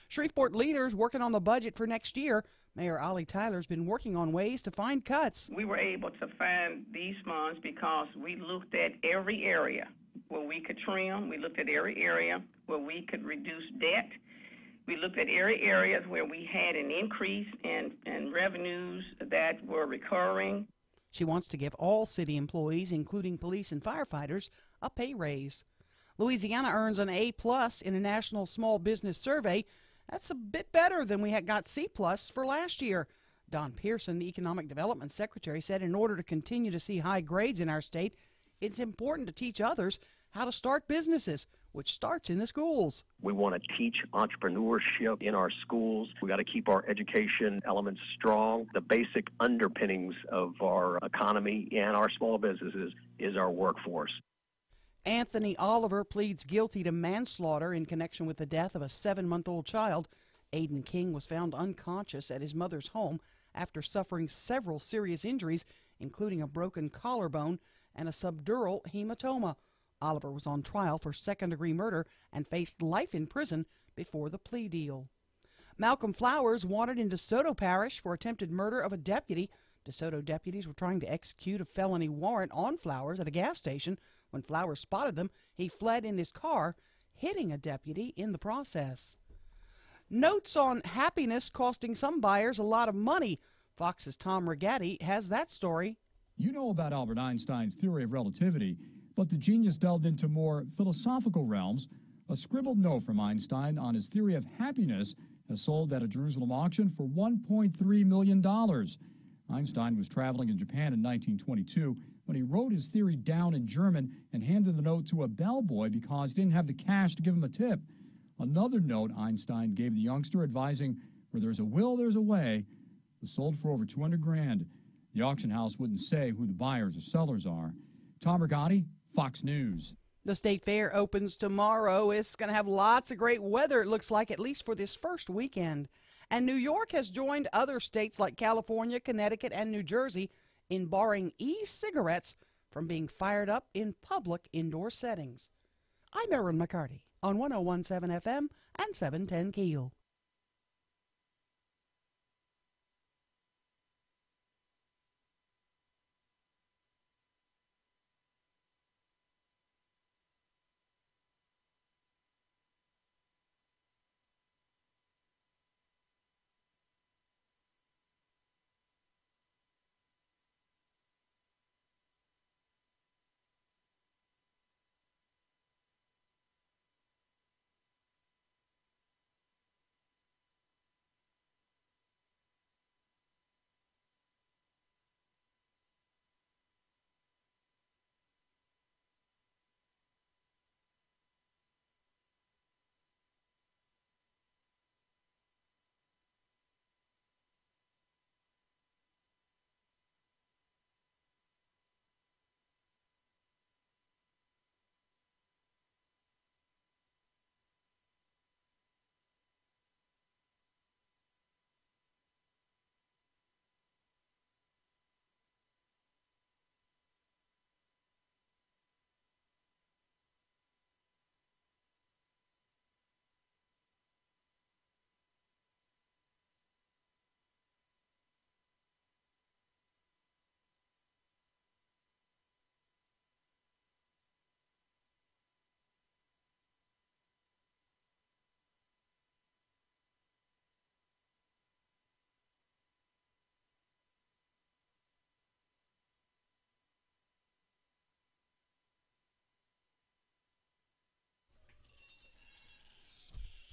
Shreveport leaders working on the budget for next year. Mayor Ollie Tyler's been working on ways to find cuts. We were able to find these funds because we looked at every area where we could trim. We looked at every area where we could reduce debt. We looked at every areas where we had an increase in revenues that were recurring. She wants to give all city employees, including police and firefighters, a pay raise. Louisiana earns an A+ in a national small business survey. That's a bit better than we had got C+ for last year. Don Pearson, the Economic Development Secretary, said in order to continue to see high grades in our state, it's important to teach others how to start businesses, which starts in the schools. We want to teach entrepreneurship in our schools. We got to keep our education elements strong. The basic underpinnings of our economy and our small businesses is our workforce. Anthony Oliver pleads guilty to manslaughter in connection with the death of a 7-month-old child. Aiden King was found unconscious at his mother's home after suffering several serious injuries, including a broken collarbone and a subdural hematoma. Oliver was on trial for second-degree murder and faced life in prison before the plea deal. Malcolm Flowers wanted in DeSoto Parish for attempted murder of a deputy. DeSoto deputies were trying to execute a felony warrant on Flowers at a gas station. When Flowers spotted them, he fled in his car, hitting a deputy in the process. Notes on happiness costing some buyers a lot of money. Fox's Tom Rigatti has that story. You know about Albert Einstein's theory of relativity, but the genius delved into more philosophical realms. A scribbled note from Einstein on his theory of happiness has sold at a Jerusalem auction for $1.3 million. Einstein was traveling in Japan in 1922 when he wrote his theory down in German and handed the note to a bellboy because he didn't have the cash to give him a tip. Another note Einstein gave the youngster advising, where there's a will, there's a way, was sold for over $200,000. The auction house wouldn't say who the buyers or sellers are. Tom Rigotti, Fox News. The state fair opens tomorrow. It's going to have lots of great weather, it looks like, at least for this first weekend. And New York has joined other states like California, Connecticut, and New Jersey in barring e-cigarettes from being fired up in public indoor settings. I'm Erin McCarty on 101.7 FM and 710 KEEL.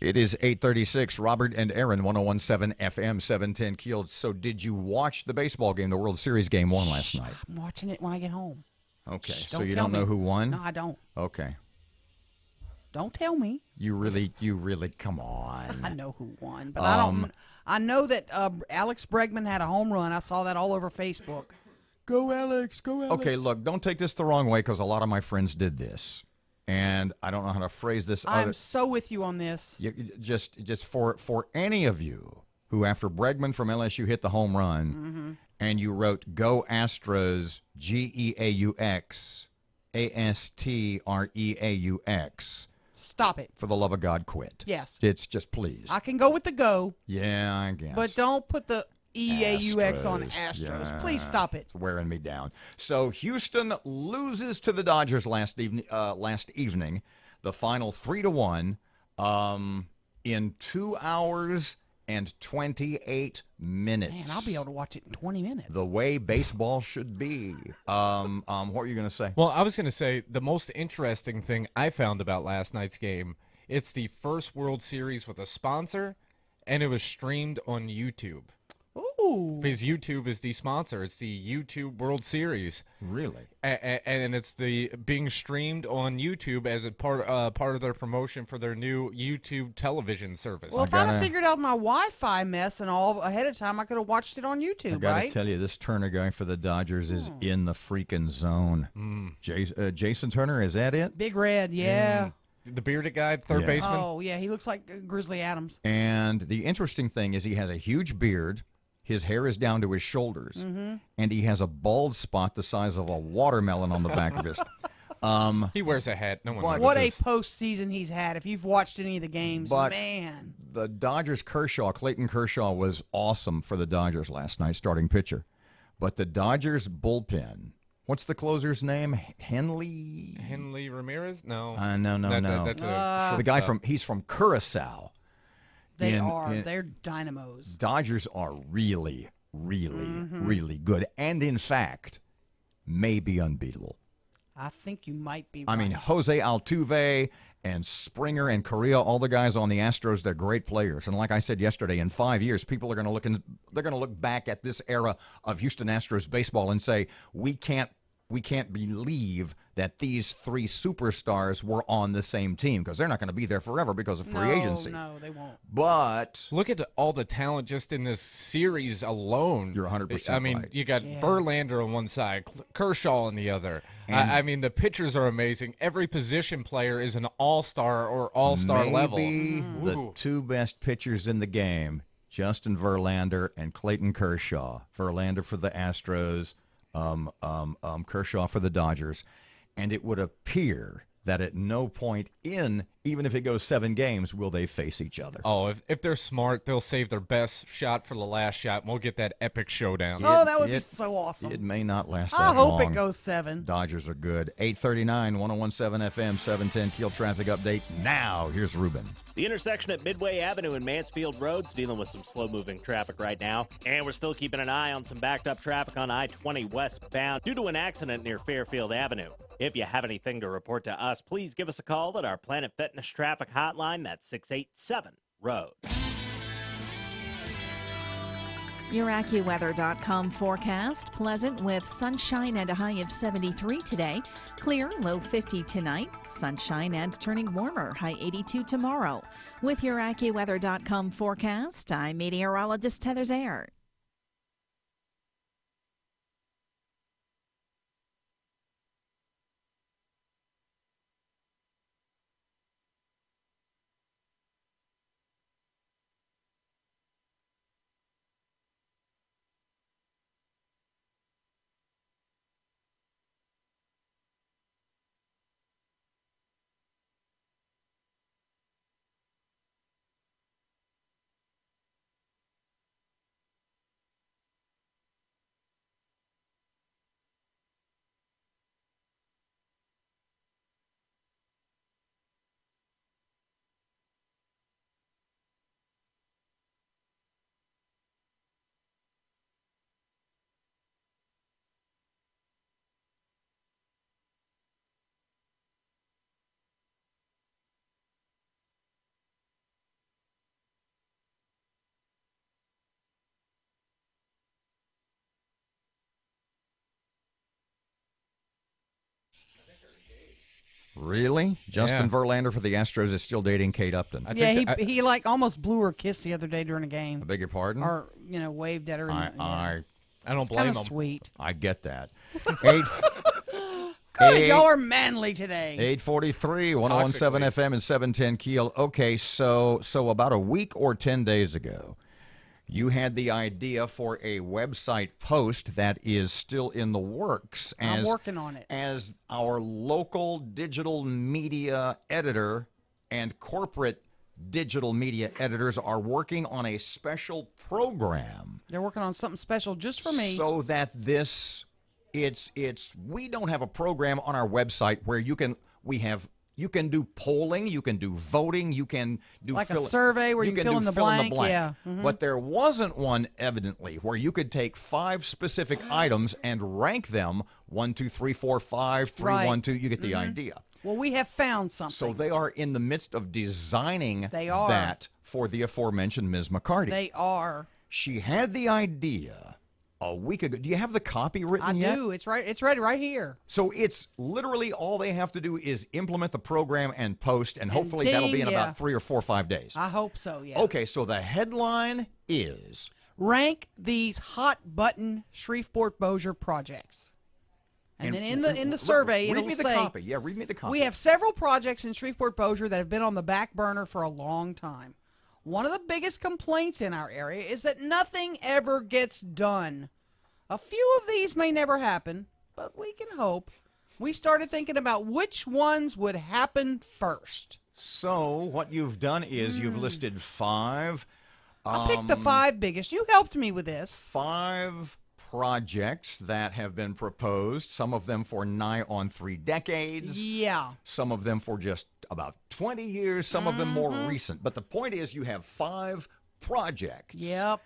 It is 8:36. Robert and Erin, 101.7 FM, 710 KEEL. So did you watch the baseball game, the World Series game won last night? I'm watching it when I get home. Okay, Shh, so you tell don't know me. who won? No, I don't. Okay. Don't tell me. You really, come on. I know who won, but I don't. I know that Alex Bregman had a home run. I saw that all over Facebook. Go Alex, go Alex. Okay, look, don't take this the wrong way because a lot of my friends did this. And I don't know how to phrase this. I'm so with you on this. Just for any of you who, after Bregman from LSU hit the home run, and you wrote "Go Astros," GEAUX, ASTREAUX. Stop it. For the love of God, quit. Yes. It's just please. I can go with the go. Yeah, I guess. But don't put the EAUX on Astros. Yeah. Please stop it. It's wearing me down. So Houston loses to the Dodgers last evening, the final 3-1, in 2 hours and 28 minutes. Man, I'll be able to watch it in 20 minutes. The way baseball should be. What were you going to say? Well, I was going to say the most interesting thing I found about last night's game, it's the first World Series with a sponsor, and it was streamed on YouTube. Ooh. Because YouTube is the sponsor. It's the YouTube World Series. Really? And it's being streamed on YouTube as a part of their promotion for their new YouTube television service. Well, if I'd have figured out my Wi-Fi mess and all ahead of time, I could have watched it on YouTube, I got to right? tell you, this Turner guy for the Dodgers is in the freaking zone. Jason Turner, is that it? Big Red, yeah. The bearded guy, third baseman? Oh, yeah, he looks like Grizzly Adams. And the interesting thing is he has a huge beard. His hair is down to his shoulders, and he has a bald spot the size of a watermelon on the back of his. He wears a hat. No one What a notices. postseason he's had. If you've watched any of the games, But man. the Dodgers Clayton Kershaw was awesome for the Dodgers last night, starting pitcher. But the Dodgers bullpen, what's the closer's name? Henley Ramirez? No. No. That's a the guy shortstop. he's from Curacao. They're dynamos. Dodgers are really, really good, and in fact, may be unbeatable. I think you might be I mean, Jose Altuve and Springer and Correa, all the guys on the Astros, they're great players. And like I said yesterday, in 5 years, people are going to look back at this era of Houston Astros baseball and say, we can't believe that these three superstars were on the same team, because they're not going to be there forever because of free agency. No, they won't. But look at all the talent just in this series alone. You're 100% I mean, right. you got Verlander on one side, Kershaw on the other. I mean, the pitchers are amazing. Every position player is an all-star or all-star level. Maybe the two best pitchers in the game, Justin Verlander and Clayton Kershaw. Verlander for the Astros, Kershaw for the Dodgers. And it would appear that at no point even if it goes 7 games, will they face each other. Oh, if they're smart, they'll save their best shot for the last shot, and we'll get that epic showdown. Oh, that would be so awesome. It may not last that I hope long. it goes 7. Dodgers are good. 8:39, 101.7 FM, 710 KEEL traffic update. Now, here's Ruben. The intersection at Midway Avenue and Mansfield Road's dealing with some slow-moving traffic right now. And we're still keeping an eye on some backed-up traffic on I-20 westbound due to an accident near Fairfield Avenue. If you have anything to report to us, please give us a call at our Planet Fitness traffic hotline. That's 687-ROAD. Your AccuWeather.com forecast. Pleasant with sunshine and a high of 73 today. Clear, low 50 tonight. Sunshine and turning warmer, high 82 tomorrow. With your AccuWeather.com forecast, I'm meteorologist Heather Zayer. Really? Justin Verlander for the Astros is still dating Kate Upton. He like almost blew her a kiss the other day during a game. I beg your pardon? Or, waved at her. I don't blame him. Sweet. I get that. Good, y'all are manly today. 843, 101.7 FM and 710 Keel. Okay, so about a week or 10 days ago, you had the idea for a website post that is still in the works. I'm working on it. As our local digital media editor and corporate digital media editors are working on a special program. They're working on something special just for me. So that we don't have a program on our website where you can do polling, you can do voting, you can do like a survey where you can fill in the blank. Yeah. Mm-hmm. But there wasn't one, evidently, where you could take 5 specific items and rank them 1, 2, 3, 4, 5, 3, Right. 1, 2. You get the idea. Well, we have found something. So they are in the midst of designing They are. that for the aforementioned Ms. McCarty. They are. She had the idea a week ago. Do you have the copy written yet? I do. It's right. It's ready right here. So it's literally all they have to do is implement the program and post, and hopefully ding, that'll be in yeah. about 3 or 4 or 5 days. I hope so. Yeah. Okay, so the headline is rank these hot button Shreveport-Bossier projects. And then in the survey, read it'll me the say, copy. Yeah, read me the copy. we have several projects in Shreveport-Bossier that have been on the back burner for a long time. One of the biggest complaints in our area is that nothing ever gets done. A few of these may never happen, but we can hope. We started thinking about which ones would happen first. So what you've done is you've listed 5. I picked the 5 biggest. You helped me with this. 5 projects that have been proposed, some of them for nigh on 3 decades. Yeah. Some of them for just about 20 years, some of them more recent. But the point is you have 5 projects. Yep.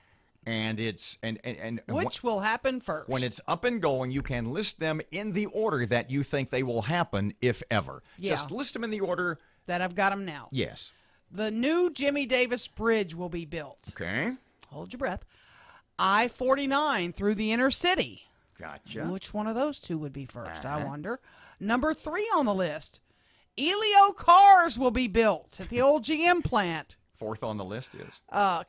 And it's and which will happen first. When it's up and going, you can list them in the order that you think they will happen, if ever. Yeah. Just list them in the order that I've got them now. Yes. The new Jimmy Davis Bridge will be built. Okay. Hold your breath. I-49 through the inner city. Gotcha. Which one of those 2 would be first, I wonder. Number 3 on the list. Elio cars will be built at the old GM plant. 4th on the list is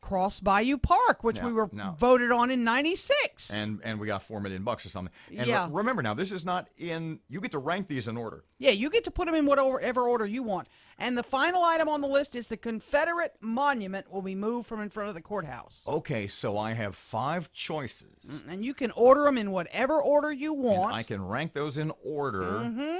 Cross Bayou Park, which we were voted on in '96, and we got $4 million or something. And yeah. Remember now, this is not in. You get to rank these in order. Yeah, you get to put them in whatever order you want. And the final item on the list is the Confederate monument will be moved from in front of the courthouse. Okay, so I have 5 choices, and you can order them in whatever order you want. And I can rank those in order. Mm-hmm.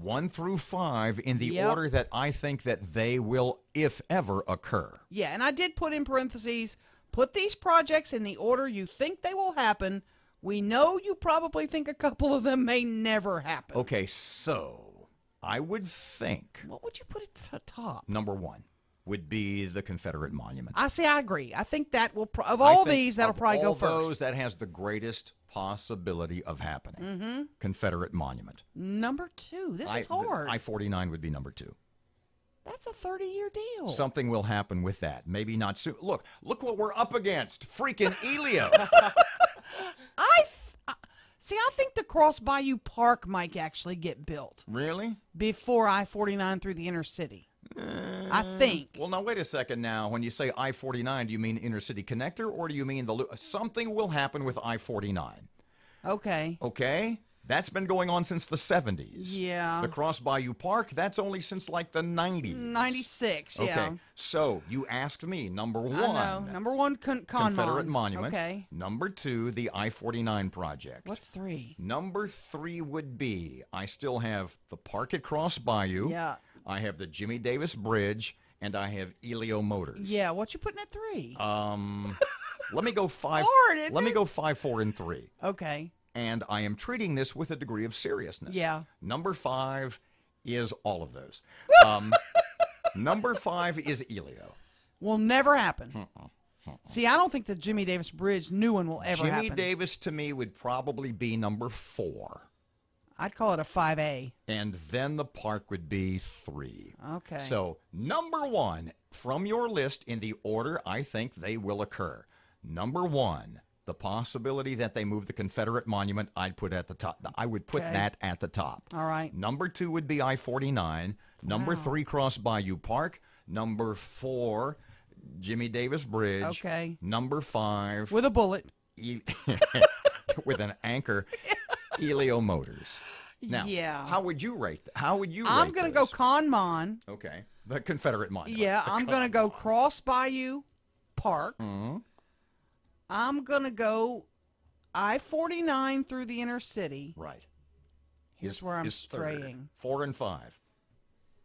1 through 5 in the order that I think that they will, if ever, occur. Yeah, and I did put in parentheses, put these projects in the order you think they will happen. We know you probably think a couple of them may never happen. Okay, so I would think... What would you put at the top? Number 1 would be the Confederate monument. I agree. I think that will, of all these, that'll probably go first. Of those, that has the greatest possibility of happening. Mm-hmm. Confederate monument. Number 2. This is hard. I-49 would be number 2. That's a 30-year deal. Something will happen with that. Maybe not soon. Look what we're up against. Freaking Elio. I think the Cross Bayou Park might actually get built. Really? Before I-49 through the inner city. I think. Well, now, wait a second now. When you say I-49, do you mean inner city connector, or do you mean something will happen with I-49? Okay. Okay? That's been going on since the 70s. Yeah. The Cross Bayou Park, that's only since like the 90s. 96, yeah. Okay. So, you asked me, number 1. I know. Number 1, Confederate Monument. Okay. Number 2, the I-49 project. What's 3? Number 3 would be, I still have the park at Cross Bayou. Yeah. I have the Jimmy Davis Bridge, and I have Elio Motors. Yeah, what you putting at 3? Let me go 5. Let me go 5, 4, and 3. Okay. And I am treating this with a degree of seriousness. Yeah. Number 5 is all of those. Number 5 is Elio. Will never happen. See, I don't think the Jimmy Davis Bridge new one will ever happen. Jimmy Davis, to me, would probably be number 4. I'd call it a 5A. And then the park would be 3. Okay. So, number 1, from your list in the order I think they will occur. Number 1, The possibility that they move the Confederate monument, I'd put at the top. I would put Okay. that at the top. All right. Number 2 would be I-49. Number Wow. 3, Cross Bayou Park. Number 4, Jimmy Davis Bridge. Okay. Number 5, With a bullet. with an anchor, Elio Motors. Now, Yeah. how would you rate? How would you? I'm rate going to those? go Conmon. Okay, the Confederate monument. Yeah, The I'm going to go Cross Bayou Park. Mhm. I'm going to go I-49 through the inner city. Right. Here's where I'm is third. straying. 4 and 5.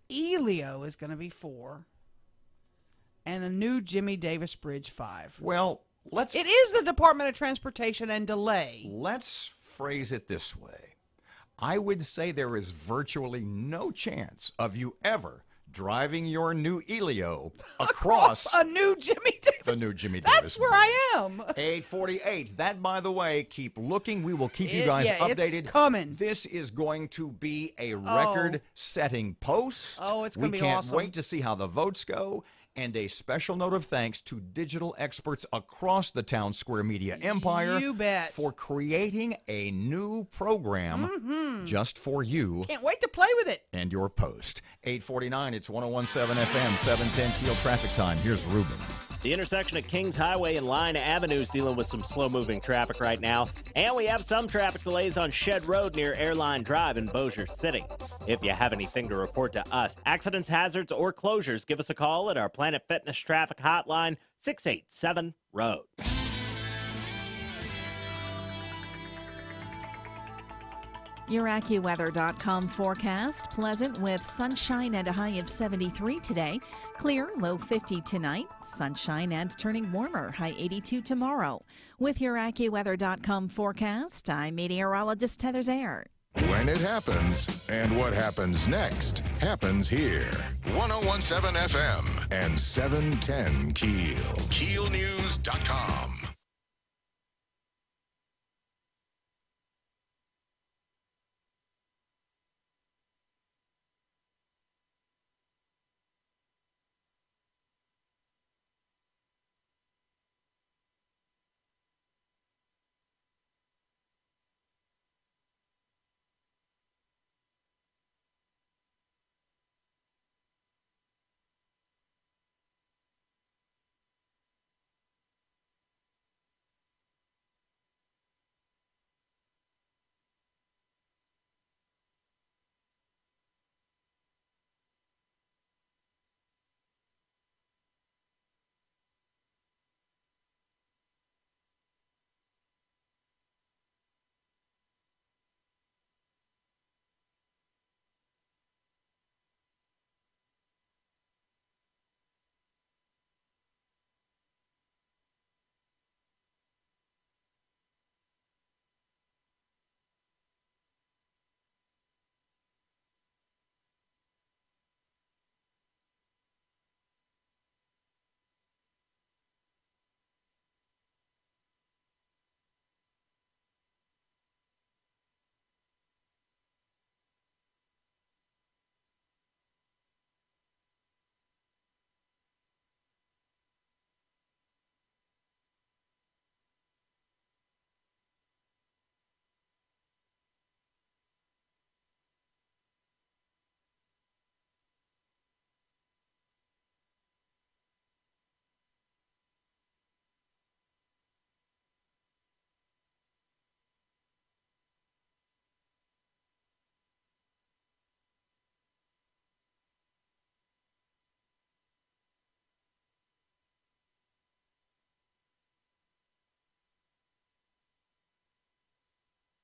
Elio is going to be 4. And the new Jimmy Davis Bridge 5. Well, It is the Department of Transportation and delay. Let's phrase it this way. I would say there is virtually no chance of you ever driving your new Elio across a new Jimmy Davis. the new Jimmy Davis. That's where I am. 848. That, by the way, keep looking. We will keep you guys Yeah, updated. it's coming. This is going to be a record-setting post. Oh, it's going to be We can't awesome. wait to see how the votes go. And a special note of thanks to digital experts across the Town Square Media empire. You bet. For creating a new program just for you Can't wait to play with it. and your post. 849, it's 101.7 FM, 710 Keel traffic time. Here's Ruben. The intersection of Kings Highway and Line Avenue is dealing with some slow-moving traffic right now. And we have some traffic delays on Shed Road near Airline Drive in Bossier City. If you have anything to report to us, accidents, hazards, or closures, give us a call at our Planet Fitness traffic hotline, 687-ROAD. Your AccuWeather.com forecast. Pleasant with sunshine and a high of 73 today. Clear, low 50 tonight. Sunshine and turning warmer, high 82 tomorrow. With your AccuWeather.com forecast, I'm meteorologist Heather Zayer. When it happens, and what happens next, happens here. 101.7 FM and 710 Keel. KeelNews.com.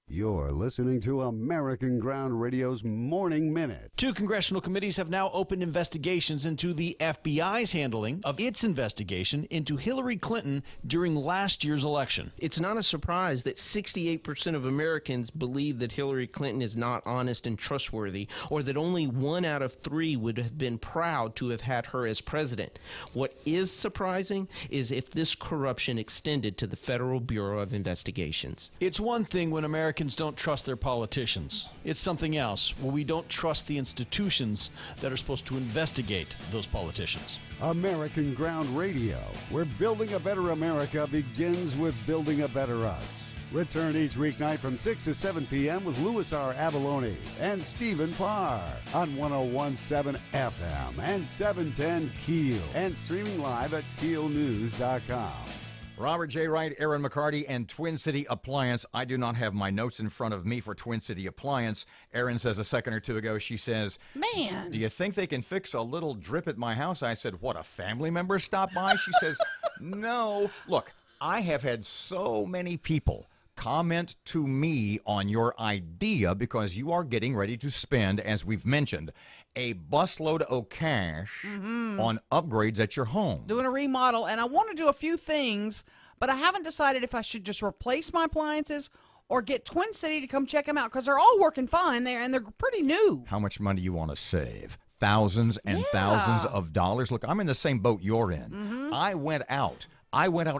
You're listening to American Ground Radio's Morning Minute. 2 congressional committees have now opened investigations into the FBI's handling of its investigation into Hillary Clinton during last year's election. It's not a surprise that 68% of Americans believe that Hillary Clinton is not honest and trustworthy, or that only 1 out of 3 would have been proud to have had her as president. What is surprising is if this corruption extended to the Federal Bureau of Investigations. It's one thing when Americans Americans don't trust their politicians. It's something else. Well, we don't trust the institutions that are supposed to investigate those politicians. American Ground Radio, where building a better America begins with building a better us. Return each weeknight from 6 to 7 p.m. with Louis R. Avalone and Stephen Parr on 101.7 FM and 710 KEEL and streaming live at KEELnews.com. Robert J. Wright, Erin McCarty, and Twin City Appliance. I do not have my notes in front of me for Twin City Appliance. Erin says a second or two ago, she says, Man, do you think they can fix a little drip at my house? I said, what, a family member stopped by? She says, no. Look, I have had so many people comment to me on your idea because you are getting ready to spend, as we've mentioned, a busload of cash on upgrades at your home. Doing a remodel, and I want to do a few things, but I haven't decided if I should just replace my appliances or get Twin City to come check them out because they're all working fine there, and they're pretty new. How much money you want to save? Thousands and thousands of dollars. Look, I'm in the same boat you're in. I went out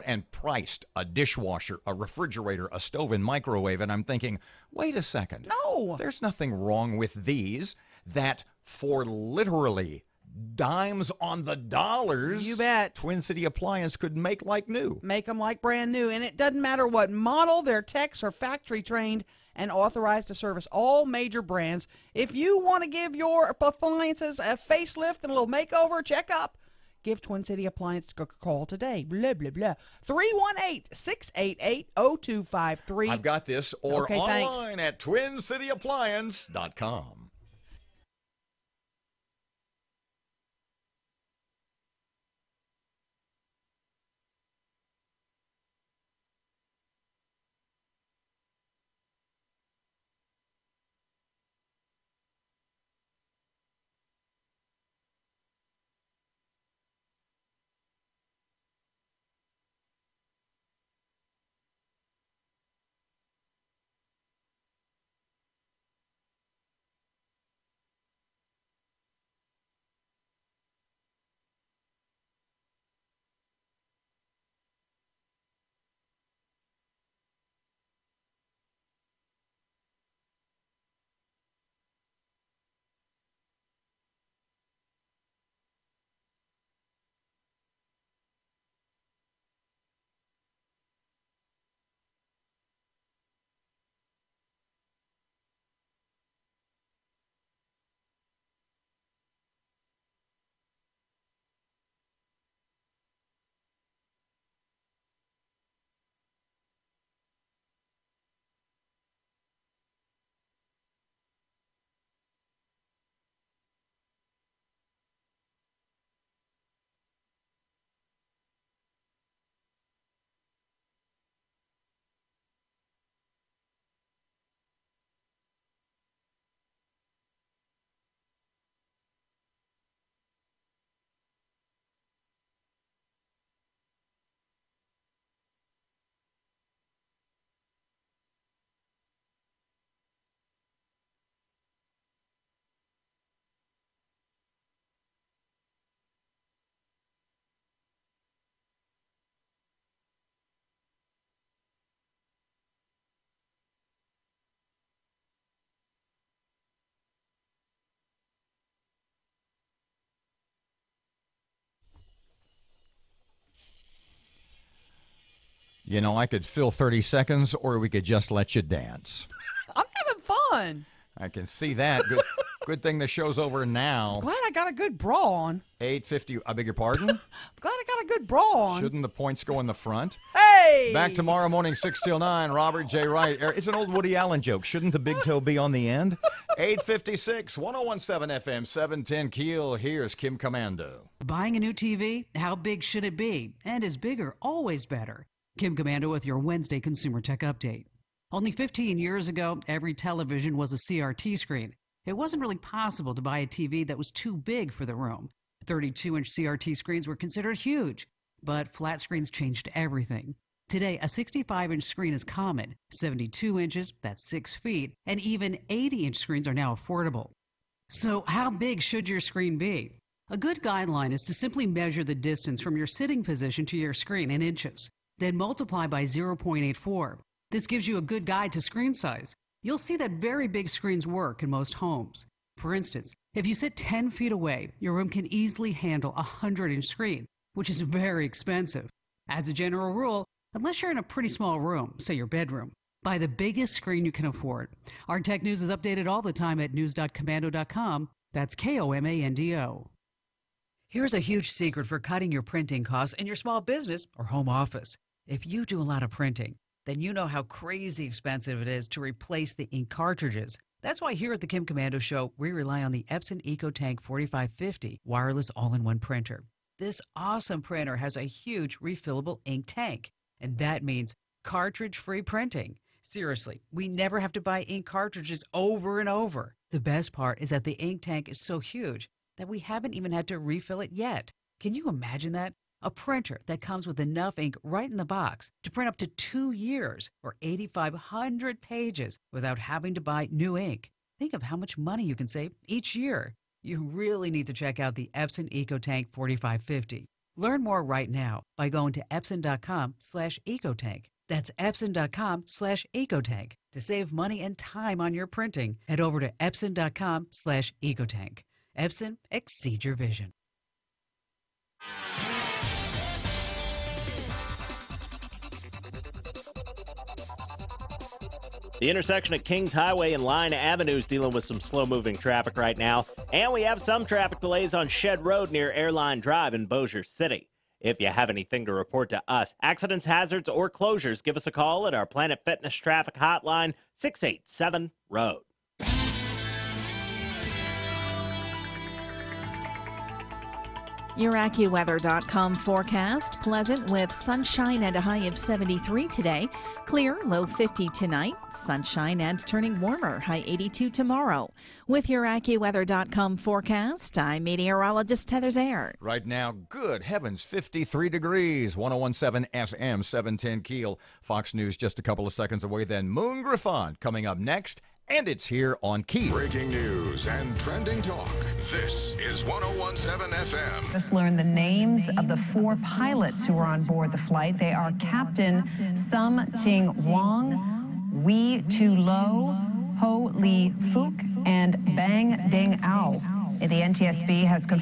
and priced a dishwasher, a refrigerator, a stove, and microwave, and I'm thinking, wait a second. No. There's nothing wrong with these that for literally dimes on the dollars, you bet, Twin City Appliance could make like new. Make them like brand new, and it doesn't matter what model. Their techs are factory trained and authorized to service all major brands. If you want to give your appliances a facelift and a little makeover, check up. Give Twin City Appliance a call today. Blah, blah, blah. 318-688-0253. I've got this. Or okay, online at twincityappliance.com. You know, I could fill 30 seconds, or we could just let you dance. I'm having fun. I can see that. Good thing the show's over now. Glad I got a good bra on. 8:50. I beg your pardon? Glad I got a good bra on. Shouldn't the points go in the front? Hey! Back tomorrow morning, 6 till 9. Robert J. Wright. It's an old Woody Allen joke. Shouldn't the big toe be on the end? 8:56, 101.7 FM, 710 KEEL. Here's Kim Commando. Buying a new TV? How big should it be? And is bigger always better? Kim Commando with your Wednesday Consumer Tech Update. Only 15 years ago, every television was a CRT screen. It wasn't really possible to buy a TV that was too big for the room. 32-inch CRT screens were considered huge, but flat screens changed everything. Today, a 65-inch screen is common. 72 inches, that's 6 feet, and even 80-inch screens are now affordable. So how big should your screen be? A good guideline is to simply measure the distance from your sitting position to your screen in inches, then multiply by 0.84. This gives you a good guide to screen size. You'll see that very big screens work in most homes. For instance, if you sit 10 feet away, your room can easily handle a 100-inch screen, which is very expensive. As a general rule, unless you're in a pretty small room, say your bedroom, buy the biggest screen you can afford. Our tech news is updated all the time at news.komando.com. That's KOMANDO. Here's a huge secret for cutting your printing costs in your small business or home office. If you do a lot of printing, then you know how crazy expensive it is to replace the ink cartridges. That's why here at the Kim Komando Show, we rely on the Epson EcoTank 4550 wireless all-in-one printer. This awesome printer has a huge refillable ink tank, and that means cartridge-free printing. Seriously, we never have to buy ink cartridges over and over. The best part is that the ink tank is so huge that we haven't even had to refill it yet. Can you imagine that? A printer that comes with enough ink right in the box to print up to 2 years or 8,500 pages without having to buy new ink. Think of how much money you can save each year. You really need to check out the Epson EcoTank 4550. Learn more right now by going to epson.com/ecotank. That's epson.com/ecotank. To save money and time on your printing, head over to epson.com/ecotank. Epson, exceed your vision. The intersection at Kings Highway and Line Avenue is dealing with some slow-moving traffic right now. And we have some traffic delays on Shed Road near Airline Drive in Bossier City. If you have anything to report to us, accidents, hazards, or closures, give us a call at our Planet Fitness Traffic Hotline, 687-ROAD. Your AccuWeather.com forecast. Pleasant with sunshine and a high of 73 today. Clear, low 50 tonight. Sunshine and turning warmer, high 82 tomorrow. With your AccuWeather.com forecast, I'm meteorologist Heather Zaire. Right now, good heavens, 53 degrees, 101.7 FM, 710 Keel. Fox News just a couple of seconds away. Then Moon Griffon coming up next. And it's here on KEEL. Breaking news and trending talk. This is 101.7 FM. Just learned the names of the 4 pilots who were on board the flight. They are Captain Sum Ting Wong, Wee Tu Lo, Ho Lee Fook, and Bang Ding Ao. The NTSB has confirmed